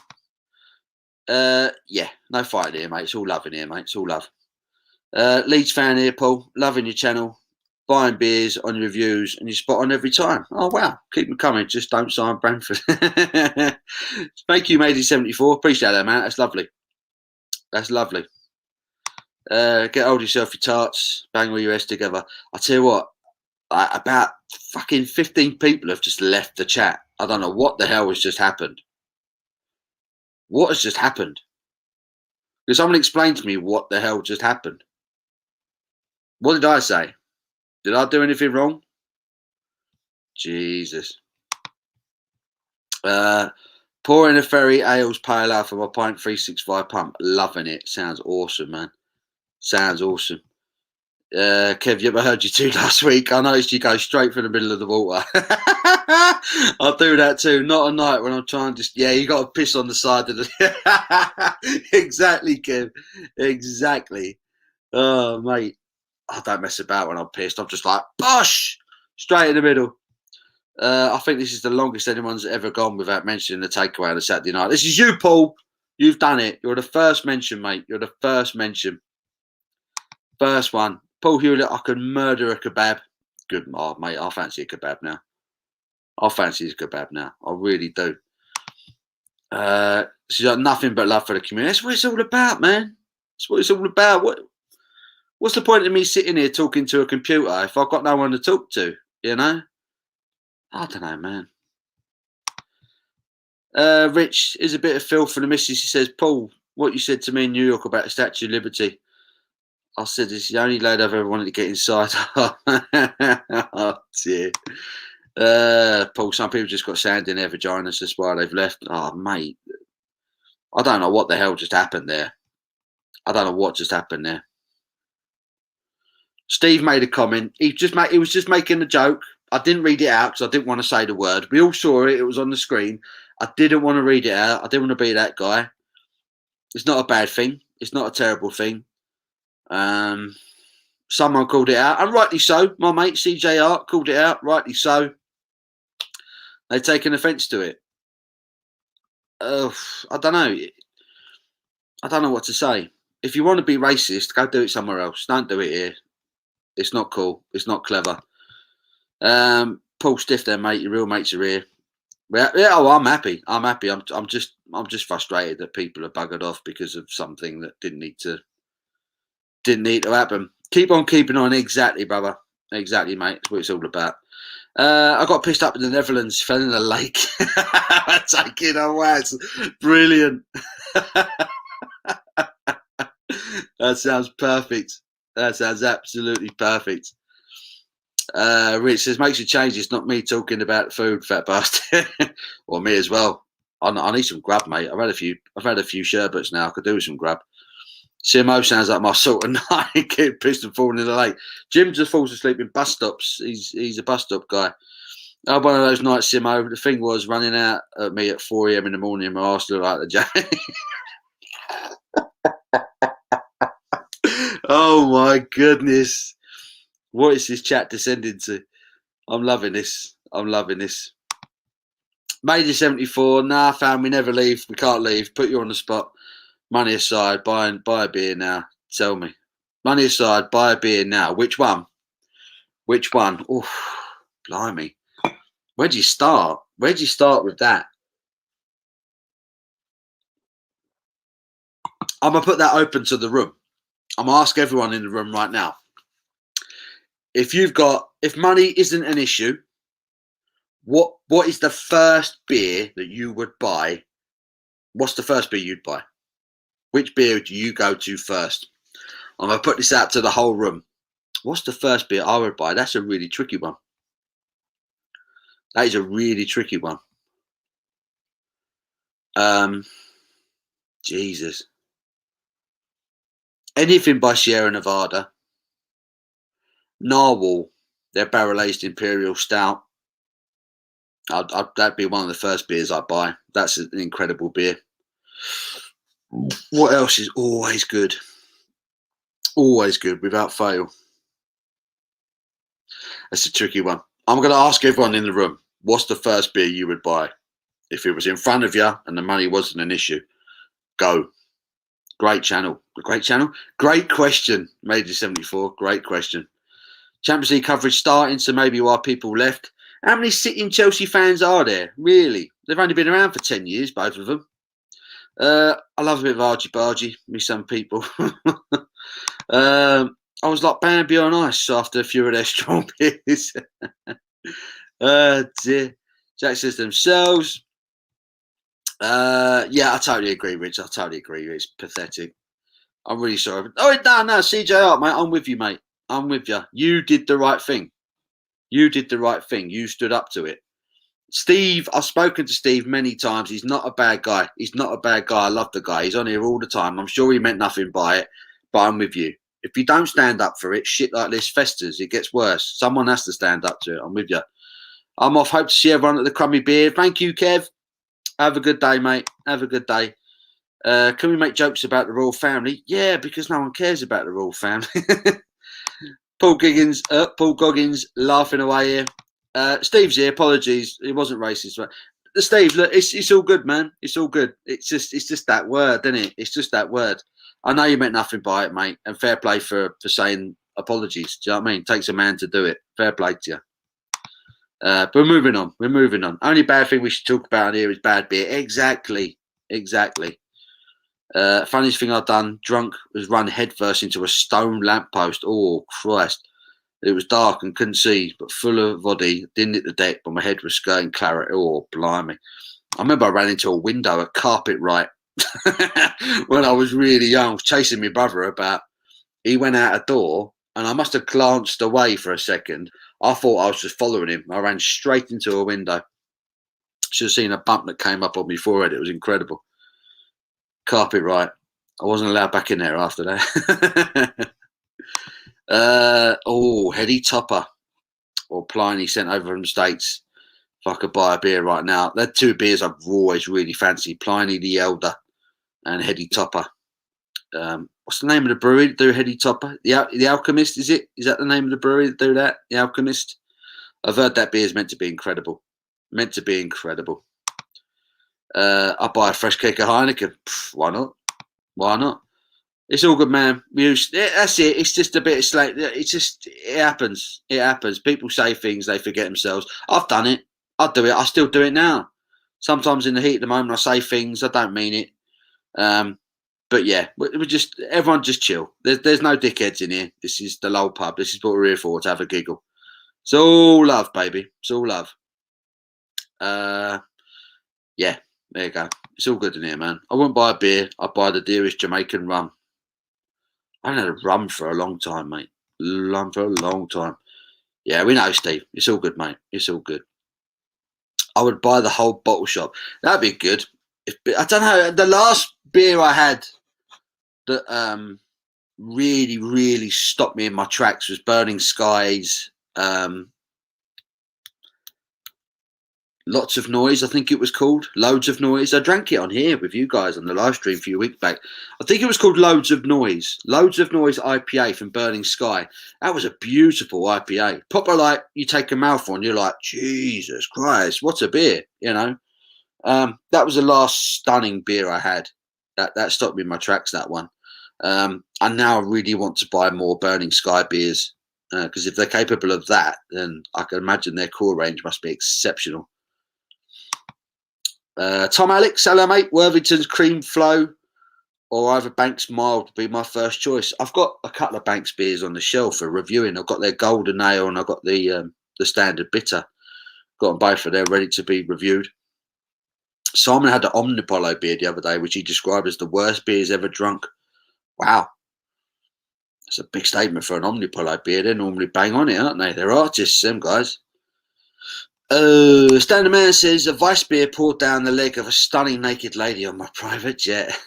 Yeah, no fighting here, mate. It's all love in here, mate. It's all love. Leeds fan here, Paul. Loving your channel. Buying beers on your reviews, and you're spot on every time. Oh, wow. Keep them coming. Just don't sign Brentford. Thank you, Maisie74. Appreciate that, man. That's lovely. That's lovely. Get hold of yourself, your tarts. Bang all your heads together. I tell you what, about fucking 15 people have just left the chat. I don't know what the hell has just happened. What has just happened? Can someone explain to me what the hell just happened? What did I say? Did I do anything wrong? Jesus. Pouring a Ferry Ales Pale Ale from my pint 365 pump. Loving it. Sounds awesome, man. Sounds awesome. Kev, you ever heard you two last week? I noticed you go straight for the middle of the water. I'll do that too. Not at night when I'm trying to. Yeah, you got to piss on the side of the. Exactly, Kev. Exactly. Oh, mate. I don't mess about when I'm pissed. I'm just like, bosh! Straight in the middle. I think this is the longest anyone's ever gone without mentioning the takeaway on a Saturday night. This is you, Paul. You've done it. You're the first mention, mate. You're the first mention. First one. Paul Hewlett, I could murder a kebab. Good, oh, mate. I fancy a kebab now. I fancy a kebab now. I really do. She's got nothing but love for the community. That's what it's all about, man. That's what it's all about. What's the point of me sitting here talking to a computer if I've got no one to talk to, you know? I don't know, man. Rich is a bit of filth for the missus. He says, Paul, what you said to me in New York about the Statue of Liberty. I said, "It's the only lad I've ever wanted to get inside." Oh dear. Paul, some people just got sand in their vaginas. That's why they've left. Oh, mate. I don't know what the hell just happened there. I don't know what just happened there. Steve made a comment. He was just making a joke. I didn't read it out because I didn't want to say the word. We all saw it. It was on the screen. I didn't want to read it out. I didn't want to be that guy. It's not a bad thing. It's not a terrible thing. Someone called it out, and rightly so. My mate CJ Art called it out, rightly so. They've taken offence to it. I don't know. I don't know what to say. If you want to be racist, go do it somewhere else. Don't do it here. It's not cool. It's not clever. Paul Stiff there, mate. Your real mates are here. Yeah, oh, I'm happy. I'm happy. I'm just frustrated that people are buggered off because of something that didn't need to happen. Keep on keeping on. Exactly, brother. Exactly, mate. That's what it's all about. I got pissed up in the Netherlands, fell in a lake. Taking a wax. Brilliant. That sounds perfect. That sounds absolutely perfect. Rich says, makes a change. It's not me talking about food, fat bastard. Or me as well. I need some grub, mate. I've had a few sherbets now. I could do with some grub. Simo sounds like my sort of night. Get pissed and falling in the lake. Jim just falls asleep in bus stops. He's a bus stop guy. I had one of those nights, Simo. The thing was running out at me at 4 a.m. in the morning. My arse looked like the jack. Oh my goodness. What is this chat descending to? I'm loving this. I'm loving this. Major 74. Nah, fam, we never leave. We can't leave. Put you on the spot. Money aside, buy a beer now. Tell me. Money aside, buy a beer now. Which one? Which one? Oh, blimey. Where'd you start? Where'd you start with that? I'm going to put that open to the room. I'm going to ask everyone in the room right now. If money isn't an issue, what is the first beer that you would buy? What's the first beer you'd buy? Which beer do you go to first? I'm going to put this out to the whole room. What's the first beer I would buy? That's a really tricky one. That is a really tricky one. Jesus. Anything by Sierra Nevada. Narwhal, their barrel-aged Imperial Stout. That'd be one of the first beers I'd buy. That's an incredible beer. What else is always good? Always good, without fail. That's a tricky one. I'm going to ask everyone in the room, what's the first beer you would buy? If it was in front of you and the money wasn't an issue, go. Great channel. Great channel. Great question, Major 74. Great question. Champions League coverage starting, so maybe why people left. How many sitting Chelsea fans are there? Really? They've only been around for 10 years, both of them. I love a bit of argy-bargy, me some people. I was like Bambi on ice after a few of their strong beers. Dear. Jack says themselves. Yeah, I totally agree, Rich. I totally agree. It's pathetic. I'm really sorry. Oh, no, CJ Art, mate. I'm with you, mate. I'm with you. You did the right thing. You did the right thing. You stood up to it. Steve, I've spoken to Steve many times. He's not a bad guy. He's not a bad guy. I love the guy. He's on here all the time. I'm sure he meant nothing by it, but I'm with you. If you don't stand up for it, shit like this festers. It gets worse. Someone has to stand up to it. I'm with you. I'm off. Hope to see everyone at the Crummy Beer. Thank you, Kev. Have a good day, mate. Have a good day. Can we make jokes about the royal family? Yeah, because no one cares about the royal family. Paul Goggins laughing away here. Steve's here. Apologies, it wasn't racist. Right? Steve, look, it's all good, man. It's all good. It's just that word, isn't it? It's just that word. I know you meant nothing by it, mate. And fair play for saying apologies. Do you know what I mean? It takes a man to do it. Fair play to you. But we're moving on. We're moving on. Only bad thing we should talk about here is bad beer. Exactly. Funniest thing I've done, drunk, was run headfirst into a stone lamppost. Oh, Christ. It was dark and couldn't see, but full of body. Didn't hit the deck, but my head was skirting claret. Oh, blimey. I remember I ran into a window at Carpet Right when I was really young. I was chasing my brother about. He went out a door, and I must have glanced away for a second. I thought I was just following him. I ran straight into a window. Should have seen a bump that came up on my forehead. It was incredible. Carpet right. I wasn't allowed back in there after that. Heady Topper or Pliny sent over from the States. If I could buy a beer right now, they're two beers I've always really fancied: Pliny the Elder and Heady Topper. What's the name of the brewery that do Heady Topper? The Alchemist, is it? Is that the name of the brewery that do that? The Alchemist. I've heard that beer is meant to be incredible. Meant to be incredible. I buy a fresh cake of Heineken. Why not? Why not? It's all good, man. That's it. It's just a bit of slack. It happens. It happens. People say things, they forget themselves. I've done it. I do it. I still do it now. Sometimes in the heat of the moment, I say things, I don't mean it. But yeah, everyone just chill. There's no dickheads in here. This is the Lowell pub. This is what we're here for, to have a giggle. It's all love, baby. It's all love. Yeah, there you go. It's all good in here, man. I wouldn't buy a beer. I'd buy the dearest Jamaican rum. I haven't had a rum for a long time, mate. Rum for a long time. Yeah, we know, Steve. It's all good, mate. It's all good. I would buy the whole bottle shop. That'd be good. I don't know. The last beer I had that really, really stopped me in my tracks was Burning Skies. Lots of Noise, I think it was called. Loads of Noise. I drank it on here with you guys on the live stream a few weeks back. I think it was called Loads of Noise. Loads of Noise IPA from Burning Sky. That was a beautiful IPA. Proper, like, you take a mouthful and you're like, Jesus Christ, what a beer, you know. That was the last stunning beer I had. That stopped me in my tracks, that one. And now I really want to buy more Burning Sky beers, because if they're capable of that, then I can imagine their core range must be exceptional. Tom Alex, hello mate. Worthington's Cream Flow or either Banks Mild would be my first choice. I've got a couple of Banks beers on the shelf for reviewing. I've got their Golden Ale and I've got the Standard Bitter. Got them both, they're ready to be reviewed. Simon had an Omnipolo beer the other day, which he described as the worst beer he's ever drunk. Wow. That's a big statement for an Omnipolo beer. They normally bang on it, aren't they? They're artists, them guys. Standard Man says, a Vice beer poured down the leg of a stunning naked lady on my private jet.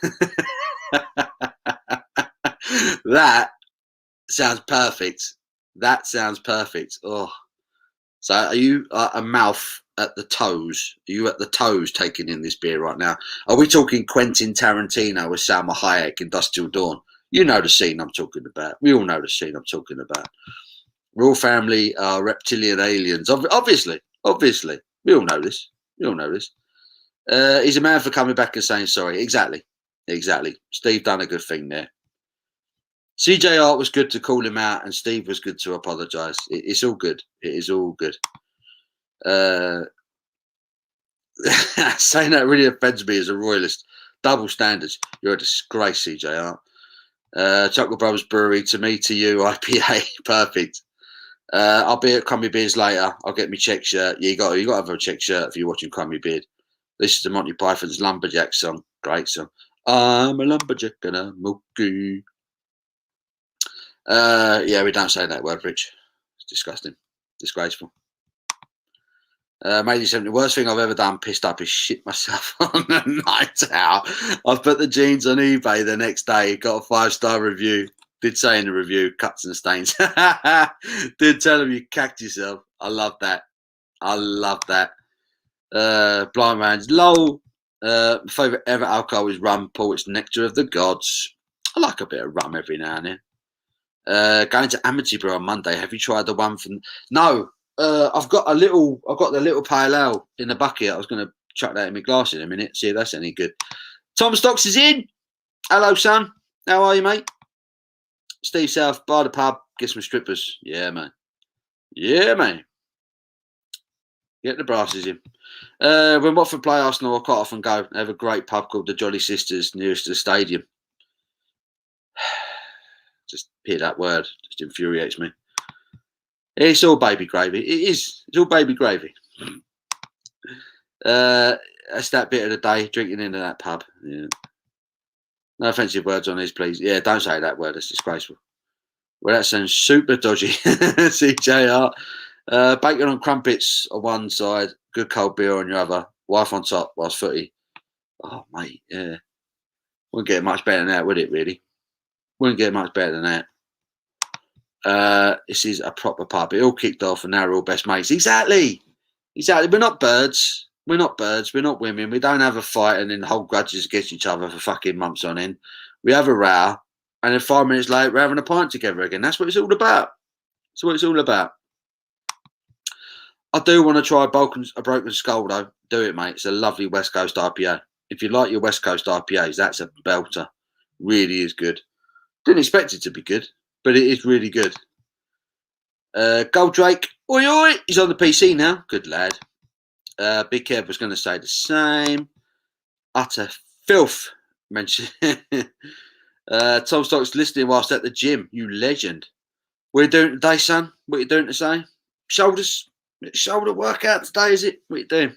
That sounds perfect. That sounds perfect. Oh, so are you a mouth at the toes? Are you at the toes taking in this beer right now? Are we talking Quentin Tarantino with Salma Hayek in Dusk Till Dawn? You know the scene I'm talking about. We all know the scene I'm talking about. Royal family are reptilian aliens. Obviously. We all know this. He's a man for coming back and saying sorry. Exactly. Steve done a good thing there. CJ Art was good to call him out, and Steve was good to apologise. It's all good. It is all good. Saying that really offends me as a royalist. Double standards. You're a disgrace, CJ Art. Chocolate Brothers Brewery, to me, to you, IPA. Perfect. I'll be at Crummy Beers later. I'll get my check shirt. Yeah, you got to have a check shirt if you're watching Crummy Beard. This is the Monty Python's Lumberjack song. Great song. I'm a lumberjack and a mookie. Yeah, we don't say that word, Rich. It's disgusting. Disgraceful. Maybe the worst thing I've ever done, pissed up, is shit myself on a night out. I've put the jeans on eBay the next day, got a 5-star review. Did say in the review, cuts and stains. Did tell him you cacked yourself. I love that. Blind man's low. Favourite ever alcohol is rum. Paul, it's nectar of the gods. I like a bit of rum every now and then. Going to Amityville on Monday. Have you tried the one from? No. I've got the little pale ale in the bucket. I was going to chuck that in my glass in a minute. See if that's any good. Tom Stocks is in. Hello, son. How are you, mate? Steve South, by the pub, get some strippers. Yeah, man. Get the brasses in. When Watford play Arsenal, I quite often go. They have a great pub called the Jolly Sisters nearest to the stadium. Just hear that word. Just infuriates me. It's all baby gravy. It is. It's all baby gravy. That's that bit of the day, drinking into that pub. Yeah. No offensive words on these, please. Yeah, don't say that word. It's disgraceful. Well, that sounds super dodgy. CJR. Bacon on crumpets on one side, good cold beer on your other, wife on top whilst footy. Oh, mate, yeah. Wouldn't get much better than that, would it, really? Wouldn't get much better than that. This is a proper pub. It all kicked off and now we're all best mates. Exactly. We're not birds. We're not birds. We're not women. We don't have a fight and then hold grudges against each other for fucking months on end. We have a row and then 5 minutes later we're having a pint together again. That's what it's all about. That's what it's all about. I do want to try a broken skull though. Do it, mate. It's a lovely West Coast IPA. If you like your West Coast IPAs, that's a belter. Really is good. Didn't expect it to be good, but it is really good. Goldrake, oi oi, he's on the PC now. Good lad. Big Kev was going to say the same. Utter filth. Mention. Tom Stock's listening whilst at the gym. You legend. What are you doing today, son? What are you doing today? Shoulder workout today, is it? What are you doing?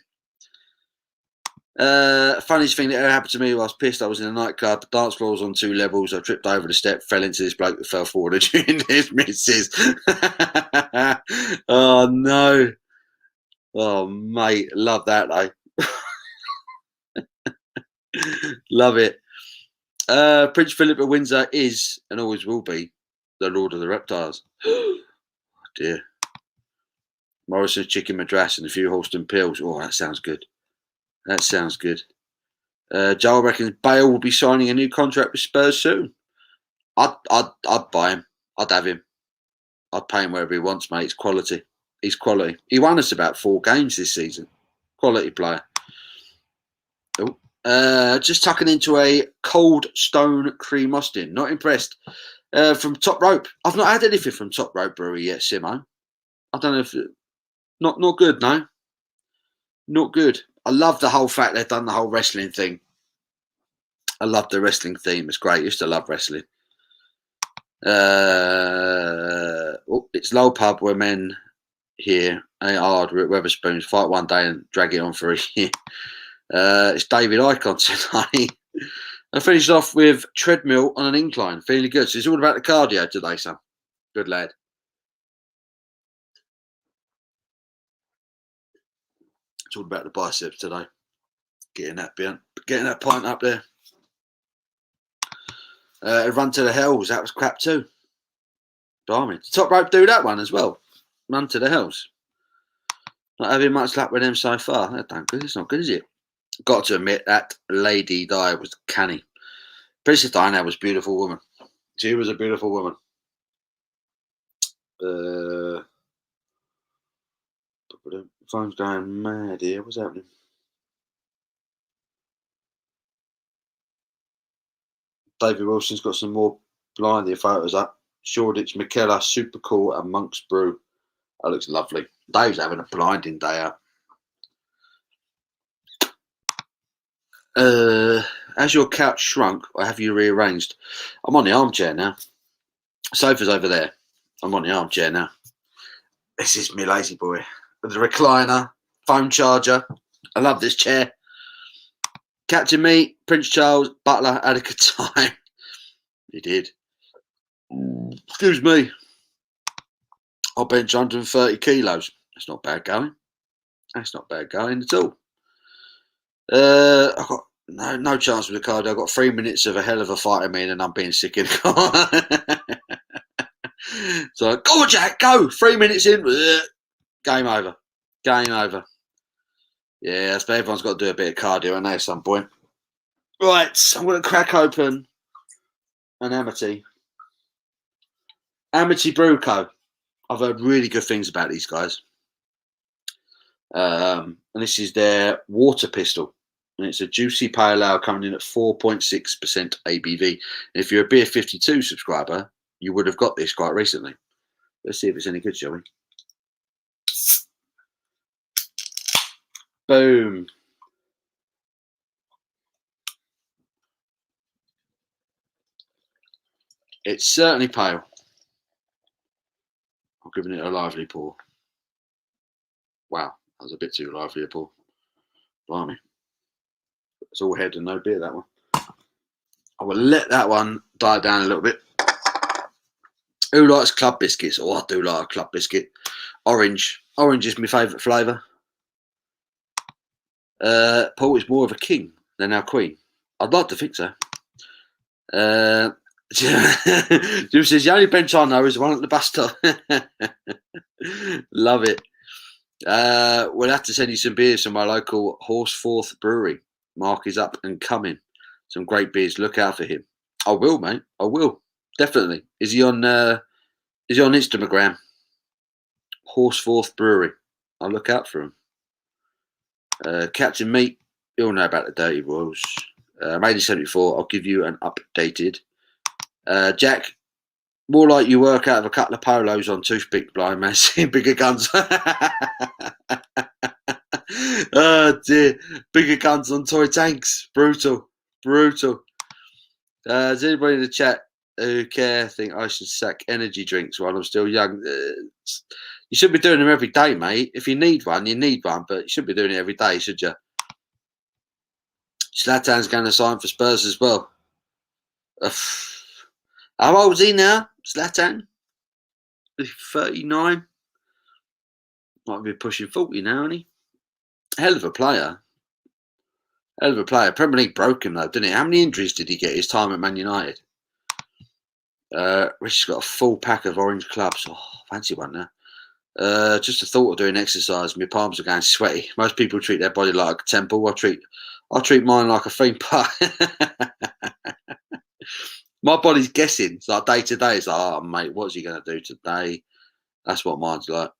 Funniest thing that ever happened to me while I was pissed. I was in a nightclub. The dance floor was on 2 levels. I tripped over the step, fell into this bloke that fell forward during his misses. Oh, no. Oh, mate. Love that, though. Love it. Prince Philip of Windsor is, and always will be, the Lord of the Reptiles. Oh, dear. Morrison's Chicken Madras and a few Halston Pills. Oh, that sounds good. That sounds good. Joel reckons Bale will be signing a new contract with Spurs soon. I'd buy him. I'd have him. I'd pay him wherever he wants, mate. It's quality. He's quality. He won us about 4 games this season. Quality player. Oh, just tucking into a cold stone cream Austin. Not impressed. From Top Rope. I've not had anything from Top Rope Brewery yet, Simo. I don't know if not good. No, not good. I love the whole fact they've done the whole wrestling thing. I love the wrestling theme. It's great. I used to love wrestling. It's low pub where men here ain't hard. We're at Weatherspoons. Fight one day and drag it on for a year. It's David Icon tonight. I finished off with treadmill on an incline. Feeling good. So it's all about the cardio today, son. Good lad. It's all about the biceps today. Getting that pint up there. Run to the Hells. That was crap too. Blimey. Top Rope do that one as well. Run to the Hells. Not having much luck with them so far. That ain't good. It's not good, is it? Got to admit that Lady Di was canny. Princess Diana was a beautiful woman. She was a beautiful woman. Phone's going mad here. What's happening? David Wilson's got some more blinding photos up. Shoreditch, McKellar, Super Cool, and Monk's Brew. That looks lovely. Dave's having a blinding day out. Has your couch shrunk or have you rearranged? I'm on the armchair now. Sofa's over there. I'm on the armchair now. This is me lazy boy. With the recliner, phone charger. I love this chair. Captain Me, Prince Charles, Butler had a good time. He did. Excuse me. I'll bench 130 kilos. That's not bad going. That's not bad going at all. I've got no chance with the cardio. I've got 3 minutes of a hell of a fight in me and I'm being sick in the car. So, go on, Jack, go. 3 minutes in. Game over. Game over. Yeah, that's everyone's got to do a bit of cardio in there at some point. Right, I'm going to crack open an Amity. Amity Brew Co. I've heard really good things about these guys. And this is their water pistol. And it's a juicy pale ale coming in at 4.6% ABV. And if you're a Beer 52 subscriber, you would have got this quite recently. Let's see if it's any good, shall we? Boom. It's certainly pale. I'm giving it a lively pour. Wow, that was a bit too lively a pour. Blimey. It's all head and no beer, that one. I will let that one die down a little bit. Who likes club biscuits? Oh, I do like a club biscuit. Orange. Orange is my favourite flavour. Paul is more of a king than our queen. I'd like to think so. Jim says the only bench I know is the one at the bus stop. Love it. We'll have to send you some beers from my local Horseforth Brewery. Mark is up and coming. Some great beers. Look out for him. I will, mate. I will. Definitely. Is he on Instagram? Horseforth Brewery. I'll look out for him. Captain Meat, you'll know about the Dirty Royals. Made 74. I'll give you an updated. Jack, more like you work out of a couple of polos on toothpick blind man seeing bigger guns. Oh dear, bigger guns on toy tanks. Brutal. Does anybody in the chat who think I should sack energy drinks while I'm still young? You should be doing them every day, mate. If you need one, you need one, but you shouldn't be doing it every day, should you? Zlatan's going to sign for Spurs as well. How old is he now, Zlatan? 39. Might be pushing 40 now, isn't he? Hell of a player. Premier League broke him, though, didn't it? How many injuries did he get his time at Man United? Rich's got a full pack of orange clubs. Oh, fancy one now. Just the thought of doing exercise, my palms are going sweaty. Most people treat their body like a temple. I treat mine like a theme park. My body's guessing. It's like day to day. It's like, oh mate, what's he going to do today? That's what mine's like.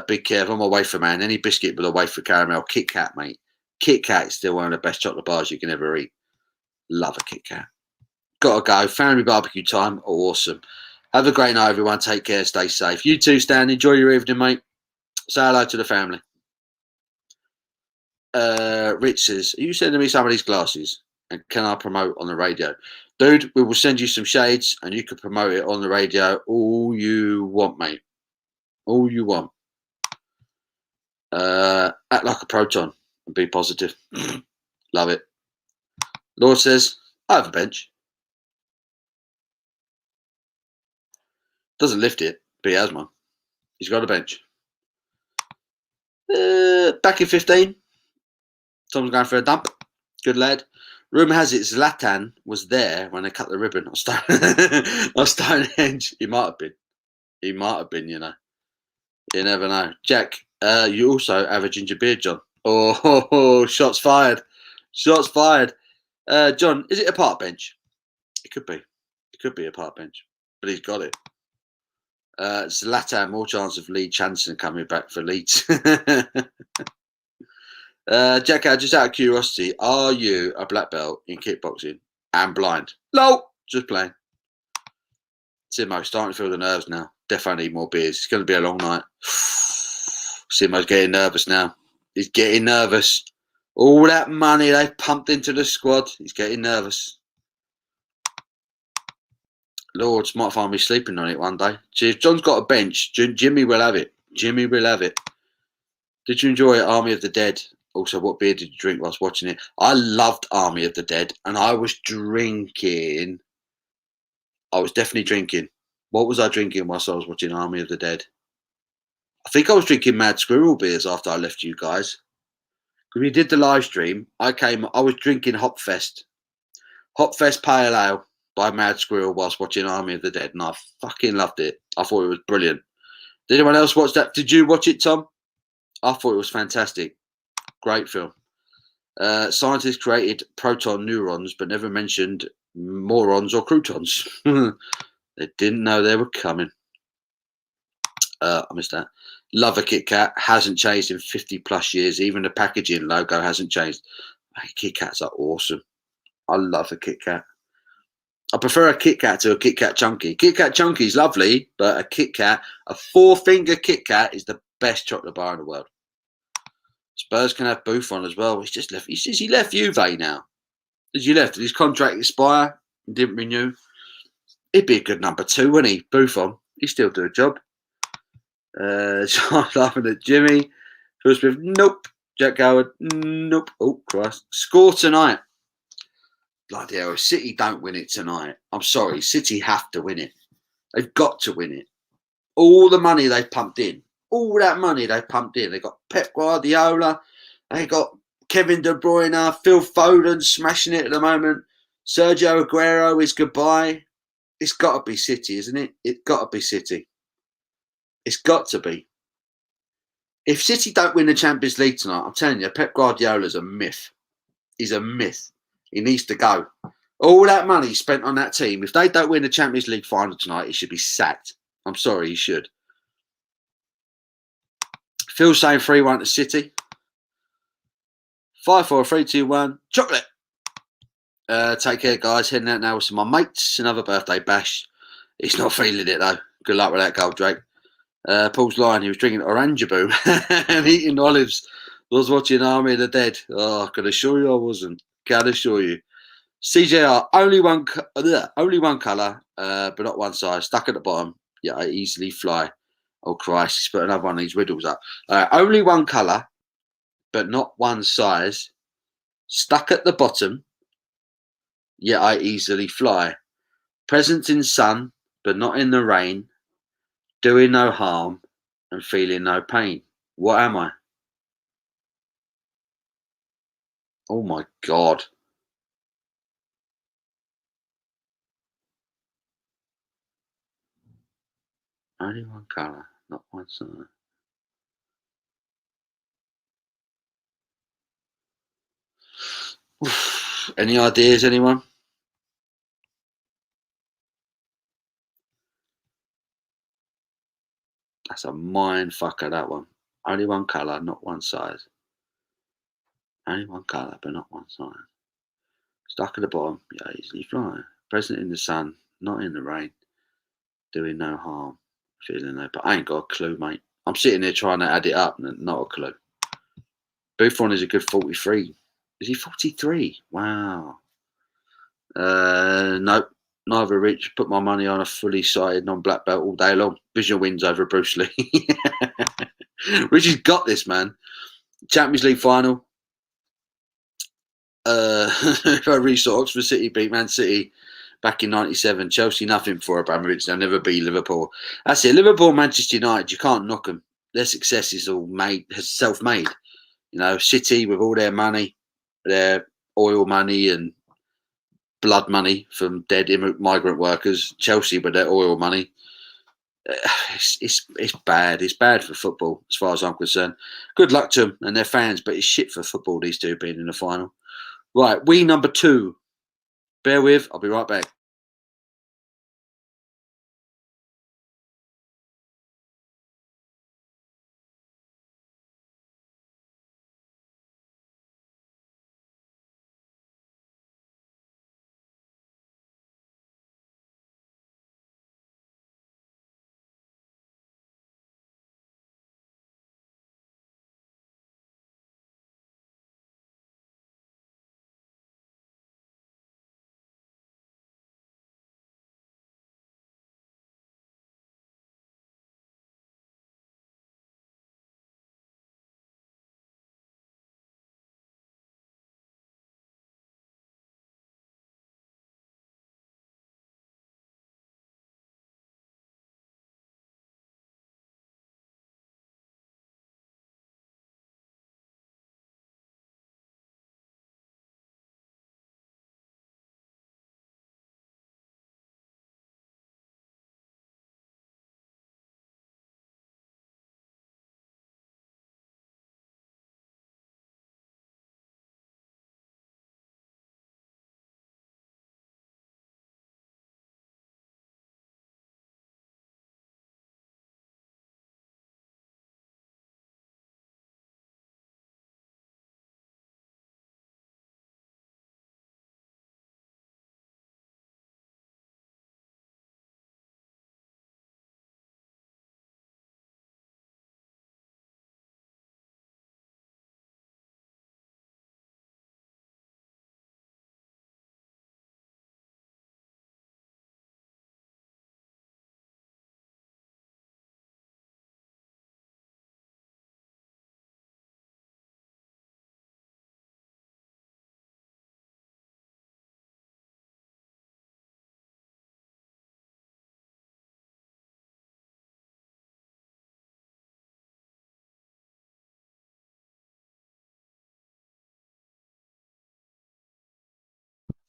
Big Kev, I'm a wafer man. Any biscuit with a wafer caramel. Kit Kat, mate. Kit Kat is still one of the best chocolate bars you can ever eat. Love a Kit Kat. Gotta go. Family barbecue time. Awesome. Have a great night, everyone. Take care. Stay safe. You too, Stan. Enjoy your evening, mate. Say hello to the family. Rich says, are you sending me some of these glasses? And can I promote on the radio? Dude, we will send you some shades and you can promote it on the radio all you want, mate. All you want. Act like a proton and be positive. Love it. Lord says, I have a bench. Doesn't lift it, but he has one. He's got a bench. Back in 15. Someone's going for a dump. Good lad. Rumour has it Zlatan was there when they cut the ribbon on Stonehenge. He might have been. You know. You never know. Jack, you also have a ginger beard, John. Oh, shots fired. John, is it a park bench? It could be. It could be a park bench. But he's got it. Zlatan, more chance of Lee Chanson coming back for Leeds. Jack, just out of curiosity, are you a black belt in kickboxing and blind? No, just playing. Simo, starting to feel the nerves now. Definitely need more beers. It's going to be a long night. Simo's getting nervous now. He's getting nervous. All that money they've pumped into the squad. He's getting nervous. Lords might find me sleeping on it one day. See, if John's got a bench, Jimmy will have it. Jimmy will have it. Did you enjoy Army of the Dead? Also, what beer did you drink whilst watching it? I loved Army of the Dead, and I was drinking. I was definitely drinking. What was I drinking whilst I was watching Army of the Dead? I think I was drinking Mad Squirrel beers after I left you guys. Because we did the live stream. I was drinking Hopfest Pale Ale by Mad Squirrel whilst watching Army of the Dead, and I fucking loved it. I thought it was brilliant. Did anyone else watch that? Did you watch it, Tom? I thought it was fantastic. Great film. Scientists created proton neurons, but never mentioned morons or croutons. They didn't know they were coming. I missed that. Love a Kit Kat. Hasn't changed in 50 plus years. Even the packaging logo hasn't changed. Kit Kats are awesome. I love a Kit Kat. I prefer a Kit Kat to a Kit Kat Chunky. Kit Kat Chunky is lovely, but a Kit Kat, a 4-finger Kit Kat is the best chocolate bar in the world. Spurs can have Buffon as well. He's just left. He says he left Juve now. Did his contract expire? He didn't renew. He'd be a good number 2, wouldn't he? Buffon. He'd still do a job. John laughing at Jimmy. Phil Smith. Nope. Jack Howard. Nope. Oh Christ. Score tonight. Bloody hell. City don't win it tonight. I'm sorry. City have to win it. They've got to win it. All the money they've pumped in, all that money they've pumped in. They've got Pep Guardiola, they got Kevin De Bruyne, Phil Foden smashing it at the moment. Sergio Aguero is goodbye. It's got to be City, isn't it? It's got to be City. It's got to be. If City don't win the Champions League tonight, I'm telling you, Pep Guardiola's a myth. He's a myth. He needs to go. All that money spent on that team, if they don't win the Champions League final tonight, he should be sacked. I'm sorry, he should. Phil's saying 3-1 to City. 5, 4, 3, 2, 1. Chocolate. Take care, guys. Heading out now with some of my mates. Another birthday bash. He's not feeling it, though. Good luck with that, Gold Drake. Paul's lying. He was drinking Orangeaboo and eating olives. I was watching Army of the Dead. Oh, I can assure you I wasn't. Can assure you. CJR, only one colour, but not one size. Stuck at the bottom. Yeah, I easily fly. Oh, Christ. He's put another one of these riddles up. Only one colour, but not one size. Stuck at the bottom. Yet I easily fly. Present in sun, but not in the rain. Doing no harm and feeling no pain. What am I? Oh my God. Only one colour, not one size. Any ideas, anyone? That's a mind fucker, that one. Only one colour, not one size. Only one colour, but not one size. Stuck at the bottom, yeah, easily fly. Present in the sun, not in the rain. Doing no harm, feeling no. But I ain't got a clue, mate. I'm sitting there trying to add it up, and not a clue. Buffon is a good 43. Is he 43? Wow. Nope. Neither Rich. Put my money on a fully sighted non-black belt all day long. Visual wins over Bruce Lee. Richie's got this, man. Champions League final. If I restart, Oxford City beat Man City back in '97. Chelsea nothing for Abramovich. They'll never beat Liverpool. That's it. Liverpool, Manchester United. You can't knock them. Their success is all self-made. You know, City with all their money, their oil money and blood money from dead migrant workers. Chelsea with their oil money. It's bad. It's bad for football, as far as I'm concerned. Good luck to them and their fans, but it's shit for football, these two being in the final. Right, we number 2. Bear with, I'll be right back.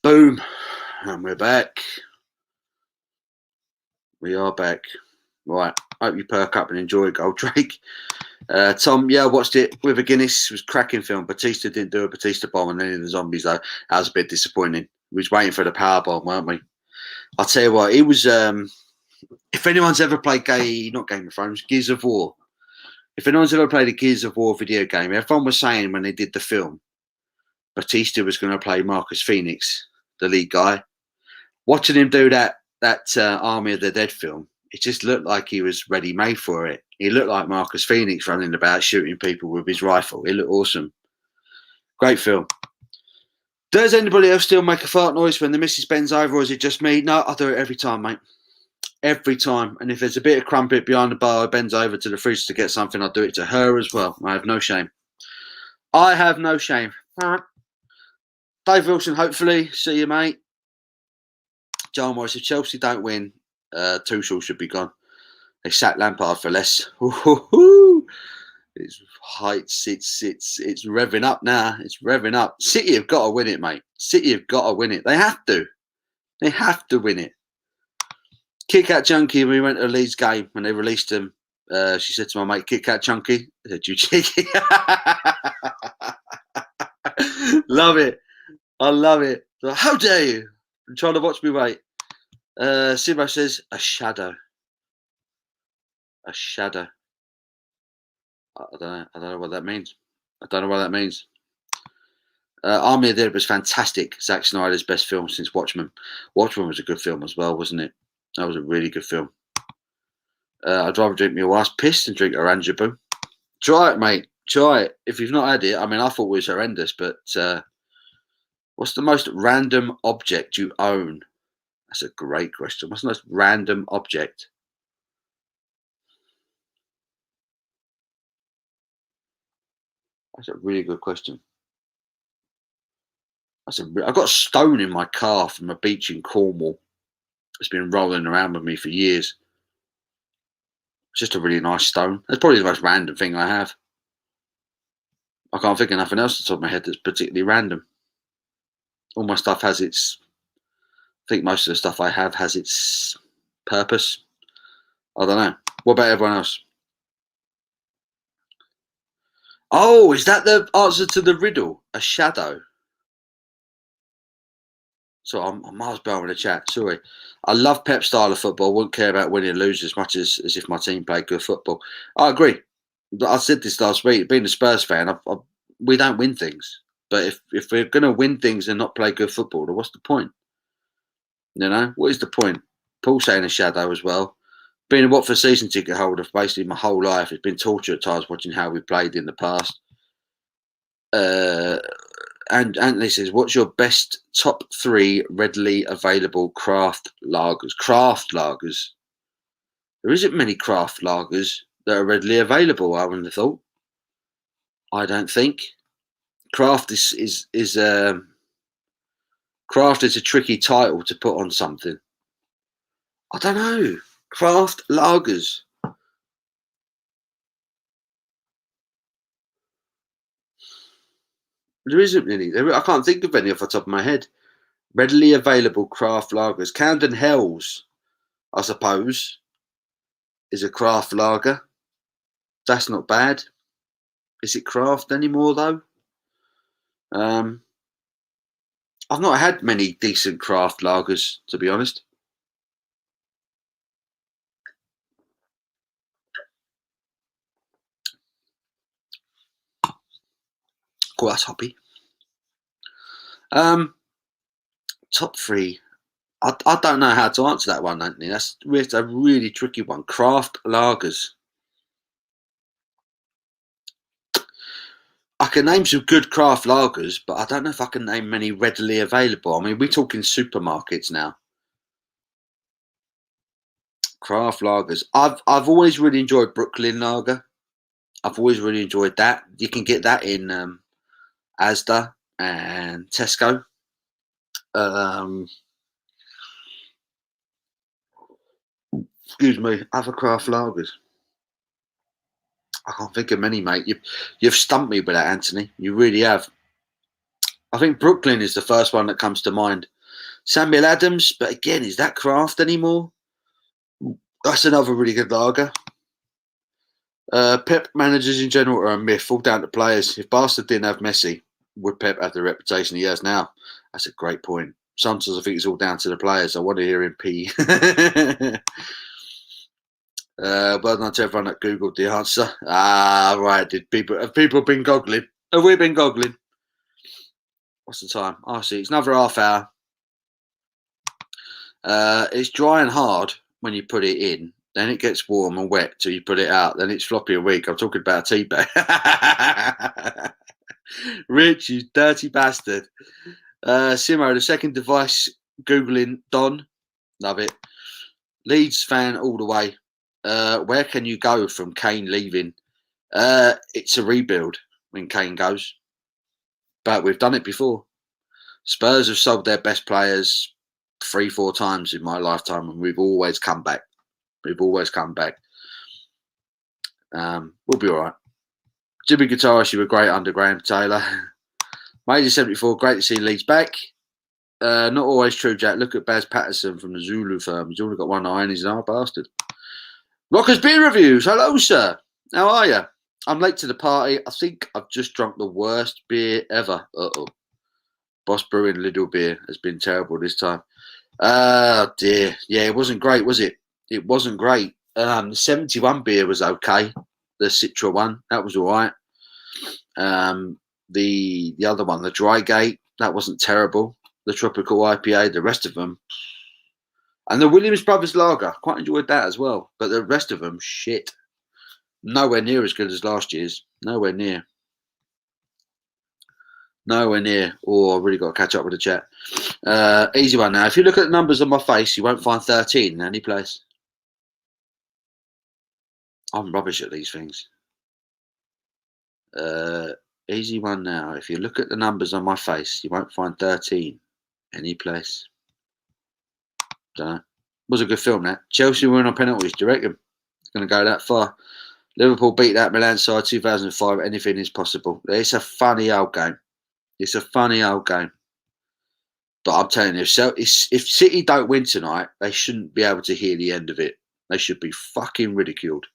Boom. And we're back. We are back. Right. Hope you perk up and enjoy Goldrake. Tom, yeah, I watched it with a Guinness. It was a cracking film. Batista didn't do a Batista bomb on any of the zombies, though. That was a bit disappointing. We was waiting for the power bomb, weren't we? I'll tell you what, it was... if anyone's ever played not Game of Thrones, Gears of War. If anyone's ever played a Gears of War video game, everyone was saying when they did the film, Batista was going to play Marcus Phoenix, the lead guy. Watching him do that Army of the Dead film, it just looked like he was ready-made for it. He looked like Marcus Phoenix running about shooting people with his rifle. It looked awesome. Great film. Does anybody else still make a fart noise when the missus bends over, or is it just me? No, I do it every time, mate. Every time. And if there's a bit of crumpet behind the bar, I bends over to the fridge to get something, I'll do it to her as well. I have no shame. I have no shame. All right. Dave Wilson, hopefully. See you, mate. John Morris, if Chelsea don't win, Tuchel should be gone. They sacked Lampard for less. It's heights. It's revving up now. It's revving up. City have got to win it, mate. City have got to win it. They have to. They have to win it. Kit Kat Junkie, when we went to Leeds game when they released him, she said to my mate, Kit Kat Chunky. I said, you cheeky. Love it. I love it. Like, how dare you? I'm trying to watch me wait. Simo says, a shadow. A shadow. I don't know. I don't know what that means. I don't know what that means. Army of the Dead was fantastic. Zack Snyder's best film since Watchmen. Watchmen was a good film as well, wasn't it? That was a really good film. I'd rather drink my wife's piss than drink Oranjaboo. Try it, mate. Try it. If you've not had it, I mean, I thought it was horrendous, but what's the most random object you own? That's a great question. What's the most random object? That's a really good question. I've got a stone in my car from a beach in Cornwall. It's been rolling around with me for years. It's just a really nice stone. That's probably the most random thing I have. I can't think of nothing else at the top of my head that's particularly random. All my stuff has its... I think most of the stuff I have has its purpose. I don't know. What about everyone else? Oh, is that the answer to the riddle? A shadow. So I'm miles behind with the chat. Sorry. I love Pep's style of football. Wouldn't care about winning or losing as much as if my team played good football. I agree. I said this last week. Being a Spurs fan, we don't win things. But if we're going to win things and not play good football, then what's the point? You know, what is the point? Paul saying a shadow as well. Being a Watford season ticket holder for basically my whole life, it's been torture at times watching how we played in the past. And Anthony says, what's your best top 3 readily available craft lagers? Craft lagers. There isn't many craft lagers that are readily available, I wouldn't have thought. I don't think. Craft is a tricky title to put on something. I don't know. Craft lagers. There isn't any. I can't think of any off the top of my head. Readily available craft lagers. Camden Hells, I suppose, is a craft lager. That's not bad. Is it craft anymore, though? I've not had many decent craft lagers, to be honest. Oh, that's hoppy. Top 3. I don't know how to answer that one, Anthony. That's a really tricky one. Craft lagers. I can name some good craft lagers, but I don't know if I can name many readily available. I mean, we're talking supermarkets now. Craft lagers. I've always really enjoyed Brooklyn Lager. I've always really enjoyed that. You can get that in Asda and Tesco. Excuse me. Other craft lagers. I can't think of many, mate. You've stumped me with that, Anthony. You really have. I think Brooklyn is the first one that comes to mind. Samuel Adams, but again, is that craft anymore? That's another really good lager. Pep managers in general are a myth, all down to players. If Barca didn't have Messi, would Pep have the reputation he has now? That's a great point. Sometimes I think it's all down to the players. I want to hear him pee. Well done to everyone that Googled the answer. Right. Have people been goggling? Have we been goggling? What's the time? I see. It's another half hour. It's dry and hard when you put it in. Then it gets warm and wet till you put it out. Then it's floppy and weak. I'm talking about a tea bag. Rich, you dirty bastard. Simo, the second device, Googling Don. Love it. Leeds fan all the way. Where can you go from Kane leaving? It's a rebuild when Kane goes. But we've done it before. Spurs have sold their best players 3-4 times in my lifetime, and we've always come back. We'll be all right. Jimmy Guitarist, you were great under Graham Taylor. Major 74, great to see Leeds back. Not always true, Jack. Look at Baz Patterson from the Zulu firm. He's only got one eye and he's an bastard. Rockers Beer Reviews. Hello, sir. How are you? I'm late to the party. I think I've just drunk the worst beer ever. Uh-oh. Boss Brewing Lidl beer has been terrible this time. Oh, dear. Yeah, it wasn't great, was it? It wasn't great. The 71 beer was okay. The Citra one, that was all right. The other one, the Dry Gate, that wasn't terrible. The Tropical IPA, the rest of them. And the Williams Brothers Lager, quite enjoyed that as well. But the rest of them, shit. Nowhere near as good as last year's. Nowhere near. Oh, I've really got to catch up with the chat. Easy one now. If you look at the numbers on my face, you won't find 13 in any place. I'm rubbish at these things. Easy one now. If you look at the numbers on my face, you won't find 13 any place. Don't know. Was a good film, that. Chelsea win on penalties. Do you reckon it's going to go that far? Liverpool beat that Milan side 2005. Anything is possible. It's a funny old game. But I'm telling you, if City don't win tonight, they shouldn't be able to hear the end of it. They should be fucking ridiculed.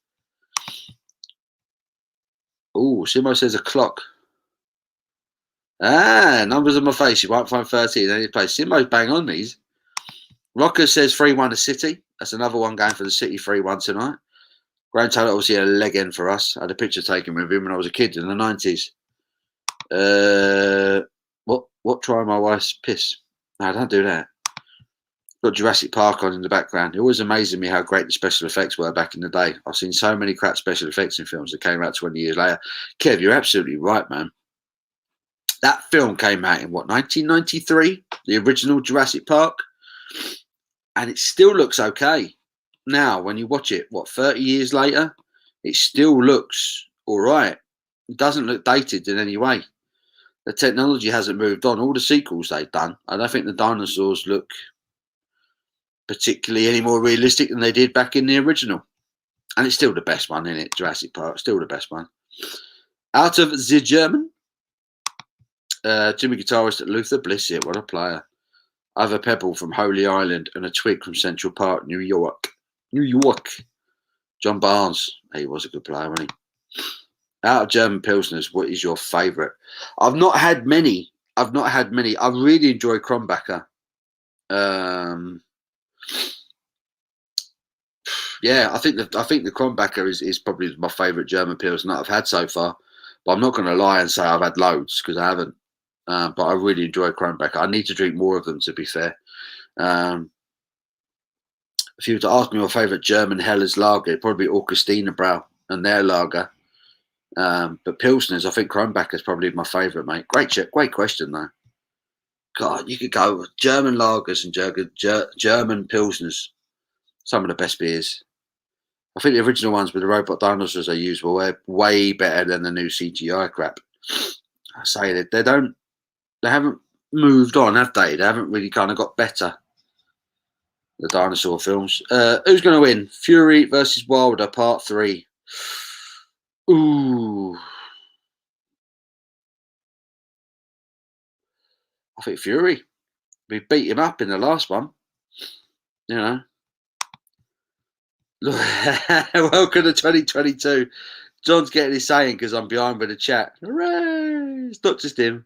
Oh, Simo says a clock. Numbers on my face. You won't find 13 in any place. Simo's bang on these. Rocker says 3-1 to City. That's another one going for the City 3-1 tonight. Graham Taylor obviously a leg end for us. I had a picture taken with him when I was a kid in the 90s. What try my wife's piss? No, don't do that. Got Jurassic Park on in the background. It always amazes me how great the special effects were back in the day. I've seen so many crap special effects in films that came out 20 years later. Kev, you're absolutely right, man. That film came out in, 1993? The original Jurassic Park? And it still looks okay. Now, when you watch it, 30 years later? It still looks all right. It doesn't look dated in any way. The technology hasn't moved on. All the sequels they've done, I don't think the dinosaurs look particularly any more realistic than they did back in the original. And it's still the best one, isn't it? Jurassic Park, still the best one. Out of the German, Jimmy Guitarist at Luther, bless it, what a player. I have a pebble from Holy Island and a twig from Central Park, New York. John Barnes, he was a good player, wasn't he? Out of German Pilsners, what is your favourite? I've not had many. I really enjoy Kronbacher. Yeah, I think the Kronbacher is probably my favourite German Pilsner that I've had so far. But I'm not going to lie and say I've had loads because I haven't. But I really enjoy Kronbacher. I need to drink more of them, to be fair. If you were to ask me my favourite German Heller's lager, it'd probably be Augustiner Brau and their lager. But Pilsners, I think Kronbacher is probably my favourite, mate. Great question, though. God, you could go with German lagers and German Pilsners. Some of the best beers. I think the original ones with the robot dinosaurs they used were way better than the new CGI crap. I say that they haven't moved on, have they? They haven't really kind of got better. The dinosaur films. Who's going to win? Fury versus Wilder, Part 3. Ooh. think Fury. We beat him up in the last one. You know. Welcome to 2022. John's getting his saying because I'm behind with the chat. Hooray! It's not just him.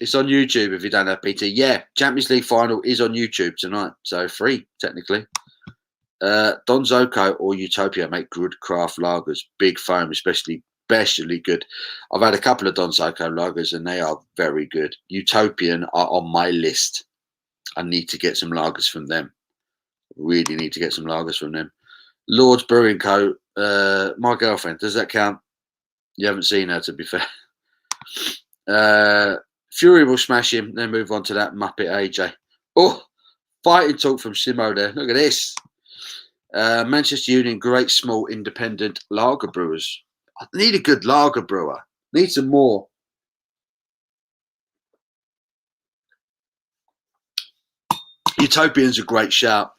It's on YouTube if you don't have PT. Yeah, Champions League final is on YouTube tonight. So free, technically. Don Zoco or Utopia make good craft lagers. Big foam, especially good. I've had a couple of Don Zoco lagers and they are very good. Utopian are on my list. I need to get some lagers from them. Really need to get some lagers from them. Lord's Brewing Co. My girlfriend. Does that count? You haven't seen her, to be fair. Fury will smash him. Then move on to that Muppet AJ. Oh, fighting talk from Simo there. Look at this. Manchester Union, great small independent lager brewers. I need a good lager brewer. Need some more. Utopian's a great shout.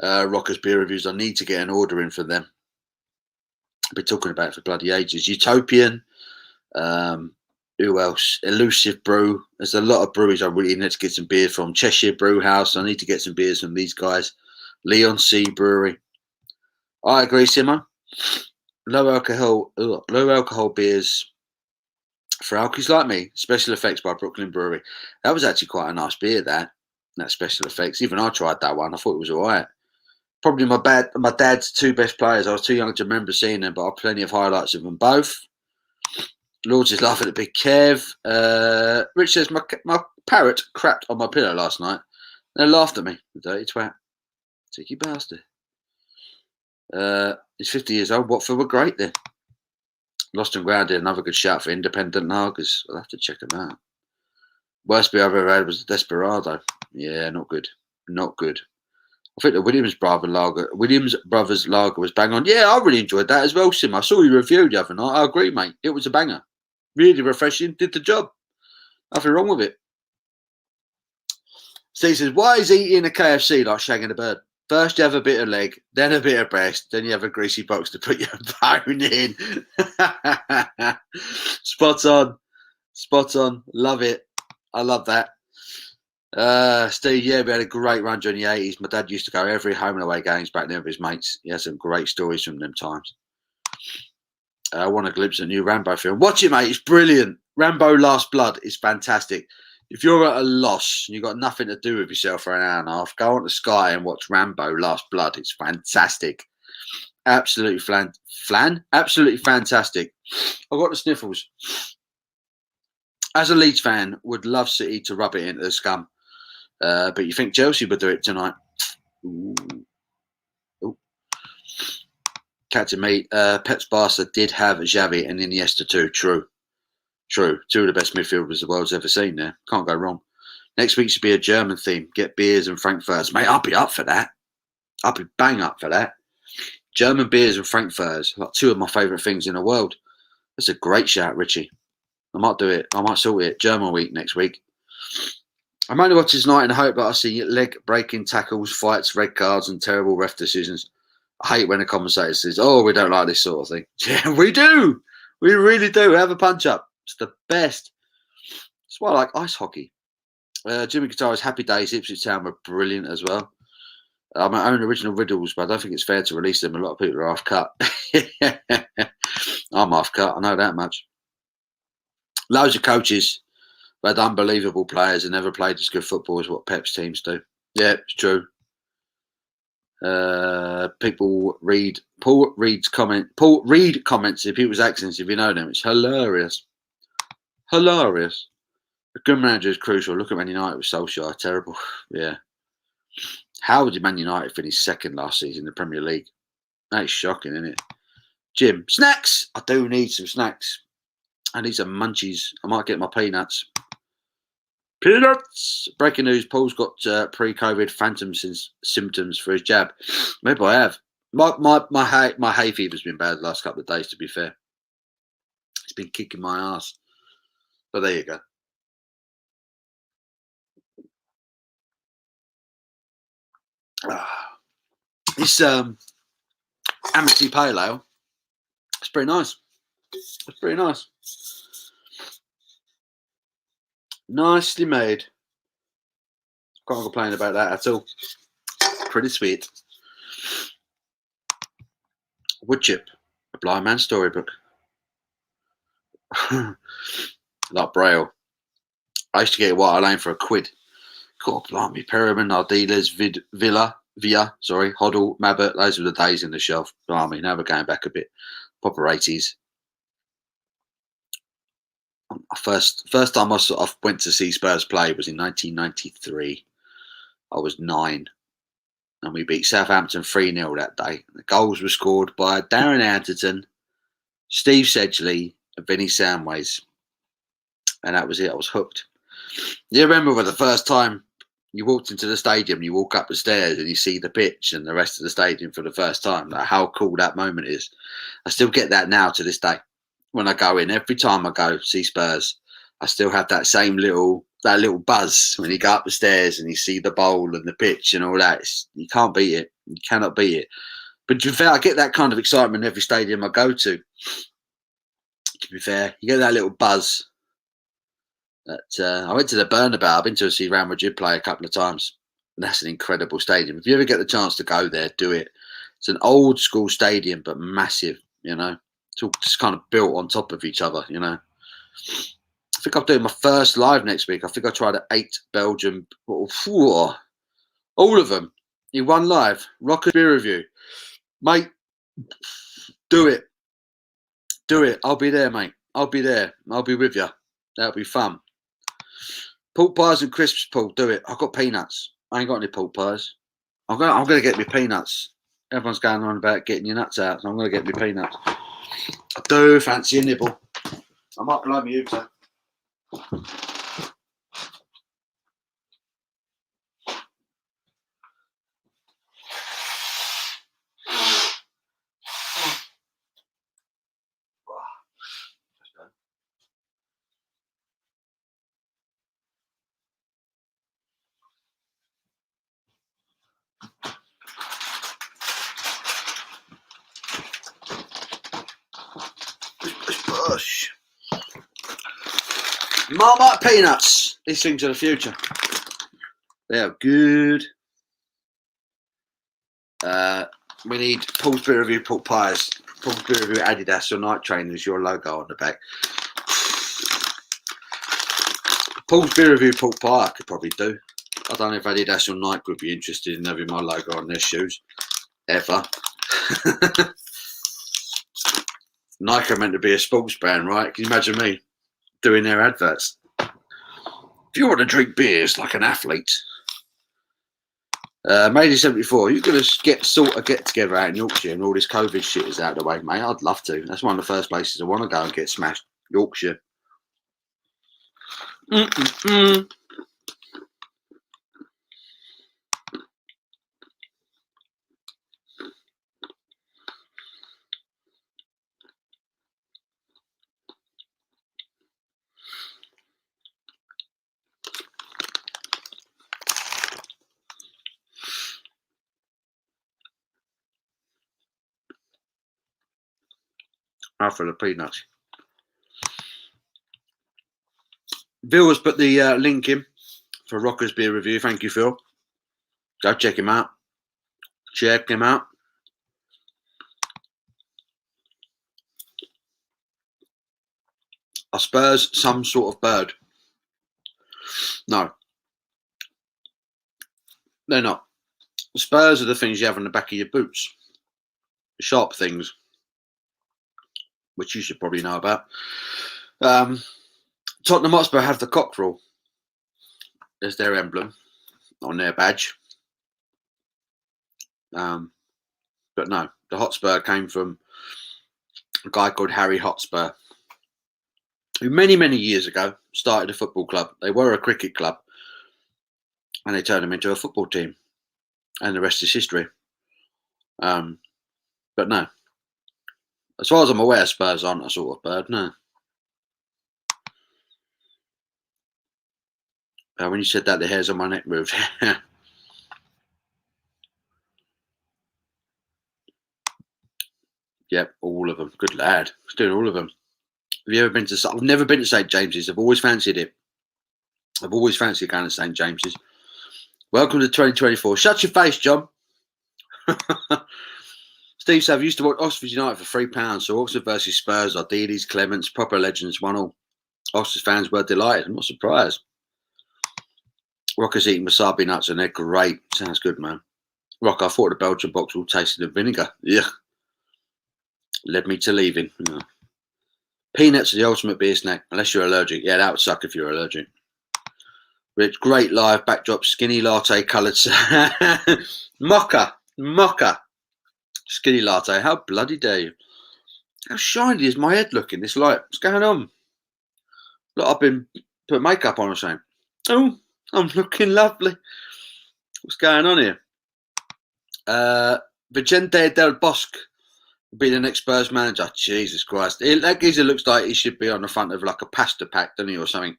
Rockers Beer Reviews. I need to get an order in for them. I've been talking about it for bloody ages. Utopian. Who else? Elusive Brew. There's a lot of breweries I really need to get some beer from. Cheshire Brew House. I need to get some beers from these guys. Leon C Brewery. I agree, Simo. Low alcohol beers for alkies like me. Special Effects by Brooklyn Brewery. That was actually quite a nice beer, that Special Effects. Even I tried that one. I thought it was all right. Probably my dad's two best players. I was too young to remember seeing them, but I have plenty of highlights of them both. Lords is laughing at Big Kev. Rich says, my parrot crapped on my pillow last night. They laughed at me. The dirty twat. Cheeky bastard. He's 50 years old. Watford were great then. Lost and Grounded, another good shout for independent lagers. I'll have to check them out. Worst beer I've ever had was the Desperado. Yeah, not good. Not good. I think the Williams Brothers Lager was bang on. Yeah, I really enjoyed that as well, Sim. I saw you review the other night. I agree, mate. It was a banger. Really refreshing. Did the job. Nothing wrong with it. Steve says, why is eating a KFC like shagging a bird? First you have a bit of leg, then a bit of breast, then you have a greasy box to put your bone in. Spot on. Spot on. Love it. I love that. Steve, yeah, we had a great run during the 80s. My dad used to go every home and away games back then with his mates. He had some great stories from them times. I want a glimpse of a new Rambo film. Watch it, mate. It's brilliant. Rambo Last Blood is fantastic. If you're at a loss and you've got nothing to do with yourself for an hour and a half, go on to Sky and watch Rambo Last Blood. It's fantastic. Absolutely absolutely fantastic. I've got the sniffles. As a Leeds fan, would love City to rub it into the scum. But you think Chelsea would do it tonight? Ooh. Ooh. Captain me. Pep Barca did have Xavi and Iniesta too. True. Two of the best midfielders the world's ever seen there. Can't go wrong. Next week should be a German theme. Get beers and frankfurters. Mate, I'll be up for that. I'll be bang up for that. German beers and frankfurters. Like two of my favourite things in the world. That's a great shout, Richie. I might do it. I might sort it. German week next week. I'm only watching tonight in the hope that I see leg-breaking tackles, fights, red cards, and terrible ref decisions. I hate when a commentator says, oh, we don't like this sort of thing. Yeah, we do. We really do. Have a punch-up. It's the best. That's why I like ice hockey. Jimmy Guitar's Happy Days, Ipswich Town were brilliant as well. My own original riddles, but I don't think it's fair to release them. A lot of people are half-cut. I'm half-cut. I know that much. Loads of coaches, but unbelievable players and never played as good football as what Pep's teams do. Yeah, it's true. Paul Reed comments in people's accents if you know them. It's hilarious. Hilarious. A good manager is crucial. Look at Man United with Solskjaer. Terrible. Yeah. How did Man United finish second last season in the Premier League? That is shocking, isn't it? Jim, snacks. I do need some snacks. I need some munchies. I might get my peanuts. Peanuts. Breaking news: Paul's got pre-COVID phantom symptoms for his jab. Maybe I have. My hay fever's been bad the last couple of days. To be fair, it's been kicking my ass. But there you go. This Amity Pale Ale. It's pretty nice. It's pretty nice. Nicely made. Can't complain about that at all. Pretty sweet. Wood chip, a blind man's storybook. Like Braille. I used to get White Lane for £1. God, blimey, Perriman, Ardelas, Villa, Hoddle, Mabbott. Those were the days in the shelf. Blimey, now we're going back a bit. Proper 80s. First time I sort of went to see Spurs play was in 1993. I was 9. And we beat Southampton 3-0 that day. The goals were scored by Darren Anderton, Steve Sedgley, and Vinnie Samways. And that was it. I was hooked. You remember when the first time you walked into the stadium, you walk up the stairs and you see the pitch and the rest of the stadium for the first time, like how cool that moment is. I still get that now to this day. When I go in, every time I go see Spurs, I still have that same little buzz when you go up the stairs and you see the bowl and the pitch and all that. You can't beat it. You cannot beat it. But to be fair, I get that kind of excitement in every stadium I go to. To be fair, you get that little buzz. I went to the Bernabeu. I've been to see Real Madrid play a couple of times. And that's an incredible stadium. If you ever get the chance to go there, do it. It's an old school stadium, but massive, you know. It's all just kind of built on top of each other, you know. I think I'm doing my first live next week. I think I tried 8 Belgium. All of them in one live. Rocker beer review. Mate, do it. Do it. I'll be there, mate. I'll be there. I'll be with you. That'll be fun. Pork pies and crisps, Paul. Do it. I've got peanuts. I ain't got any pork pies. I'm gonna get me peanuts. Everyone's going on about getting your nuts out, so I'm gonna get me peanuts. I do fancy a nibble. I might blow me over. Bush. Marmite peanuts. These things are the future. They are good. We need Paul's Beer Review pork pies. Paul's Beer Review Adidas or Night Trainers, your logo on the back. Paul's Beer Review pork pie I could probably do. I don't know if Adidas or Nike would be interested in having my logo on their shoes. Ever. Nike are meant to be a sports brand, right? Can you imagine me doing their adverts? If you want to drink beers like an athlete, made in 74, you're going to get together out in Yorkshire and all this COVID shit is out of the way, mate. I'd love to. That's one of the first places I want to go and get smashed. Yorkshire. After the peanuts. Phil has put the link in for Rocker's Beer Review. Thank you, Phil. Go check him out. Check him out. Are Spurs some sort of bird? No. They're not. The Spurs are the things you have on the back of your boots. The sharp things. Which you should probably know about. Tottenham Hotspur have the cockerel as their emblem on their badge. But no, the Hotspur came from a guy called Harry Hotspur, who many, many years ago started a football club. They were a cricket club, and they turned them into a football team, and the rest is history. But no, as far as I'm aware, Spurs aren't a sort of bird, no. When you said that, the hairs on my neck moved. Yep, all of them. Good lad. He's doing all of them. Have you ever been to? I've never been to St James's. I've always fancied it. I've always fancied going to St James's. Welcome to 2024. Shut your face, John. Steve Sav used to watch Oxford United for £3. So Oxford versus Spurs, Ardiles, Clements, proper legends, 1-1. Oxford fans were delighted. I'm not surprised. Rocker's eating wasabi nuts and they're great. Sounds good, man. Rock, I thought the Belgian box all tasted of vinegar. Yeah. Led me to leaving. Yeah. Peanuts are the ultimate beer snack, unless you're allergic. Yeah, that would suck if you're allergic. Rich, great live backdrop, skinny latte coloured. Mocha. Skinny latte. How bloody dare you? How shiny is my head looking? This light. What's going on? Look, I've been put makeup on or something. Oh, I'm looking lovely. What's going on here? Vicente Del Bosque will be the next Spurs manager. Jesus Christ. That geezer looks like he should be on the front of like a pasta pack, doesn't he, or something?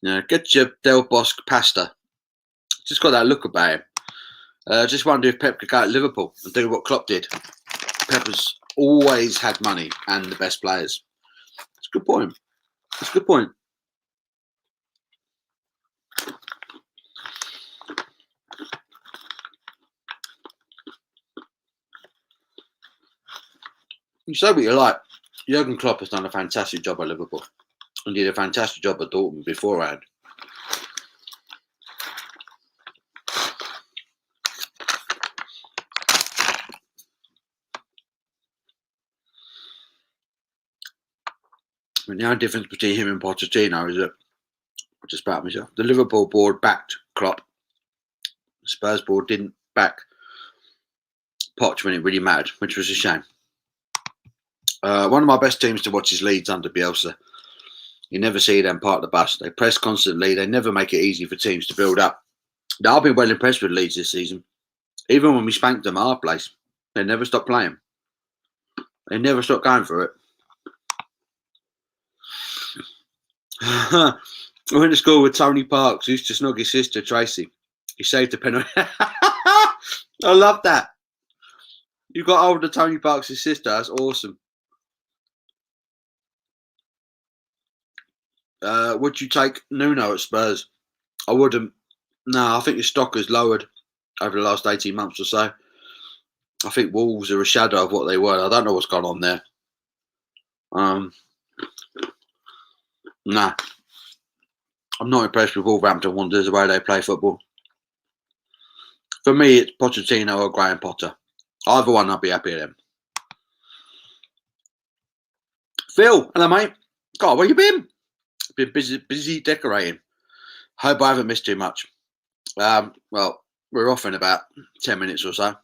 You know, get your Del Bosque pasta. Just got that look about him. Just wonder if Pep could go at Liverpool and do what Klopp did. Pep has always had money and the best players. It's a good point. It's a good point. You say what you like. Jurgen Klopp has done a fantastic job at Liverpool and did a fantastic job at Dortmund beforehand. I mean, the only difference between him and Pochettino is that, I just spat myself, the Liverpool board backed Klopp. The Spurs board didn't back Poch when it really mattered, which was a shame. One of my best teams to watch is Leeds under Bielsa. You never see them part of the bus. They press constantly. They never make it easy for teams to build up. Now, I've been well impressed with Leeds this season. Even when we spanked them at our place, they never stopped playing. They never stopped going for it. I went to school with Tony Parks, who used to snog his sister, Tracy. He saved a penalty. I love that. You got hold of Tony Parks' sister. That's awesome. Would you take Nuno at Spurs? I wouldn't. No, I think his stock has lowered over the last 18 months or so. I think Wolves are a shadow of what they were. I don't know what's gone on there. Nah. I'm not impressed with Wolverhampton Wanderers the way they play football. For me, it's Pochettino or Graham Potter. Either one, I'll be happy with them. Phil, hello, mate. God, where you been? Been busy decorating. Hope I haven't missed too much. Well, we're off in about 10 minutes or so.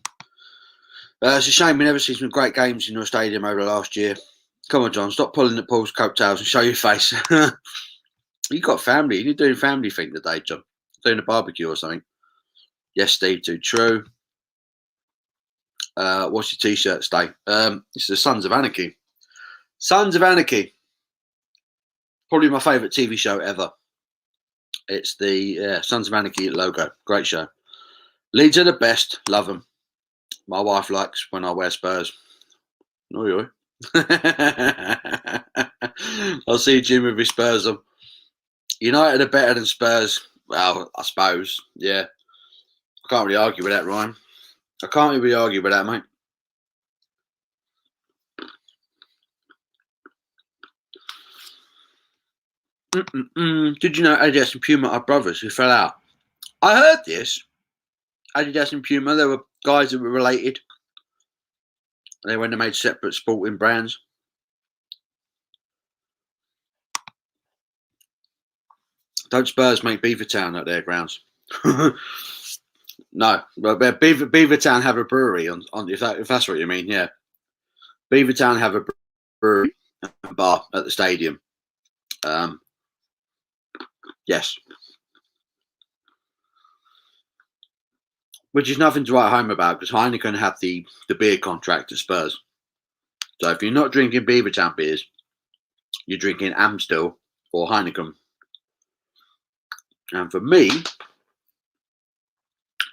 It's a shame we never seen some great games in your stadium over the last year. Come on, John, stop pulling at Paul's coattails and show your face. You got family. You're doing family thing today, John. Doing a barbecue or something. Yes, Steve, too true. What's your t-shirt, Stay? This is the Sons of Anarchy. Sons of Anarchy. Probably my favourite TV show ever. It's the Sons of Anarchy logo. Great show. Leeds are the best. Love them. My wife likes when I wear Spurs. Oi. I'll see Jim with his Spurs on. United are better than Spurs. Well, I suppose. Yeah. I can't really argue with that, Ryan. I can't really argue with that, mate. Did you know Adidas and Puma are brothers who fell out? I heard this. Adidas and Puma, they were guys that were related. They went and made separate sporting brands. Don't Spurs make Beavertown at their grounds? No, but Beavertown have a brewery on if that's what you mean. Yeah, Beavertown have a brewery and bar at the stadium. Yes, which is nothing to write home about because Heineken have the beer contract at Spurs. So if you're not drinking Beavertown beers, you're drinking Amstel or Heineken. And for me,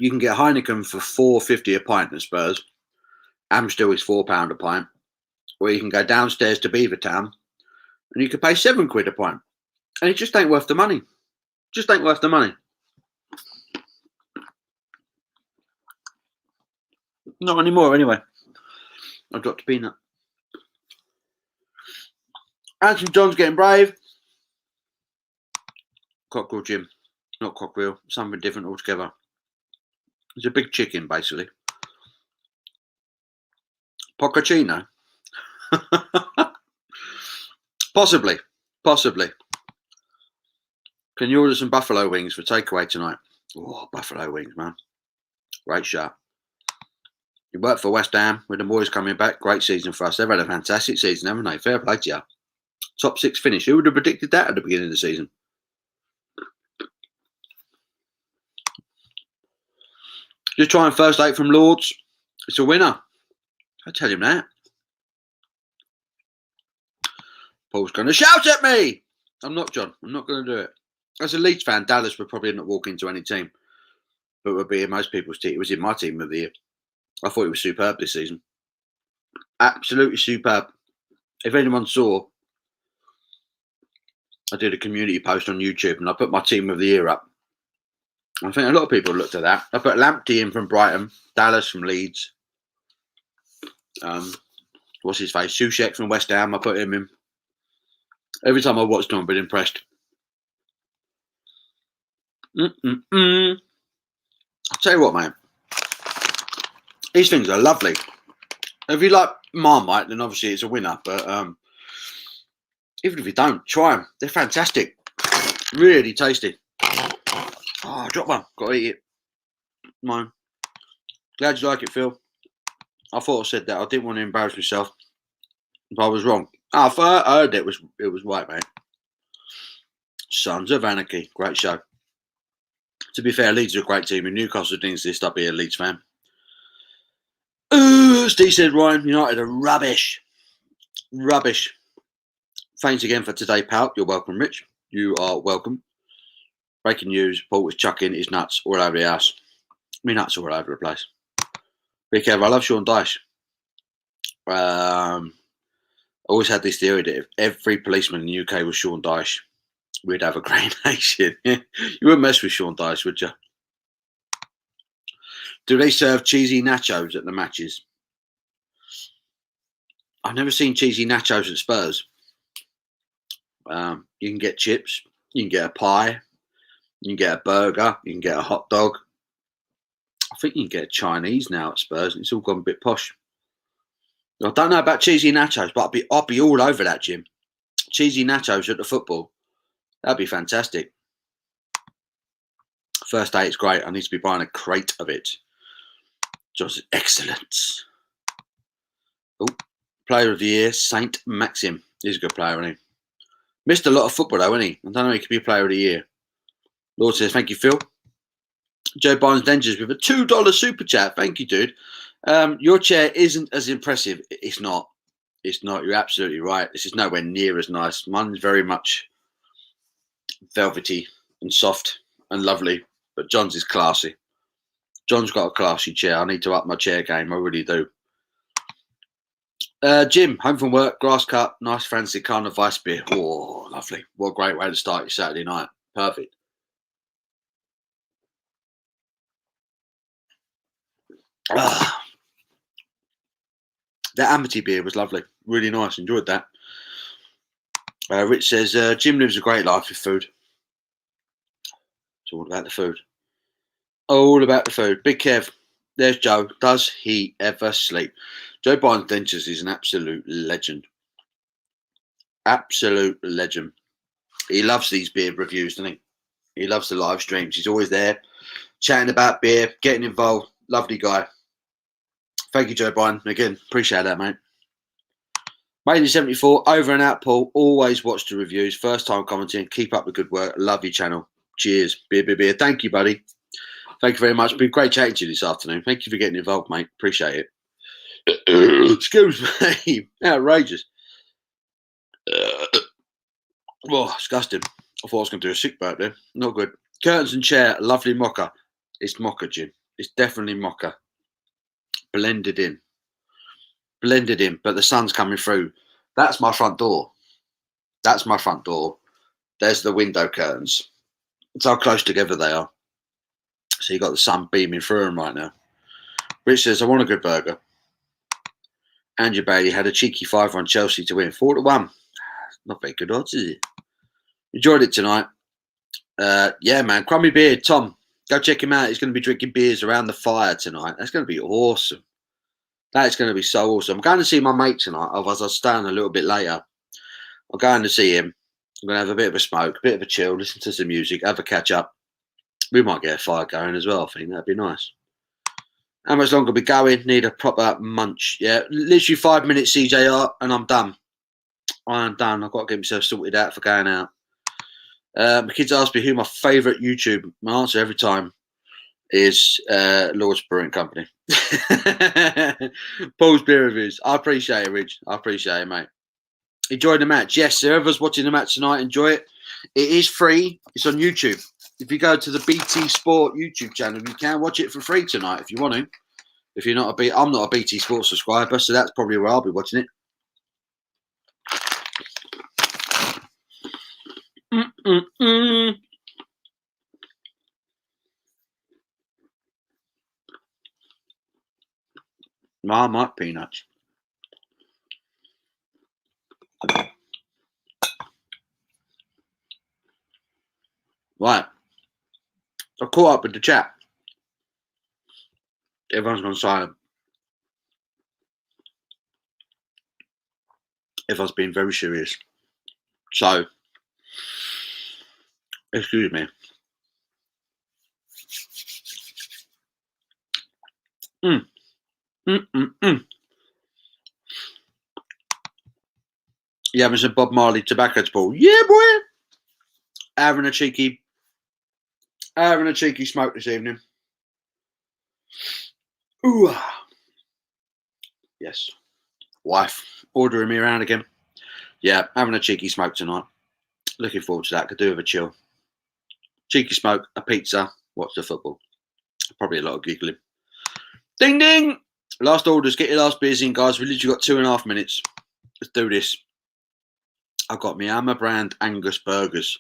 you can get Heineken for £4.50 a pint at Spurs. Amstel is £4 a pint. Or you can go downstairs to Beavertown and you can pay £7 a pint. And it just ain't worth the money. Just ain't worth the money. Not anymore, anyway. I've dropped a peanut. Anthony John's getting brave. Cockerel, Jim. Not cockerel. Something different altogether. It's a big chicken, basically. Poccacino. Possibly. Can you order some buffalo wings for takeaway tonight? Oh, buffalo wings, man. Great shot. You work for West Ham with the boys coming back. Great season for us. They've had a fantastic season, haven't they? Fair play to you. Top 6 finish. Who would have predicted that at the beginning of the season? Just trying first 8 from Lords. It's a winner. I tell him that. Paul's going to shout at me. I'm not, John. I'm not going to do it. As a Leeds fan, Dallas would probably not walk into any team, but would be in most people's team. It was in my team of the year. I thought it was superb this season. Absolutely superb. If anyone saw, I did a community post on YouTube and I put my team of the year up. I think a lot of people looked at that. I put Lamptey in from Brighton, Dallas from Leeds. What's his face? Soucek from West Ham. I put him in. Every time I watched him, I've been impressed. I'll tell you what, mate. These things are lovely. If you like Marmite, then obviously it's a winner. But even if you don't, try them. They're fantastic. Really tasty. Oh, drop one. Got to eat it. Mine. Glad you like it, Phil. I thought I said that. I didn't want to embarrass myself if I was wrong. I heard it was right, mate. Sons of Anarchy. Great show. To be fair, Leeds are a great team. If Newcastle didn't exist, I'd be a Leeds fan. Steve said, Ryan, United are rubbish. Rubbish. Thanks again for today, pal. You're welcome, Rich. You are welcome. Breaking news. Paul was chucking his nuts all over the house. Me nuts all over the place. Be careful. I love Sean Dyche. I always had this theory that if every policeman in the UK was Sean Dyche, we'd have a great nation. You wouldn't mess with Sean Dyche, would you? Do they serve cheesy nachos at the matches? I've never seen cheesy nachos at Spurs. You can get chips. You can get a pie. You can get a burger. You can get a hot dog. I think you can get Chinese now at Spurs. It's all gone a bit posh. I don't know about cheesy nachos, but I'll be all over that, Jim. Cheesy nachos at the football. That'd be fantastic. First day, it's great. I need to be buying a crate of it. Just excellent. Oh, player of the year, Saint Maxim. He's a good player, isn't he? Missed a lot of football, though, isn't he? I don't know if he could be player of the year. Lord says, thank you, Phil. Joe Barnes Dangers with a $2 super chat. Thank you, dude. Your chair isn't as impressive. It's not. It's not. You're absolutely right. This is nowhere near as nice. Mine's very much velvety and soft and lovely, but John's is classy. John's got a classy chair. I need to up my chair game. I really do. Jim, home from work, grass cut, nice fancy Carnival Vice beer. Oh, lovely. What a great way to start your Saturday night. Perfect. That Amity beer was lovely. Really nice. Enjoyed that. Rich says, Jim lives a great life with food. It's all about the food. All about the food. Big Kev. There's Joe. Does he ever sleep? Joe Barnes Dentures is an absolute legend. Absolute legend. He loves these beer reviews, doesn't he? He loves the live streams. He's always there, chatting about beer, getting involved. Lovely guy. Thank you, Joe Biden. Again, appreciate that, mate. Made in 74, over and out, Paul. Always watch the reviews. First time commenting. Keep up the good work. Love your channel. Cheers. Beer, beer, beer. Thank you, buddy. Thank you very much. Been great chatting to you this afternoon. Thank you for getting involved, mate. Appreciate it. Excuse me. Outrageous. Oh, disgusting. I thought I was going to do a sick burp there. Not good. Curtains and chair. Lovely mocha. It's mocha, Jim. It's definitely mocha. Blended in. Blended in. But the sun's coming through. That's my front door. That's my front door. There's the window curtains. It's how close together they are. So you got the sun beaming through them right now. Rich says, I want a good burger. Andrew Bailey had a cheeky fiver on Chelsea to win 4-1. Not very good odds, is it? Enjoyed it tonight. Yeah, man. Crummy Beard, Tom, go check him out. He's going to be drinking beers around the fire tonight. That's going to be awesome. That is going to be so awesome. I'm going to see my mate tonight. Otherwise, I'll stay on a little bit later. I'm going to see him. I'm going to have a bit of a smoke, a bit of a chill, listen to some music, have a catch up. We might get a fire going as well, I think. That'd be nice. How much longer are we going? Need a proper munch. Yeah, literally 5 minutes, CJR, and I'm done. I am done. I've got to get myself sorted out for going out. My kids ask me who my favourite YouTube. My answer every time is Lord's Brewing Company. Paul's beer reviews. I appreciate it, Rich. I appreciate it, mate. Enjoy the match. Yes, whoever's watching the match tonight, enjoy it. It is free. It's on YouTube. If you go to the BT Sport YouTube channel, you can watch it for free tonight if you want to. If you're not I'm not a BT Sport subscriber, so that's probably where I'll be watching it. Marmite peanuts. Right. I caught up with the chat. Everyone's gone silent. Everyone's been very serious. So, excuse me. You having some Bob Marley tobacco Paul? Yeah, boy. Having a cheeky smoke this evening. Ooh. Yes. Wife ordering me around again. Yeah, having a cheeky smoke tonight. Looking forward to that. Could do with a chill. Cheeky smoke, a pizza, watch the football. Probably a lot of giggling. Ding ding! Last orders, get your last beers in, guys. We literally got 2.5 minutes. Let's do this. I've got my Hammer brand Angus burgers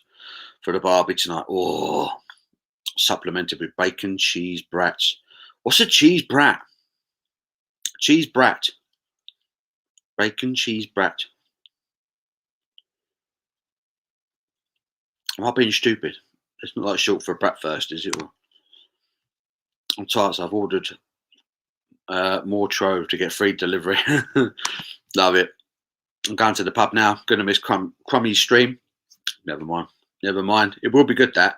for the barbie tonight. Oh, supplemented with bacon, cheese, brats. What's a cheese brat? Cheese brat. Bacon, cheese, brat. Am I being stupid? It's not like short for bratwurst, is it? I'm tired, so I've ordered more trove to get free delivery. Love it. I'm going to the pub now. Going to miss Crummy's stream. Never mind. It will be good, that.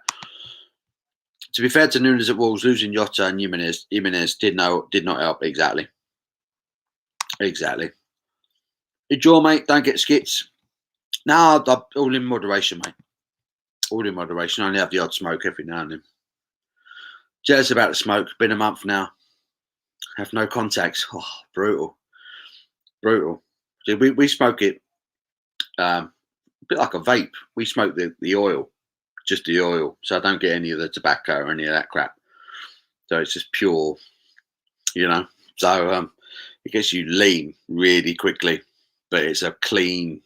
To be fair to Nunes at Wolves, losing Jota and Jimenez did not help. Exactly. Enjoy, mate. Don't get skits. No, all in moderation, mate. All in moderation. I only have the odd smoke every now and then. Jealous about the smoke. Been a month now. Have no contacts. Oh, brutal. We smoke it a bit like a vape. We smoke the oil, just the oil. So I don't get any of the tobacco or any of that crap. So it's just pure, So it gets you lean really quickly, but it's a clean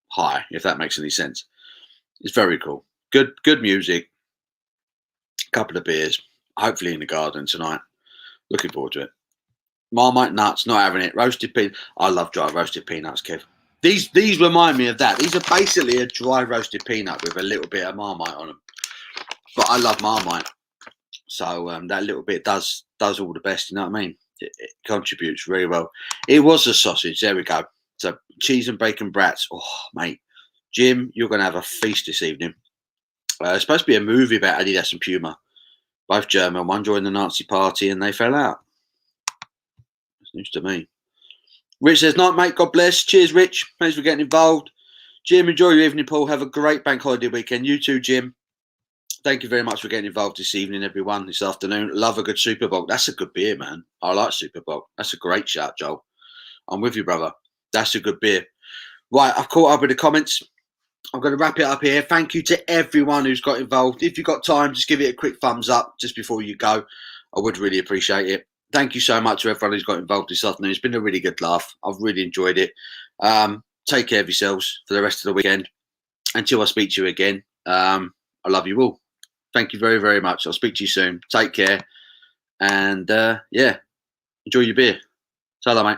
high, if that makes any sense. It's very cool. Good music. Couple of beers. Hopefully in the garden tonight. Looking forward to it. Marmite nuts, not having it. Roasted peanuts. I love dry roasted peanuts, Kev. These remind me of that. These are basically a dry roasted peanut with a little bit of Marmite on them. But I love Marmite. So that little bit does all the best, you know what I mean? It contributes very well. It was a sausage. There we go. So cheese and bacon brats. Oh, mate. Jim, you're going to have a feast this evening. It's supposed to be a movie about Adidas and Puma. Both German. One joined the Nazi party and they fell out. It's news to me. Rich says, night, mate. God bless. Cheers, Rich. Thanks for getting involved. Jim, enjoy your evening, Paul. Have a great bank holiday weekend. You too, Jim. Thank you very much for getting involved this evening, everyone, this afternoon. Love a good Super Bowl. That's a good beer, man. I like Super Bowl. That's a great shout, Joel. I'm with you, brother. That's a good beer. Right, I've caught up with the comments. I'm going to wrap it up here. Thank you to everyone who's got involved. If you've got time, just give it a quick thumbs up just before you go. I would really appreciate it. Thank you so much to everyone who's got involved this afternoon. It's been a really good laugh. I've really enjoyed it. Take care of yourselves for the rest of the weekend. Until I speak to you again, I love you all. Thank you very, very much. I'll speak to you soon. Take care. And yeah, enjoy your beer. So, mate.